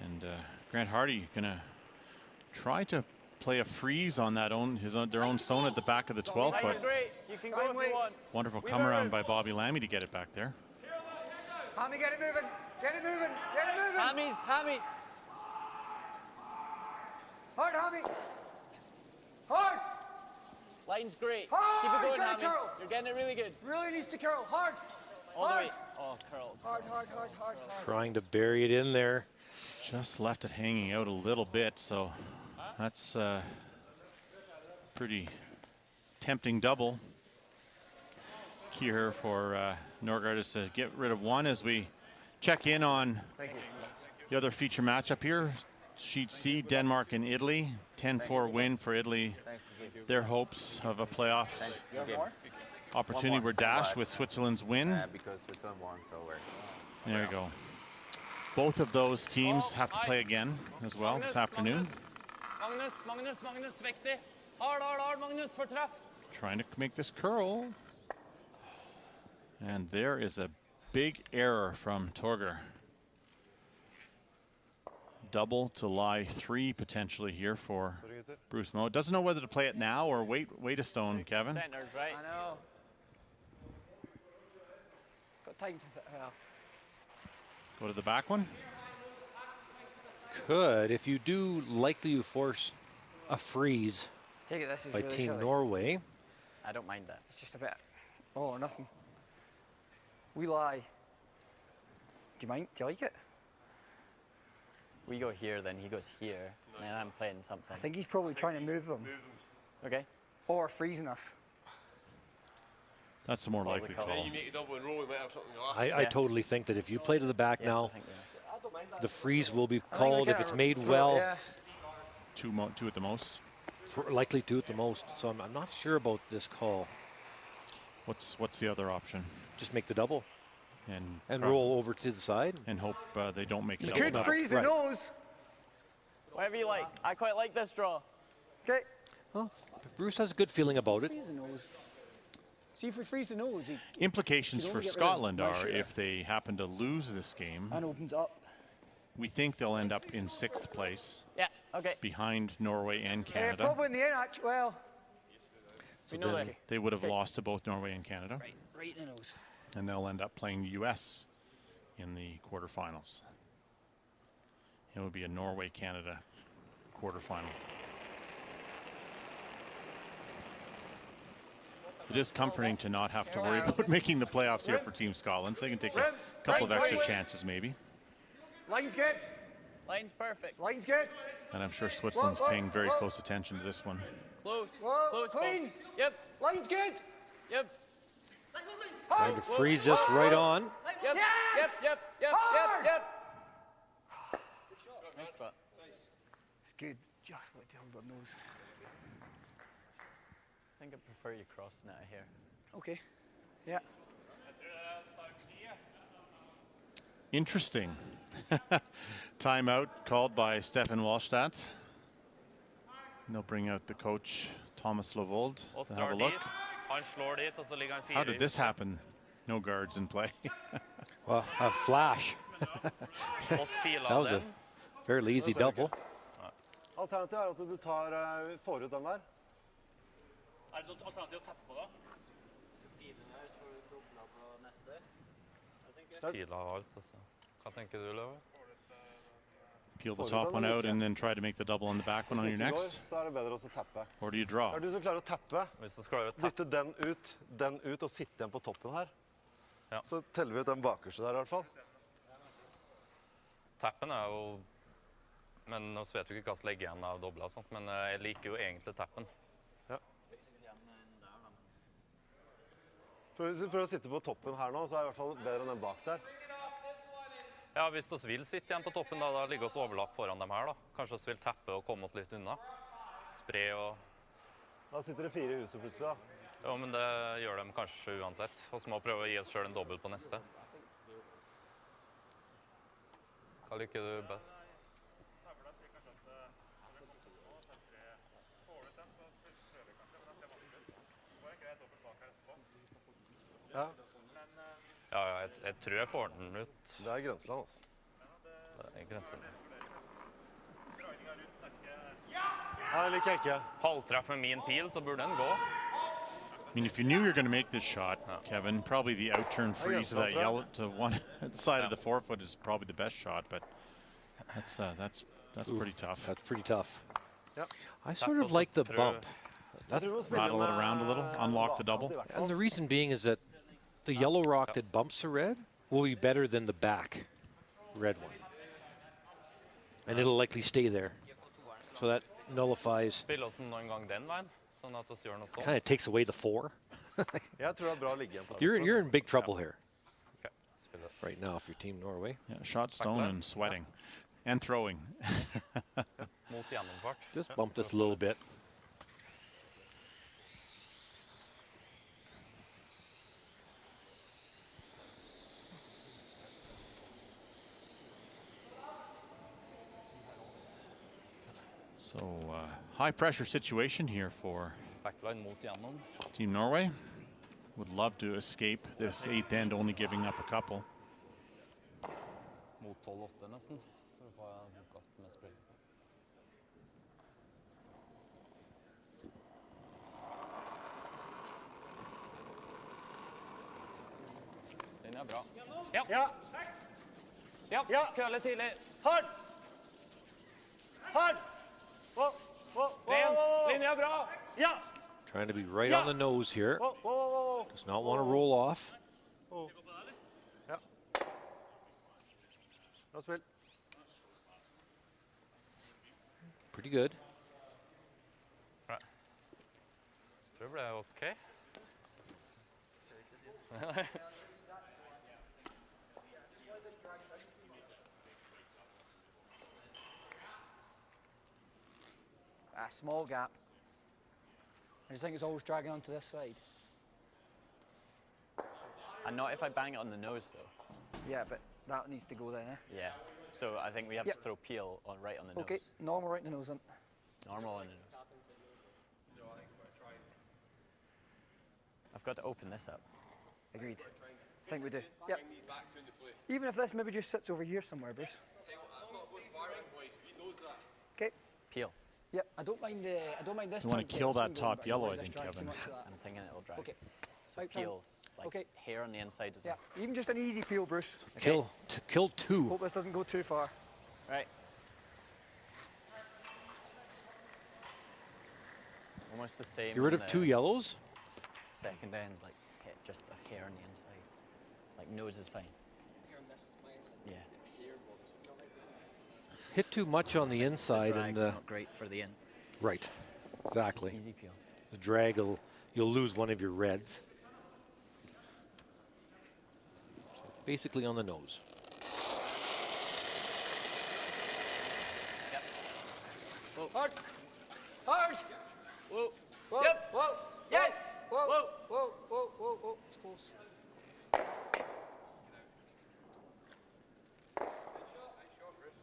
And Grant Hardy gonna try to play a freeze on that their own stone at the back of the 12-foot. Great. You can go if you want. Wonderful come around by Bobby Lammy to get it back there. Hammy, get it moving. Get it moving. Get it moving. Hammies. Hard, Hammy. Hard. Line's great. Hard. Keep it going, Get Hammy. curl. You're getting it really good. Really needs to curl. Hard. All the Hard. way. Oh, curl. Hard. Trying to bury it in there. Just left it hanging out a little bit, so that's pretty tempting double. Key here for Norgard is to get rid of one as we check in on the other feature matchup here. Sheet C, Denmark and Italy. 10-4 win for Italy. Their hopes of a playoff opportunity were dashed with Switzerland's win. Because Switzerland won, so we're... There you go. Both of those teams have to play again as well this afternoon. Magnus, viktig. Hard, Magnus, for treff. Trying to make this curl. And there is a big error from Torger. Double to lie 3 potentially here for Bruce Moe. Doesn't know whether to play it now or wait a stone, Kevin. Centered, right? I know. Got time to Go to the back one. Could, if you do, likely you force a freeze take it. This is by really Team silly. Norway. I don't mind that. It's just a bit. Oh, nothing. We lie. Do you mind? Do you like it? We go here, then he goes here, and then I'm playing something. I think he's probably trying to move them. Okay. Or freezing us. That's the more likely call. You make a double in row, we might have something like that. I totally think that if you play to the back now, I think the freeze will be I think called we if can it's made throw- well. Yeah. Two at the most. Likely 2 at the most. So I'm not sure about this call. What's the other option? Just make the double And roll over to the side. and hope they don't make it You double could back. freeze the Right. nose. Whatever you like. I quite like this draw. Okay. Well, Bruce has a good feeling about it. Freeze the nose. See if we freeze the nose, he Implications You can for only get rid of Scotland one are shooter. if they happen to lose this game, and opens up. we think they'll end up in 6th place Yeah, okay. behind Norway and Yeah, Canada. probably in the end, actually. Well, So know then that. they would have lost to both Norway and Canada, right in the nose. and they'll end up playing the US in the quarterfinals. It would be a Norway-Canada quarterfinal. It is comforting to not have to worry about making the playoffs here for Team Scotland, so they can take a couple of extra chances maybe. Line's good. Line's perfect. Line's good. And I'm sure Switzerland's paying very close attention to this one. Close. Whoa, Close. clean. Yep. Line's good. Yep. Trying to freeze this right on. Yep. Yes! Yep. Hard! Nice spot. It's good. Just what the hell God knows. I think I prefer you crossing it here. Okay. Yeah. Interesting. Timeout called by Stefan Wallstadt. And they'll bring out the coach, Thomas Lovold, to have a look. How did this happen? No guards in play. Well, a flash. That was a fairly easy double. Alternativet at du får ut den der. Er det noe alternativ å tappe på da? Pila og alt, altså. Hva tenker du, Løve? Peel the top one out and then try to make the double on the back one on your Hvis det ikke går, next. så er det bedre å tappe. Or do you draw? Er du som klarer å tappe, Hvis du skal tappe, dytte den ut og sitte igjen på toppen her, Ja. så teller vi ut den bakerste der i hvert fall. tappen er jo... Men nå vet du ikke hva som legger igjen av dobla og sånt, men jeg liker jo egentlig tappen. Hvis vi prøver å sitte på toppen her nå, så er det i hvert fall bedre enn den bak der. Ja, hvis vi vil sitte igjen på toppen, da ligger oss overlapp foran dem her, da. Kanskje vi vil tappe og komme oss litt unna. Spre og... Da sitter det 4 i huset plutselig da. Jo, men det gjør de kanskje uansett. Og så må vi prøve å gi oss selv en dobbelt på neste. Hva liker du best? Ja, Ja, jeg tror jeg får den ut. det er grenseland, altså. Det er grensen. Ja, det liker jeg ikke. Halvtreff med min pil, så burde den gå. I mean, if you knew you're going to make this shot, Kevin, probably the out-turn freeze of that yellow to one at the side of the forefoot is probably the best shot, but that's pretty tough. That's pretty tough. Ja. I sort of like the bump. Jeg tror vi må spille Rattle it around a little, unlock the double. i hvert fall. And the reason being is that the yellow rock that bumps the red will be better than the back red one. and it'll likely stay there. So that nullifies. Spiller oss noen gang den veien, sånn at oss gjør noe sånt. Kind of takes away the 4. Jeg tror det er bra å ligge igjen på You're in big trouble here. Okay. Spiller. Right now, if you're Team Norway. Yeah, shot, stone, and sweating. And throwing. Mot gjennomfart. Just bump this a little bit. So high pressure situation here for Backline mot gjennom. Team Norway. Would love to escape this 8th end, only giving up a couple. Mot 12-8 nesten. For å få godt med spray. Den er bra. Ja. Ja. Ja. Ja. Køle tidlig. Hard! Hard! Whoa, whoa, Ren. whoa, Linja er bra. Ja! Trying to be right Yeah. on the nose here. Whoa, whoa, whoa, whoa. Does not want to roll off. Whoa. Ja. Bra spill. Pretty good. Tror det ble ok. Small gap. I just think it's always dragging onto this side. And not if I bang it on the nose, though. Yeah, but that needs to go then, eh? Yeah. So I think we have Yep. to throw peel on right on the Okay, nose. normal right in the nose then. Normal on the nose. I've got to open this up. Agreed. I think we do. Yep. Even if this maybe just sits over here somewhere, Bruce. Okay. Peel. Yep. I don't mind this. You want one to kill getting that some going, top but yellow, I otherwise think, this drags too Kevin. much of that. I'm thinking it'll drag. Okay. So Out time. peels, like Okay. hair on the inside as Yeah. well. Even just an easy peel, Bruce. Kill 2. Hope this doesn't go too far. Right. Almost the same. Get rid on of the 2 yellows. Second end, like hit just a hair on the inside. Like nose is fine. Yeah. Hit too much on the inside Drag's and not great for the end. right. Exactly. Easy peel. The drag you'll lose one of your reds. Basically on the nose. Yep. Whoa. Hard. Hard. Whoa. Whoa. Yep. Whoa. Yes. Whoa. Whoa. Whoa. Whoa. Whoa. Whoa. It's close.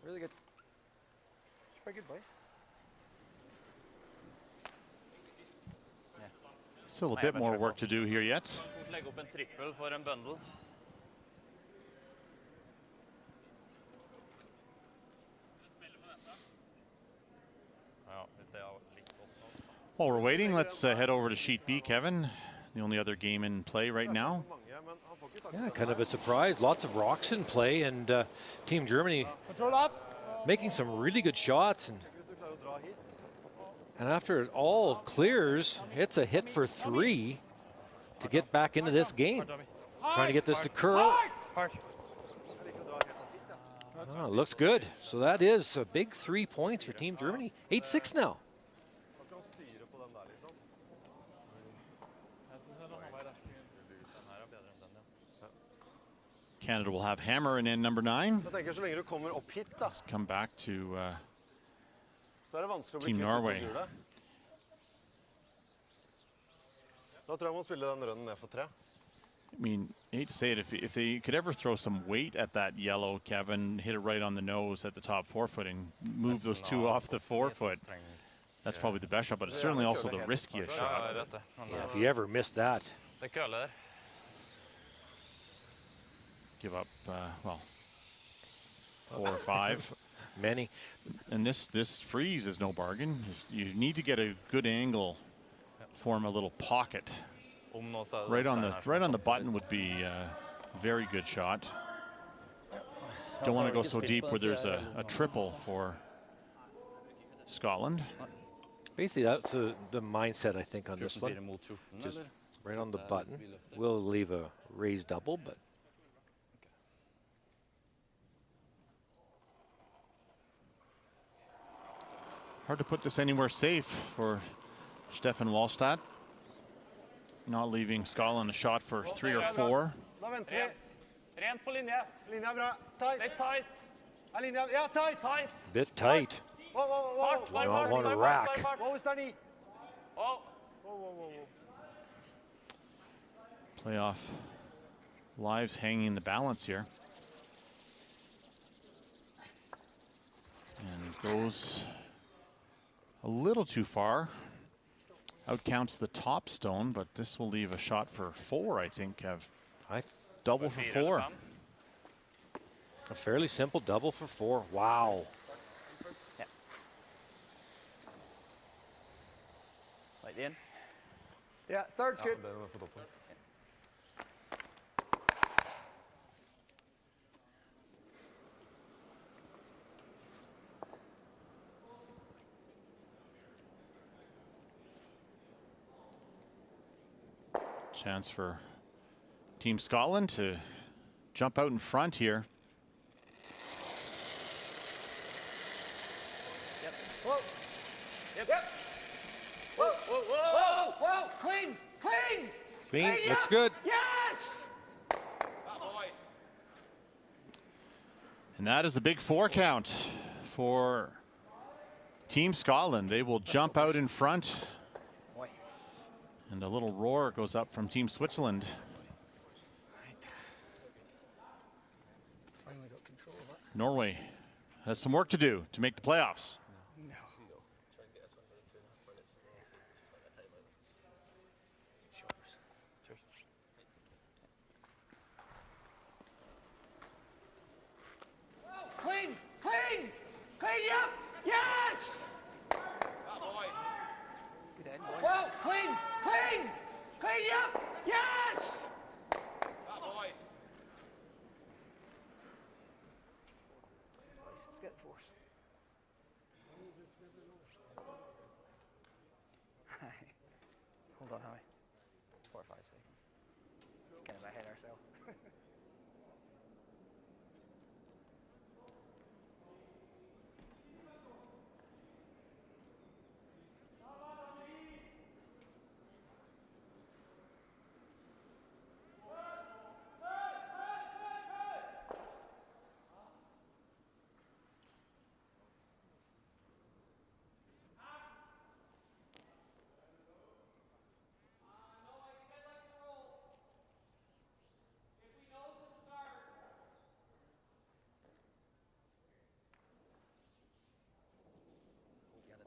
Really good. It's pretty good, boys. Still a bit more work to do here yet. Legge opp en trippel for en bundle. Ja, hvis det er litt godt. While we're waiting, let's head over to Sheet B, Kevin. The only other game in play right now. Yeah, kind of a surprise. Lots of rocks in play, and Team Germany making some really good shots. And after it all clears, it's a hit for 3 to get back into this game. Trying to get this to curl. Oh, looks good. So that is a big 3 points for Team Germany. 8-6 now. Canada will have hammer in end number 9. Jeg tenker så lenge du kommer opp hit da, Come back to så det vanskelig å bli Team kvitt Norway. det gule. Da tror jeg man spiller den rønnen ned for 3. I mean, I hate to say it, if they could ever throw some weight at that yellow, Kevin, hit it right on the nose at the top forefoot and move those 2 off the forefoot, that's probably the best shot, but it's certainly also the riskiest Ja, shot. jeg vet det. Men Yeah, if you ever miss that. det køler der. Give up, well, 4 or 5. Many. And this freeze is no bargain. You need to get a good angle, form a little pocket. Om nå så er det Right on Steinar the som button would be a very good shot. Don't want to go so deep where there's a triple for Scotland. Basically, that's the mindset, I think, on this one. Just right on the button. We'll leave a raised double, but Hard to put this anywhere safe for Stefan Wallstadt. Not leaving Scotland a shot for 3 or 4. Da venter vi. Rent på linje. Linja er bra. Tight. Litt tight. Er linja? Ja, tight. Tight. Bit tight. Whoa, whoa, whoa. Fart, bare You fart, don't want to bare fart, rack. bare fart. Whoa, hvis det er 9. Oh. Playoff lives hanging in the balance here. And goes a little too far. Outcounts the top stone, but this will leave a shot for 4, I think. Double for 4. A fairly simple double for 4. Wow. Like the end. Yeah, third's good. Chance for Team Scotland to jump out in front here. Yep. Whoa. Yep. Whoa, whoa, whoa, whoa, clean, clean. Clean, looks good. Yes! And that is a big 4 count for Team Scotland. They will jump out in front. And a little roar goes up from Team Switzerland. Finally got control of it. Norway has some work to do to make the playoffs. Clean, clean, clean, yep, yes! Whoa, clean, clean, clean, yep, yes! Let's get the force. Hold on, Howie. 4 or 5 seconds. Just getting ahead of ourselves.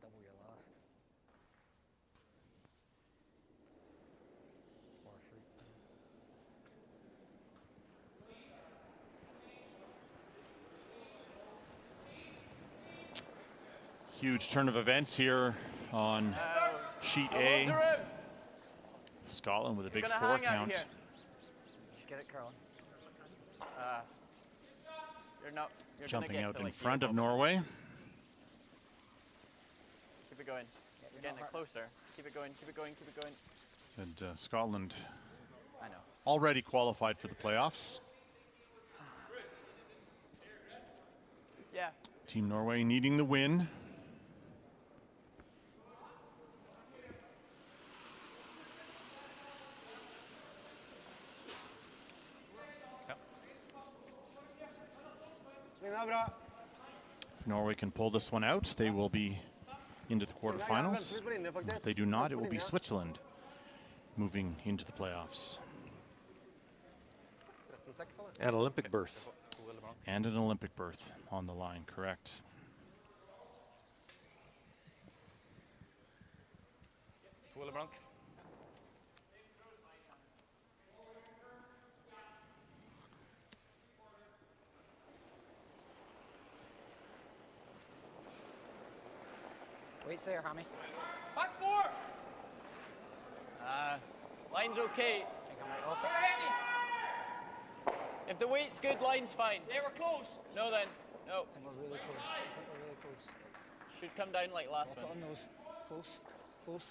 Double your last. Or fruit. Huge turn of events here on sheet A. Scotland with a big 4 count. Just get it, Carl. You're Jumping out in front of Norway. Keep it going. You're getting it closer. Keep it going, keep it going, keep it going. And Scotland I know. already qualified for the playoffs. Yeah. Team Norway needing the win. If Norway can pull this one out, they will be into the quarterfinals. If they do not, it will be Switzerland moving into the playoffs. An Olympic berth. And an Olympic berth on the line, correct. Wait there, Hammy. Back 4. Line's okay. Think I might off it. If the weight's good, line's fine. They were close. No then. No. I think we're really close. I think we're really close. Should come down like last Lock it one. on those. Close. Close.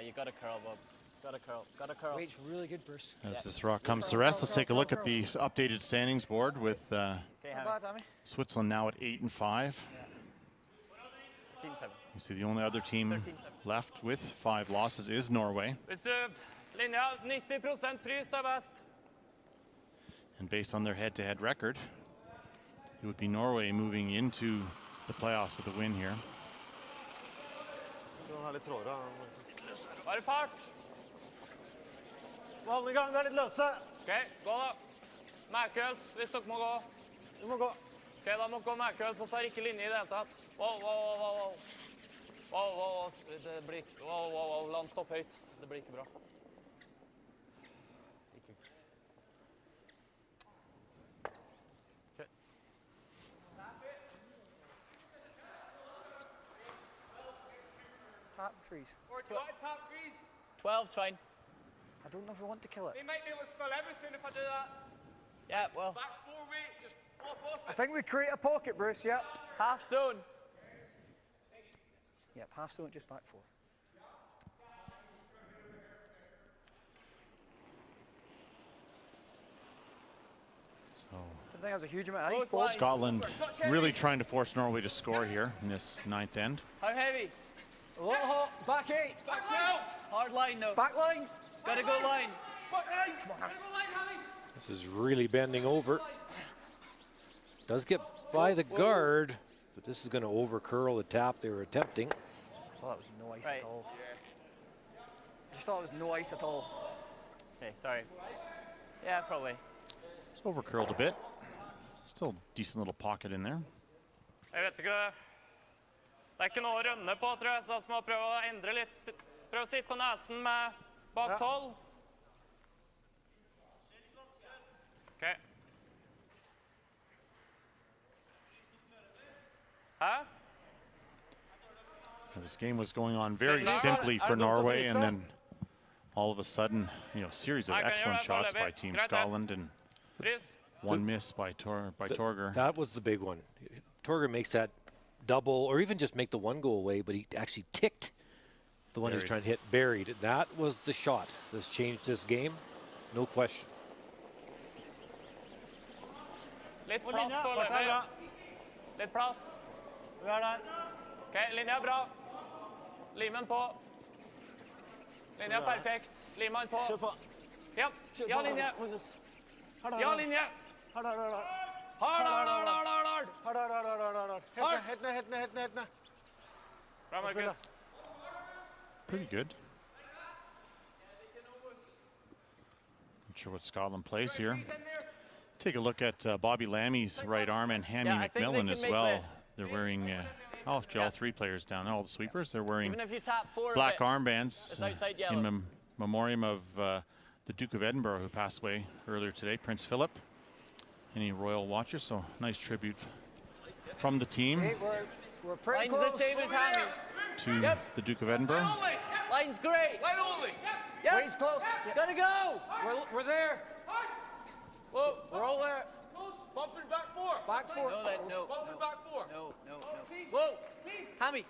You got a curl, Bob. Got a curl. Got a curl. Weight's really good, Bruce. As this rock comes to rest, let's take a look at the updated standings board with Okay, Not bad, Hammy. Switzerland now at 8 and 5. You see the only other team left with 5 losses is Norway. Hvis du linja 90% frys er best. And based on their head-to-head record, it would be Norway moving into the playoffs with a win here. Bare fart. Hold i gang, det er litt løse. Ok, gå da. Mækøls, hvis dere må gå. Du må gå. Ok, da må dere gå Mækøls, og så er ikke linje i det hele tatt. Wow, wow, wow, wow. Wow, wow, wow. Det blir ikke... Wow, wow, wow. La den stoppe høyt. Det blir ikke bra. Tap freeze. Or do you want top freeze? 12's fine. I don't know if we want to kill it. They might be able to spell everything if I do that. Yeah, well. Back 4 weight, just pop off I it. think we create a pocket, Bruce, yep. Half zone. Yep, half zone, just back 4. So I think that's a huge amount of ice balls. Scotland really trying to force Norway to score here in this 9th end. How heavy? A little hot. Back 8. Back 2. Hard line though. Back line. Gotta go line. Back 9. Gotta go line, Harry. This is really bending over. Does get by the guard, but this is going to over-curl the tap they were attempting. I thought it was no ice at all. I just thought it was no ice at all. Okay, sorry. Yeah, probably. It's over-curled a bit. Still decent little pocket in there. Jeg vet ikke. Det er ikke noe å rønne på, tror jeg, så vi må prøve å endre litt. Prøv å sitte på nesen med bak 12. Ok. Hæ? This game was going on very simply for Norway, and then all of a sudden, you know, series of excellent shots by Team Scotland and one miss by Torger. That was the big one. Torger makes that double, or even just make the one go away, but he actually ticked the one he's trying to hit buried. That was the shot that's changed this game, no question. Litt plass foreløpig. Litt plass. Vi er der. Ok, linja er bra. Limen på. Linja er perfekt. Limen på. Kjør på. Ja, ja linje. Ja linje. Hard. Helt ned. Bra, Markus. Pretty good. Not sure what Scotland plays here. Take a look at Bobby Lammy's right arm and Hammy McMillan as well. They're wearing, all 3 players down, all the sweepers, they're wearing black armbands in memoriam of the Duke of Edinburgh, who passed away earlier today, Prince Philip. Any royal watchers, so nice tribute from the team We're pretty Line's close. the same as Hammy. to the Duke of Edinburgh. Line's great. Line only. Yep. Wade's close. Gotta go. We're there. Whoa. We're all there. Bumping back 4. Back 4. No, that, no. Bumping back 4. No. Whoa. Hammy.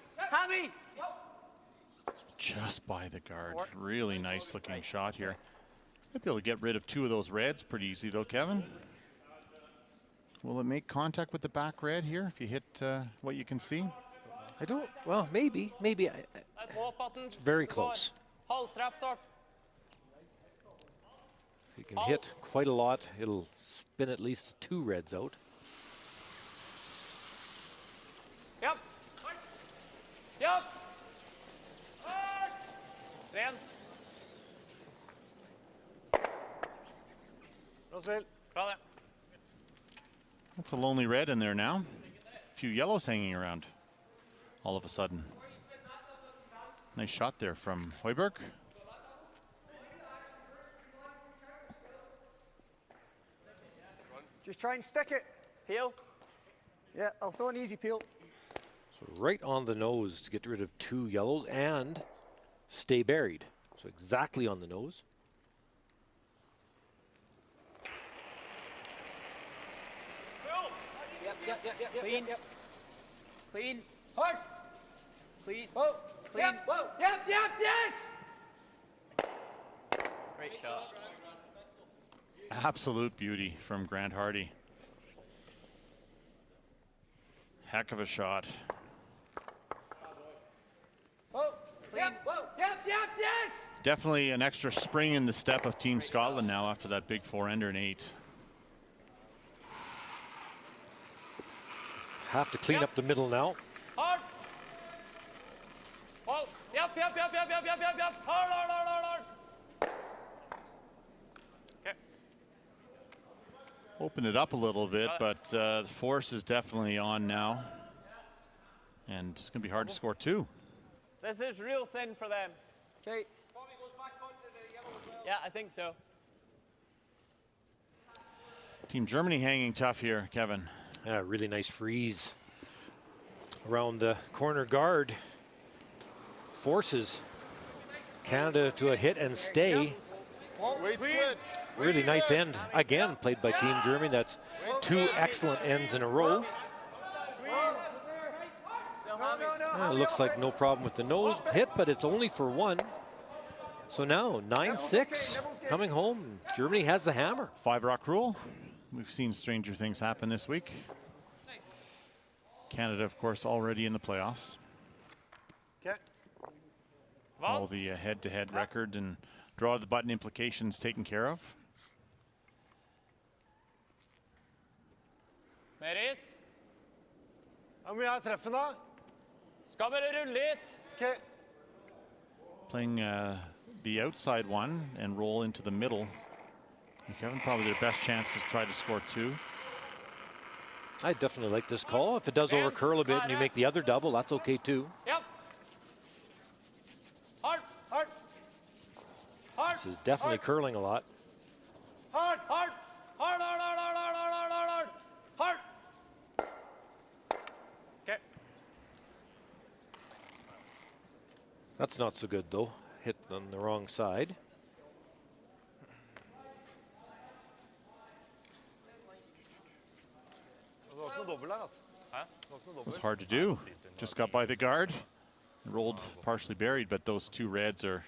Just by the guard. Really nice looking shot here. Might be able to get rid of 2 of those reds pretty easily though, Kevin. Will it make contact with the back red here if you hit what you can see? I don't, well, maybe. It's very close. If you can hit quite a lot, it'll spin at least 2 reds out. Yep. Rent. Bra spill. Bra det. That's a lonely red in there now. A few yellows hanging around all of a sudden. Nice shot there from Højbjerg. Just try and stick it. Peel. Yeah, I'll throw an easy peel. So right on the nose to get rid of 2 yellows and stay buried. So exactly on the nose. Yep. Clean. Hard. Clean. Whoa. Clean. Yep. Whoa. Yep. Yes. Great shot. Absolute beauty from Grant Hardy. Heck of a shot. Definitely an extra spring in the step of Team Scotland now after that big 4-ender and 8. Have to clean up the middle now. Hard. Well, yep. Hard. Okay. Open it up a little bit, but the force is definitely on now. And it's going to be hard to score 2. This is real thin for them. Okay. Yeah, I think so. Team Germany hanging tough here, Kevin. Yeah, really nice freeze around the corner guard. Forces Canada to a hit and stay. Wait's good. Really nice end, again, played by Team Germany. That's 2 excellent ends in a row. It looks like no problem with the nose hit, but it's only for 1. So now 9-6 coming home. Germany has the hammer. 5-rock rule. We've seen stranger things happen this week. Canada, of course, already in the playoffs. Okay. All the head-to-head record and draw the button implications taken care of. Meris, Om vi har treffen da? skal vi rulle litt? Okay. Playing the outside one and roll into the middle. Kevin, probably their best chance to try to score 2. I definitely like this call. If it does over curl a bit and you make the other double, that's okay too. Yep. Hard. This is definitely curling a lot. Hard. Okay. That's not so good though. Hit on the wrong side. It was hard to do. Just got by the guard. Rolled partially buried, but those 2 reds are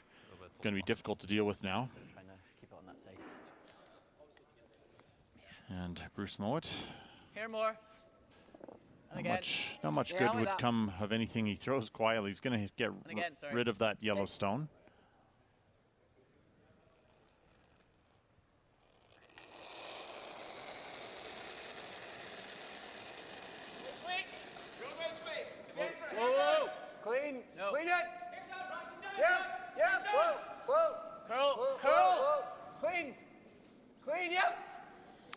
going to be difficult to deal with now. Trying to keep it on that side. And Bruce Mowat. Here more. Not much good would come of anything he throws quietly. He's going to get rid of that yellow stone. Whoa. Clean. No. Clean it. Yep. Whoa. Curl. Clean. Yep.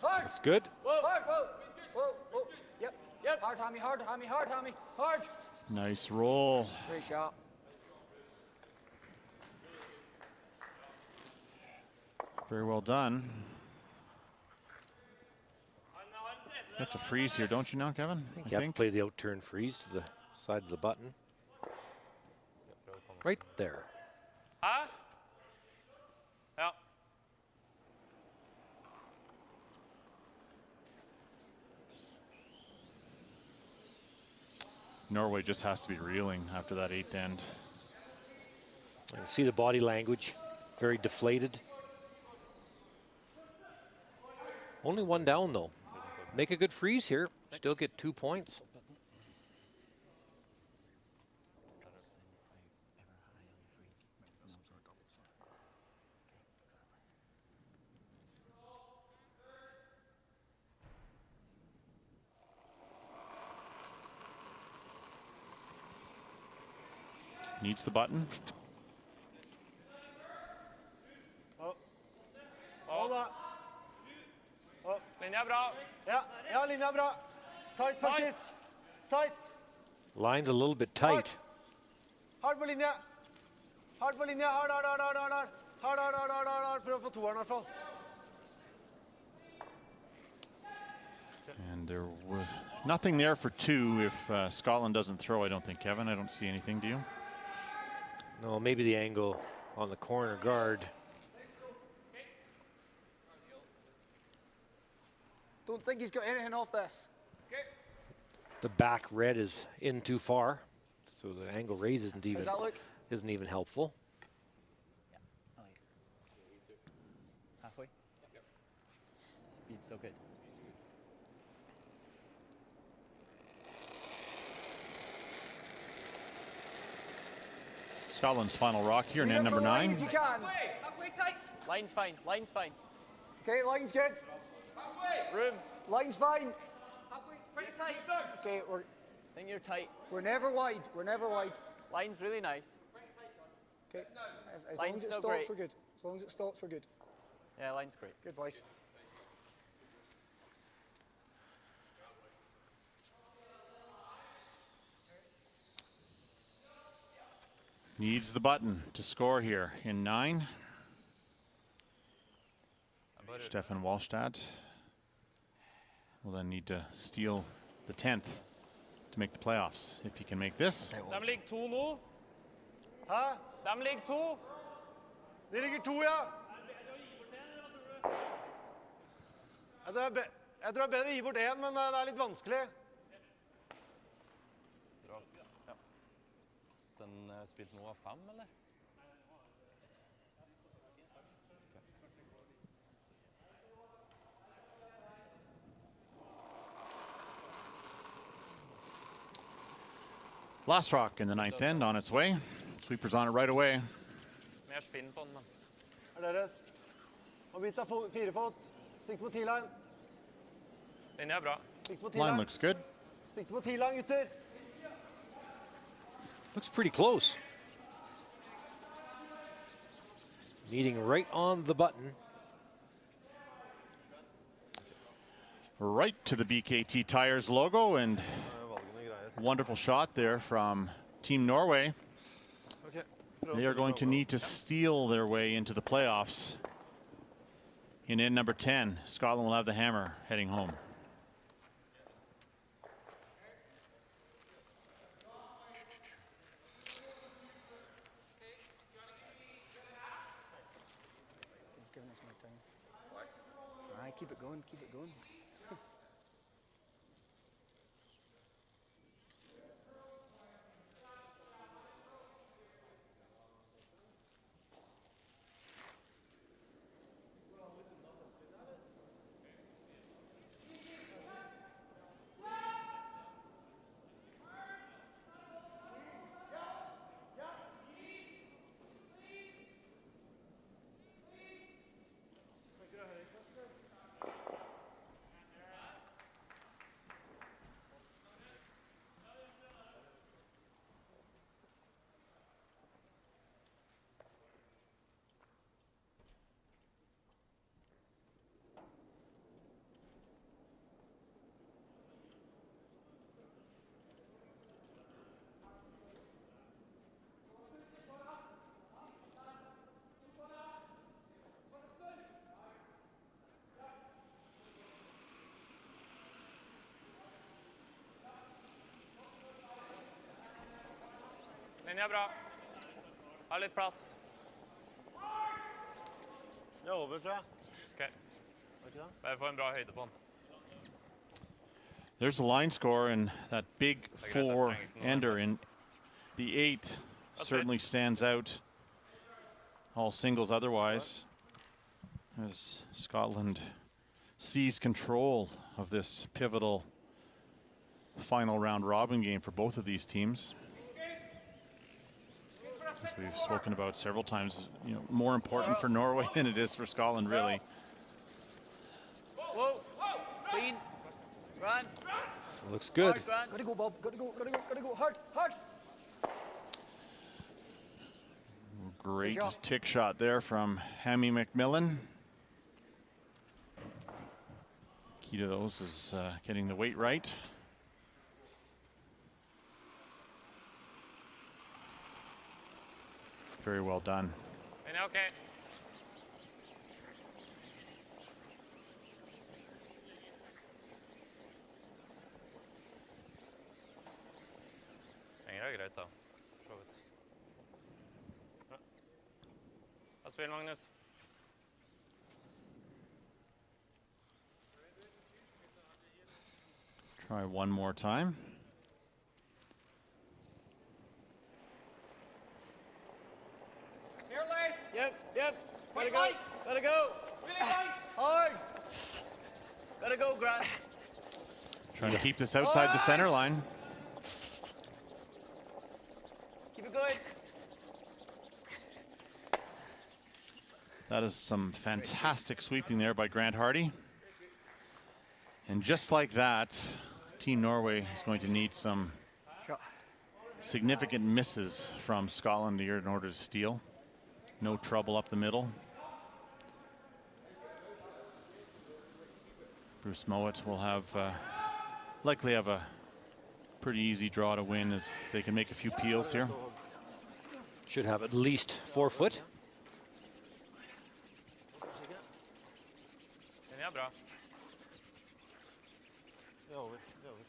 Hard. It's good. Hard. Whoa. Yep. Hard, Tommy. Hard. Nice roll. Great shot. Very well done. You have to freeze here, don't you now, Kevin? I think you have to play the out-turn freeze to the side of the button. Right there. Huh? Yeah. Norway just has to be reeling after that 8th end. You can see the body language, very deflated. Only 1 down though. Make a good freeze here, still get 2 points. Needs the button. Hold on. Linja bra. Ja, linja bra. Tight faktisk. Tight. Line's a little bit tight. Hard på linje. Hard. Prøv å få 2-eren I hvert fall. And there was nothing there for 2 if Scotland doesn't throw, I don't think, Kevin. I don't see anything, do you? No, maybe the angle on the corner guard. Don't think he's got anything off this. The back red is in too far, so the angle raise isn't even helpful. Halfway. Speed's so good. Scotland's final rock here in end number 9. If you can. Line's fine. Line's fine. Okay, line's good. Room. Line's fine. Pretty tight. Okay, I think you're tight. we're never wide. We're never wide. Line's really nice. Okay. As long Line's as it still stops, great. we're good. As long as it stops, we're good. Yeah, line's great. Good, boys. Needs the button to score here in 9. Stefan Wallstad will then need to steal the 10th to make the playoffs. If he can make this. De ligger 2 nå. Hæ? De ligger 2. De ligger 2, ja. Jeg tror det er bedre å gi bort 1, men det er litt vanskelig. Den spilt nå av 5, eller? Last rock in the 9th end on its way. Sweepers on it right away. Mer spinn på den, men. Deres. Og bytta 4-fot. Sikte på T-line. Den er bra. Sikte på Line T-line. looks good. Sikte på T-line, gutter. Looks pretty close. Meeting right on the button. Right to the BKT Tires logo, and wonderful shot there from Team Norway. They are going to need to steal their way into the playoffs. In end number 10, Scotland will have the hammer heading home. He's giving us more time. Aye, keep it going, keep it going. Den er bra. Har litt plass. Det er over, tror jeg. Ok. Bare få en bra høyde på den. There's the line score, and that big 4-ender in the 8th certainly stands out. All singles otherwise, as Scotland seize control of this pivotal final round robin game for both of these teams. As we've spoken about several times, you know, more important for Norway than it is for Scotland, really. Whoa. Clean. Run. Looks good. Gotta go, Bob. Gotta go, gotta go, gotta go. Hard, hard. Great tick shot there from Hammy McMillan. Key to those is getting the weight right. Very well done. Den er okay. Den er greit, da. Så vidt. Da spiller Magnus. Try one more time. Yep. Let it go. Let it go. Hard. Let it go, Grant. Trying to keep this outside the center line. Keep it going. That is some fantastic sweeping there by Grant Hardy. And just like that, Team Norway is going to need some significant misses from Scotland here in order to steal. No trouble up the middle. Bruce Mowat will have likely have a pretty easy draw to win as they can make a few peels here. Should have at least 4 foot. Den är bra. Det är over. Det är over.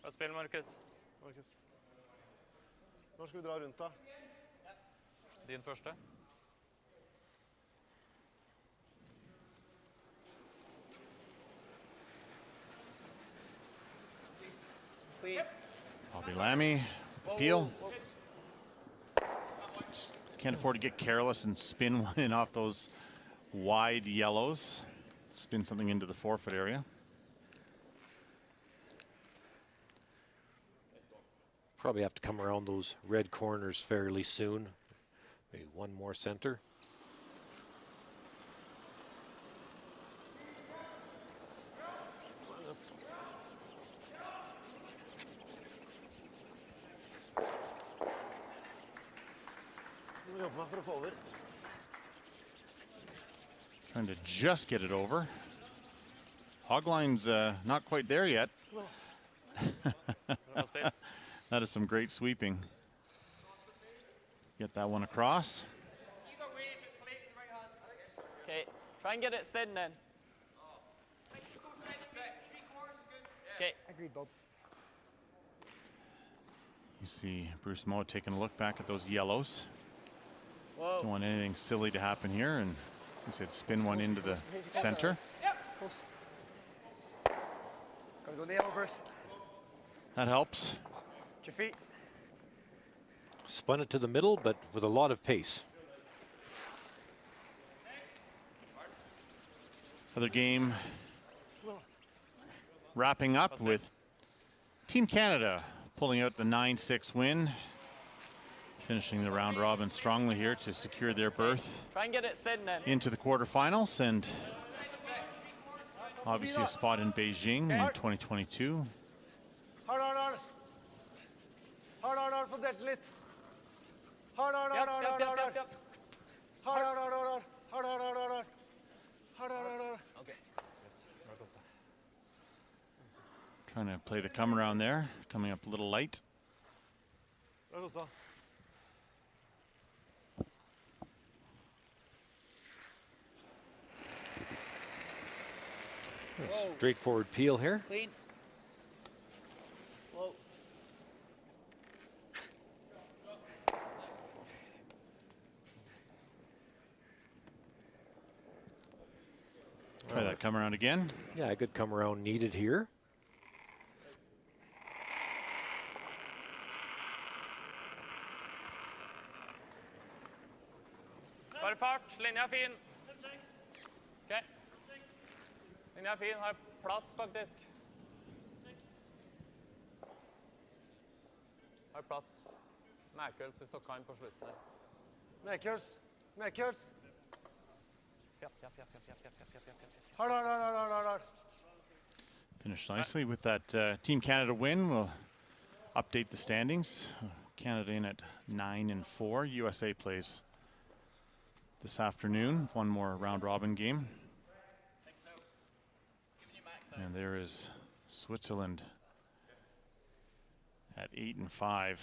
Bra spill, Markus. Markus. Når skal vi dra rundt da? Din første. Bobby Lammy, peel. Just can't afford to get careless and spin one in off those wide yellows. Spin something into the forfeit area. Probably have to come around those red corners fairly soon. Maybe one more center. Trying to just get it over. Hogline's not quite there yet. That is some great sweeping. Get that one across. Okay, try and get it thin then. Okay. Agreed, Bob. You see Bruce Mowat taking a look back at those yellows. Whoa. Don't want anything silly to happen here, and he said spin one into the center. Close. Gotta go in the yellow, Bruce. That helps. Your feet. Spun it to the middle, but with a lot of pace. Other game wrapping up with Team Canada pulling out the 9-6 win, finishing the round robin strongly here to secure their berth Try and get it thin then. into the quarterfinals and obviously a spot in Beijing in 2022. Hard, hard, hard. Hard, hard, hard, få delt litt. Hard, hard, hard, hard, hard, hard. Hard, hard, hard, hard, hard, hard, hard, hard, hard. Hard, hard, hard, hard. Trying to play the come around there, coming up a little light. Bra kosta. Straightforward peel here. Clean. Whoa. Try that come around again. Yeah, a good come around needed here. Bare fart, linja er fin. Ok. Linja er fin, har plass faktisk. Har plass. Mækøls hvis dere kan på slutten her. Mekøls. Mekøls. Fjapp, fjapp, fjapp, fjapp, fjapp, fjapp, fjapp, fjapp, fjapp. Hard, hard, hard, hard, hard, hard. Finished nicely with that Team Canada win. We'll update the standings. Canada in at 9-4. USA plays this afternoon. One more round robin game. And there is Switzerland at 8-5.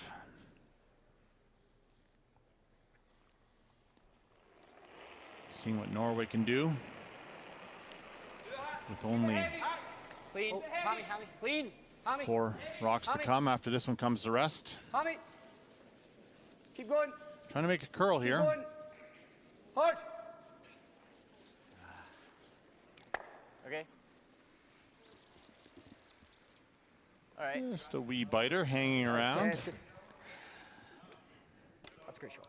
Seeing what Norway can do with only Clean. Hammy, hammy. Clean. Hammy. 4 rocks to come. After this one comes the rest. Hammy. Keep going. Trying to make a curl Keep here. going. Hard. Okay. All right. Just a wee biter hanging around. That's a great shot.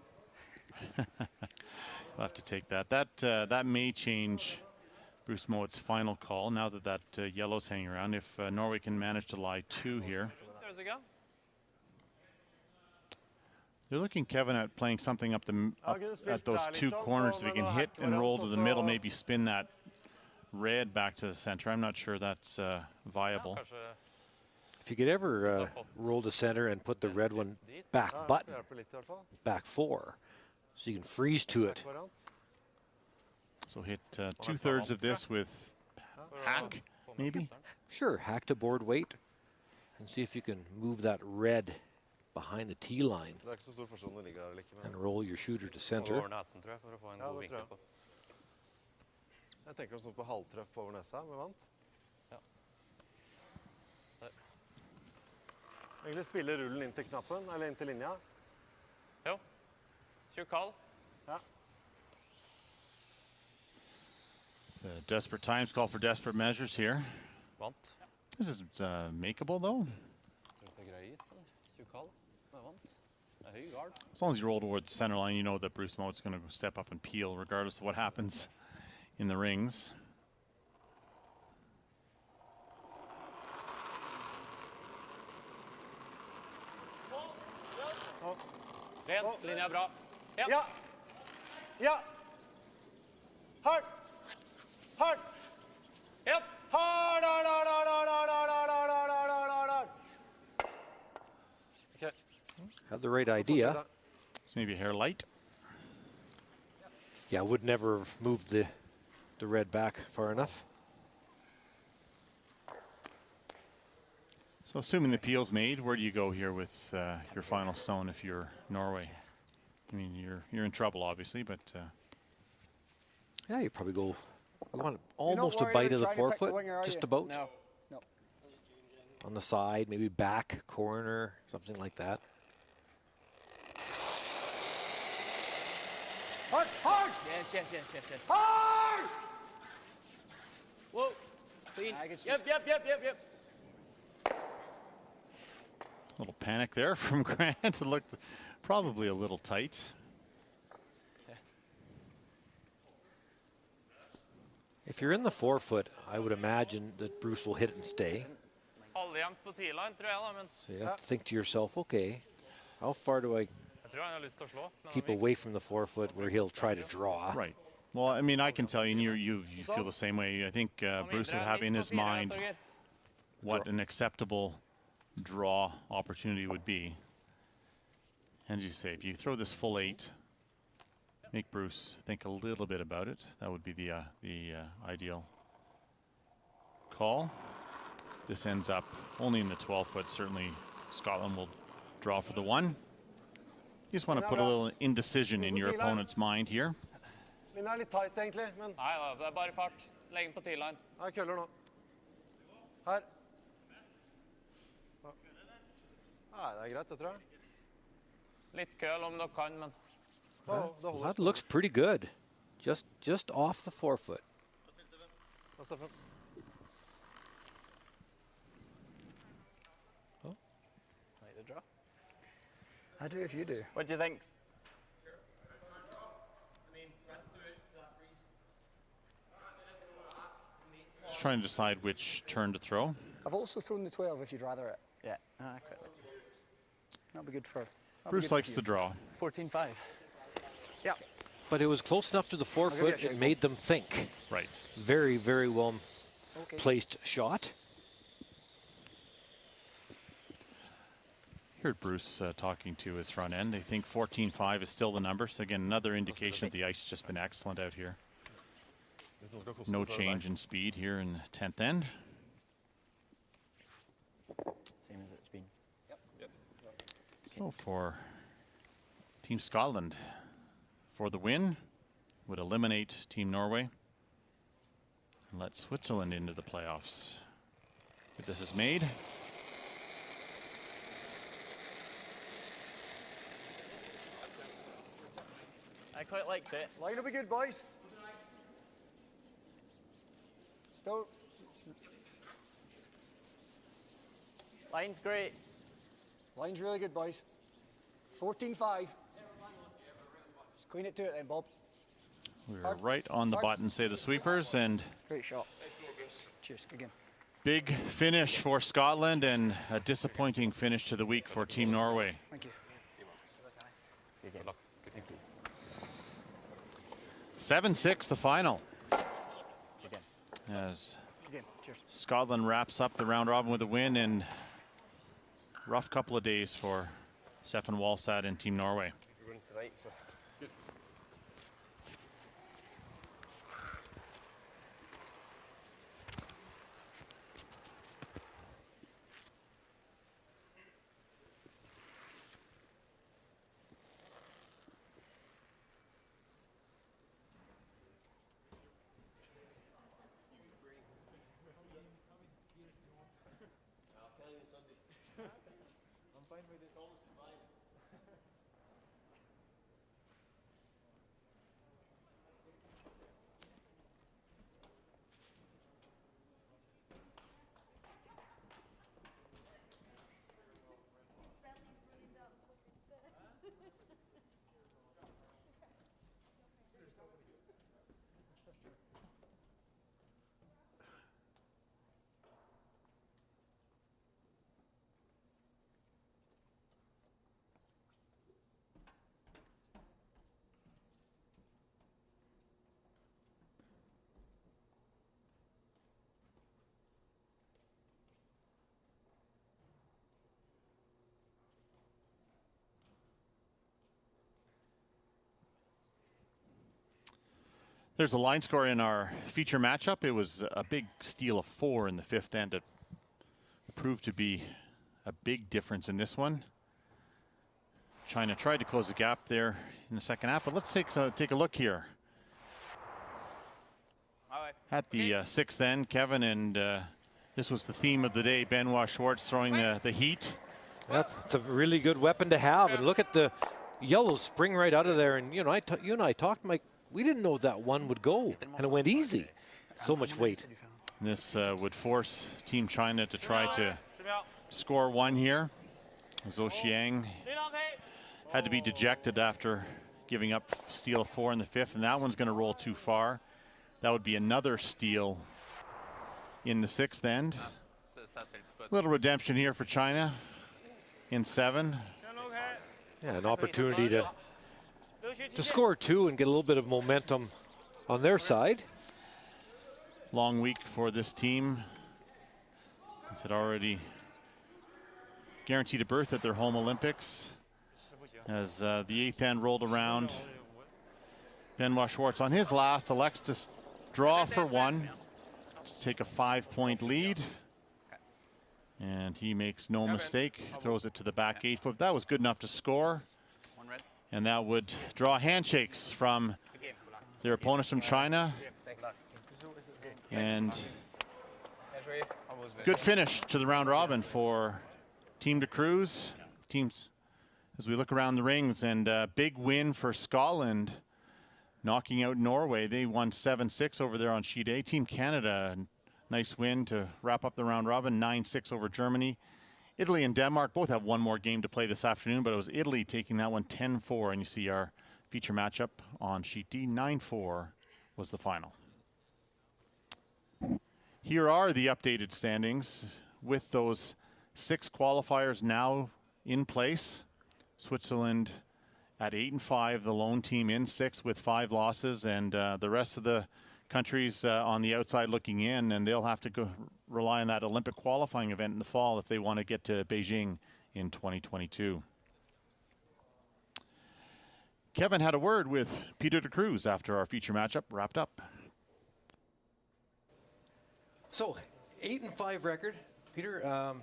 We'll have to take that. That may change Bruce Mowat's final call now that that yellow's hanging around. If Norway can manage to lie 2 here. There's a go. They're looking, Kevin, at playing something up at those two corners. If we can hit and roll to the middle, maybe spin that red back to the center. I'm not sure that's viable. If you could ever roll to center and put the red one back button, back 4, so you can freeze to it. So hit 2/3 of this with hack, maybe? Sure, hack to board weight and see if you can move that red behind the tee line and roll your shooter to center. Jeg tenker sånn på halvtreff over nesa med vant. Egentlig spille rullen inn til knappen, eller inn til linja. Jo. Tjukk hall. Ja. It's desperate times call for desperate measures here. Vant. This is makeable, though. As long as you roll towards the center line, you know that Bruce Moat's going to step up and peel, regardless of what happens in the rings. Rent, linja bra. Ja! Ja! Hard! Hard! Yep. Hard, hard, hard, hard, hard, hard, hard, hard, hard, hard, hard, hard. Okay. Had the right idea. It's maybe a hair light. Yeah, would never have moved the red back far enough. So assuming the peel's made, where do you go here with your final stone if you're Norway? I mean, you're in trouble, obviously, but... yeah, you probably go... I want almost a bite of the forefoot, just about. No. On the side, maybe back, corner, something like that. Hard, hard! Yes. Hard! Whoa. Clean. Yep. A little panic there from Grant. It looked probably a little tight. If you're in the forefoot, I would imagine that Bruce will hit it and stay. Halvjevnt på T-line, tror jeg da, men So you have to think to yourself, okay, how far do I jeg tror han har lyst til å slå. Men keep away from the forefoot where he'll try to draw? Right. Well, I mean, I can tell you, and you feel the same way. I think Bruce would have in his mind what an acceptable draw opportunity would be. And as you say, if you throw this full 8, make Bruce think a little bit about it. That would be the ideal call. This ends up only in the 12-foot. Certainly, Scotland will draw for the 1. You just want to put a little indecision in your opponent's mind here. Min litt tight, egentlig, men... Nei da, det bare fart. Legg den på T-line. Jeg køller nå. Her. Nei, det greit, det tror jeg. Litt køl om dere kan, men... Well, that looks pretty good. Just off the forefoot. Like the draw. I do if you do. What do you think? Just trying to decide which turn to throw. I've also thrown the 12 if you'd rather it. Yeah, I quite like this. That'll be good for... Bruce likes the draw. 14-5. Yeah. But it was close enough to the forefoot, it made them think. Right. Very, very well placed shot. Heard Bruce talking to his front end. They think 14-5 is still the number. So again, another indication that the ice has just been excellent out here. No change in speed here in the 10th end. Same as it's been. So for Team Scotland, for the win, would eliminate Team Norway and let Switzerland into the playoffs. If this is made, I quite liked it. Line will be good, boys. Still. Line's great. Line's really good, boys. 14-5. Just clean it to it then, Bob. we're right on the button, say the sweepers, and Great shot. Cheers, good game. big finish for Scotland and a disappointing finish to the week for Team Norway. Thank you. Good luck. Thank you. 7-6 the final. As Scotland wraps up the round robin with a win, and rough couple of days for Stefan Walstad and Team Norway. There's a line score in our feature matchup. It was a big steal of 4 in the 5th end. It proved to be a big difference in this one. China tried to close the gap there in the second half, but let's take a look here. At the 6th end, Kevin, and this was the theme of the day, Benoit Schwartz throwing the heat. It's a really good weapon to have, and look at the yellow spring right out of there. And you know, you and I talked, Mike. We didn't know that one would go, and it went easy. So much weight. This would force Team China to try to score 1 here. Zhou Xiang had to be dejected after giving up steal of 4 in the 5th, and that one's going to roll too far. That would be another steal in the 6th end. A little redemption here for China in 7. Yeah, an opportunity to score 2 and get a little bit of momentum on their side. Long week for this team. As had already guaranteed a berth at their home Olympics. As the 8th end rolled around, Benoit Schwartz on his last elects to draw for 1 to take a 5-point lead. And he makes no mistake, throws it to the back 8 foot. That was good enough to score. And that would draw handshakes from their opponents from China. And good finish to the round robin for Team de Cruz. Teams, as we look around the rings, and big win for Scotland, knocking out Norway. They won 7-6 over there on sheet A. Team Canada, nice win to wrap up the round robin, 9-6 over Germany. Italy and Denmark both have 1 more game to play this afternoon, but it was Italy taking that one 10-4, and you see our feature matchup on sheet D. 9-4 was the final. Here are the updated standings with those 6 qualifiers now in place. Switzerland at 8-5, the lone team in 6 with 5 losses, and the rest of the countries on the outside looking in, and they'll have to go rely on that Olympic qualifying event in the fall if they want to get to Beijing in 2022. Kevin had a word with Peter de Cruz after our feature matchup wrapped up. So 8-5 record, Peter.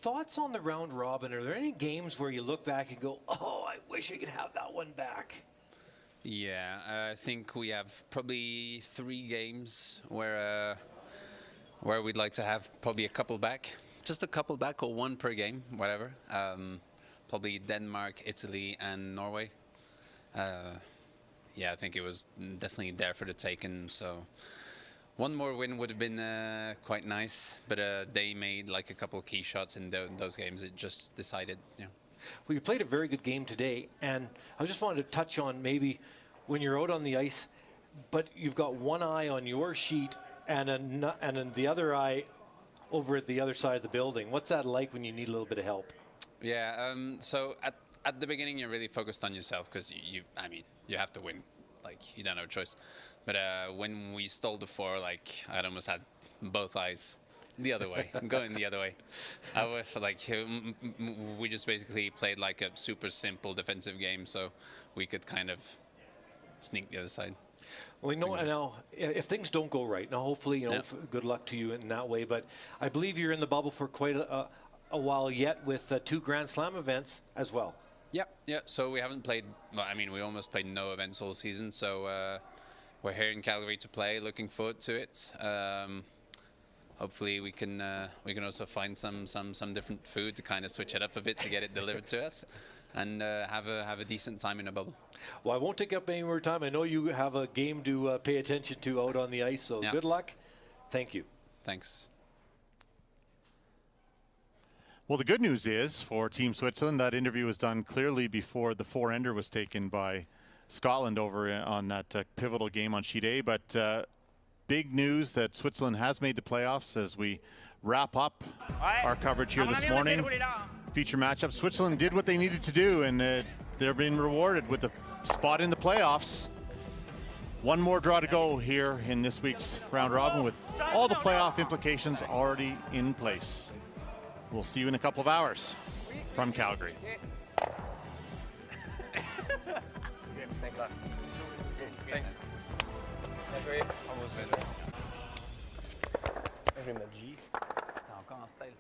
Thoughts on the round robin? Are there any games where you look back and go, "Oh, I wish I could have that one back"? Yeah, I think we have probably 3 games where we'd like to have probably a couple back, just a couple back, or 1 per game, whatever. Probably Denmark, Italy, and Norway. Yeah, I think it was definitely there for the taking. So 1 more win would have been quite nice, but they made like a couple key shots in those games. It just decided, yeah. Well, you played a very good game today, and I just wanted to touch on maybe when you're out on the ice, but you've got one eye on your sheet and then the other eye over at the other side of the building. What's that like when you need a little bit of help? Yeah, so at the beginning you're really focused on yourself because I mean, you have to win. Like, you don't have a choice. But when we stole the 4, like, I almost had both eyes the other way, going the other way. I was like, we just basically played like a super simple defensive game, so we could kind of sneak the other side. Well, you know, now, if things don't go right, now hopefully, you know, good luck to you in that way, but I believe you're in the bubble for quite a while yet with 2 Grand Slam events as well. Yeah. So we haven't played, well, I mean, we almost played no events all season, so we're here in Calgary to play, looking forward to it. Hopefully we can also find some different food to kind of switch it up a bit to get it delivered to us, and have a decent time in a bubble. Well, I won't take up any more time. I know you have a game to pay attention to out on the ice, so good luck. Thank you. Thanks. Well, the good news is for Team Switzerland, that interview was done clearly before the 4-ender was taken by Scotland over on that pivotal game on sheet A. But big news that Switzerland has made the playoffs as we wrap up our coverage here this morning. Feature matchup. Switzerland did what they needed to do, and they're being rewarded with the spot in the playoffs. One more draw to go here in this week's round robin with all the playoff implications already in place. We'll see you in a couple of hours from Calgary. Thanks. Thanks. Henri m'a dit. C'est encore un style.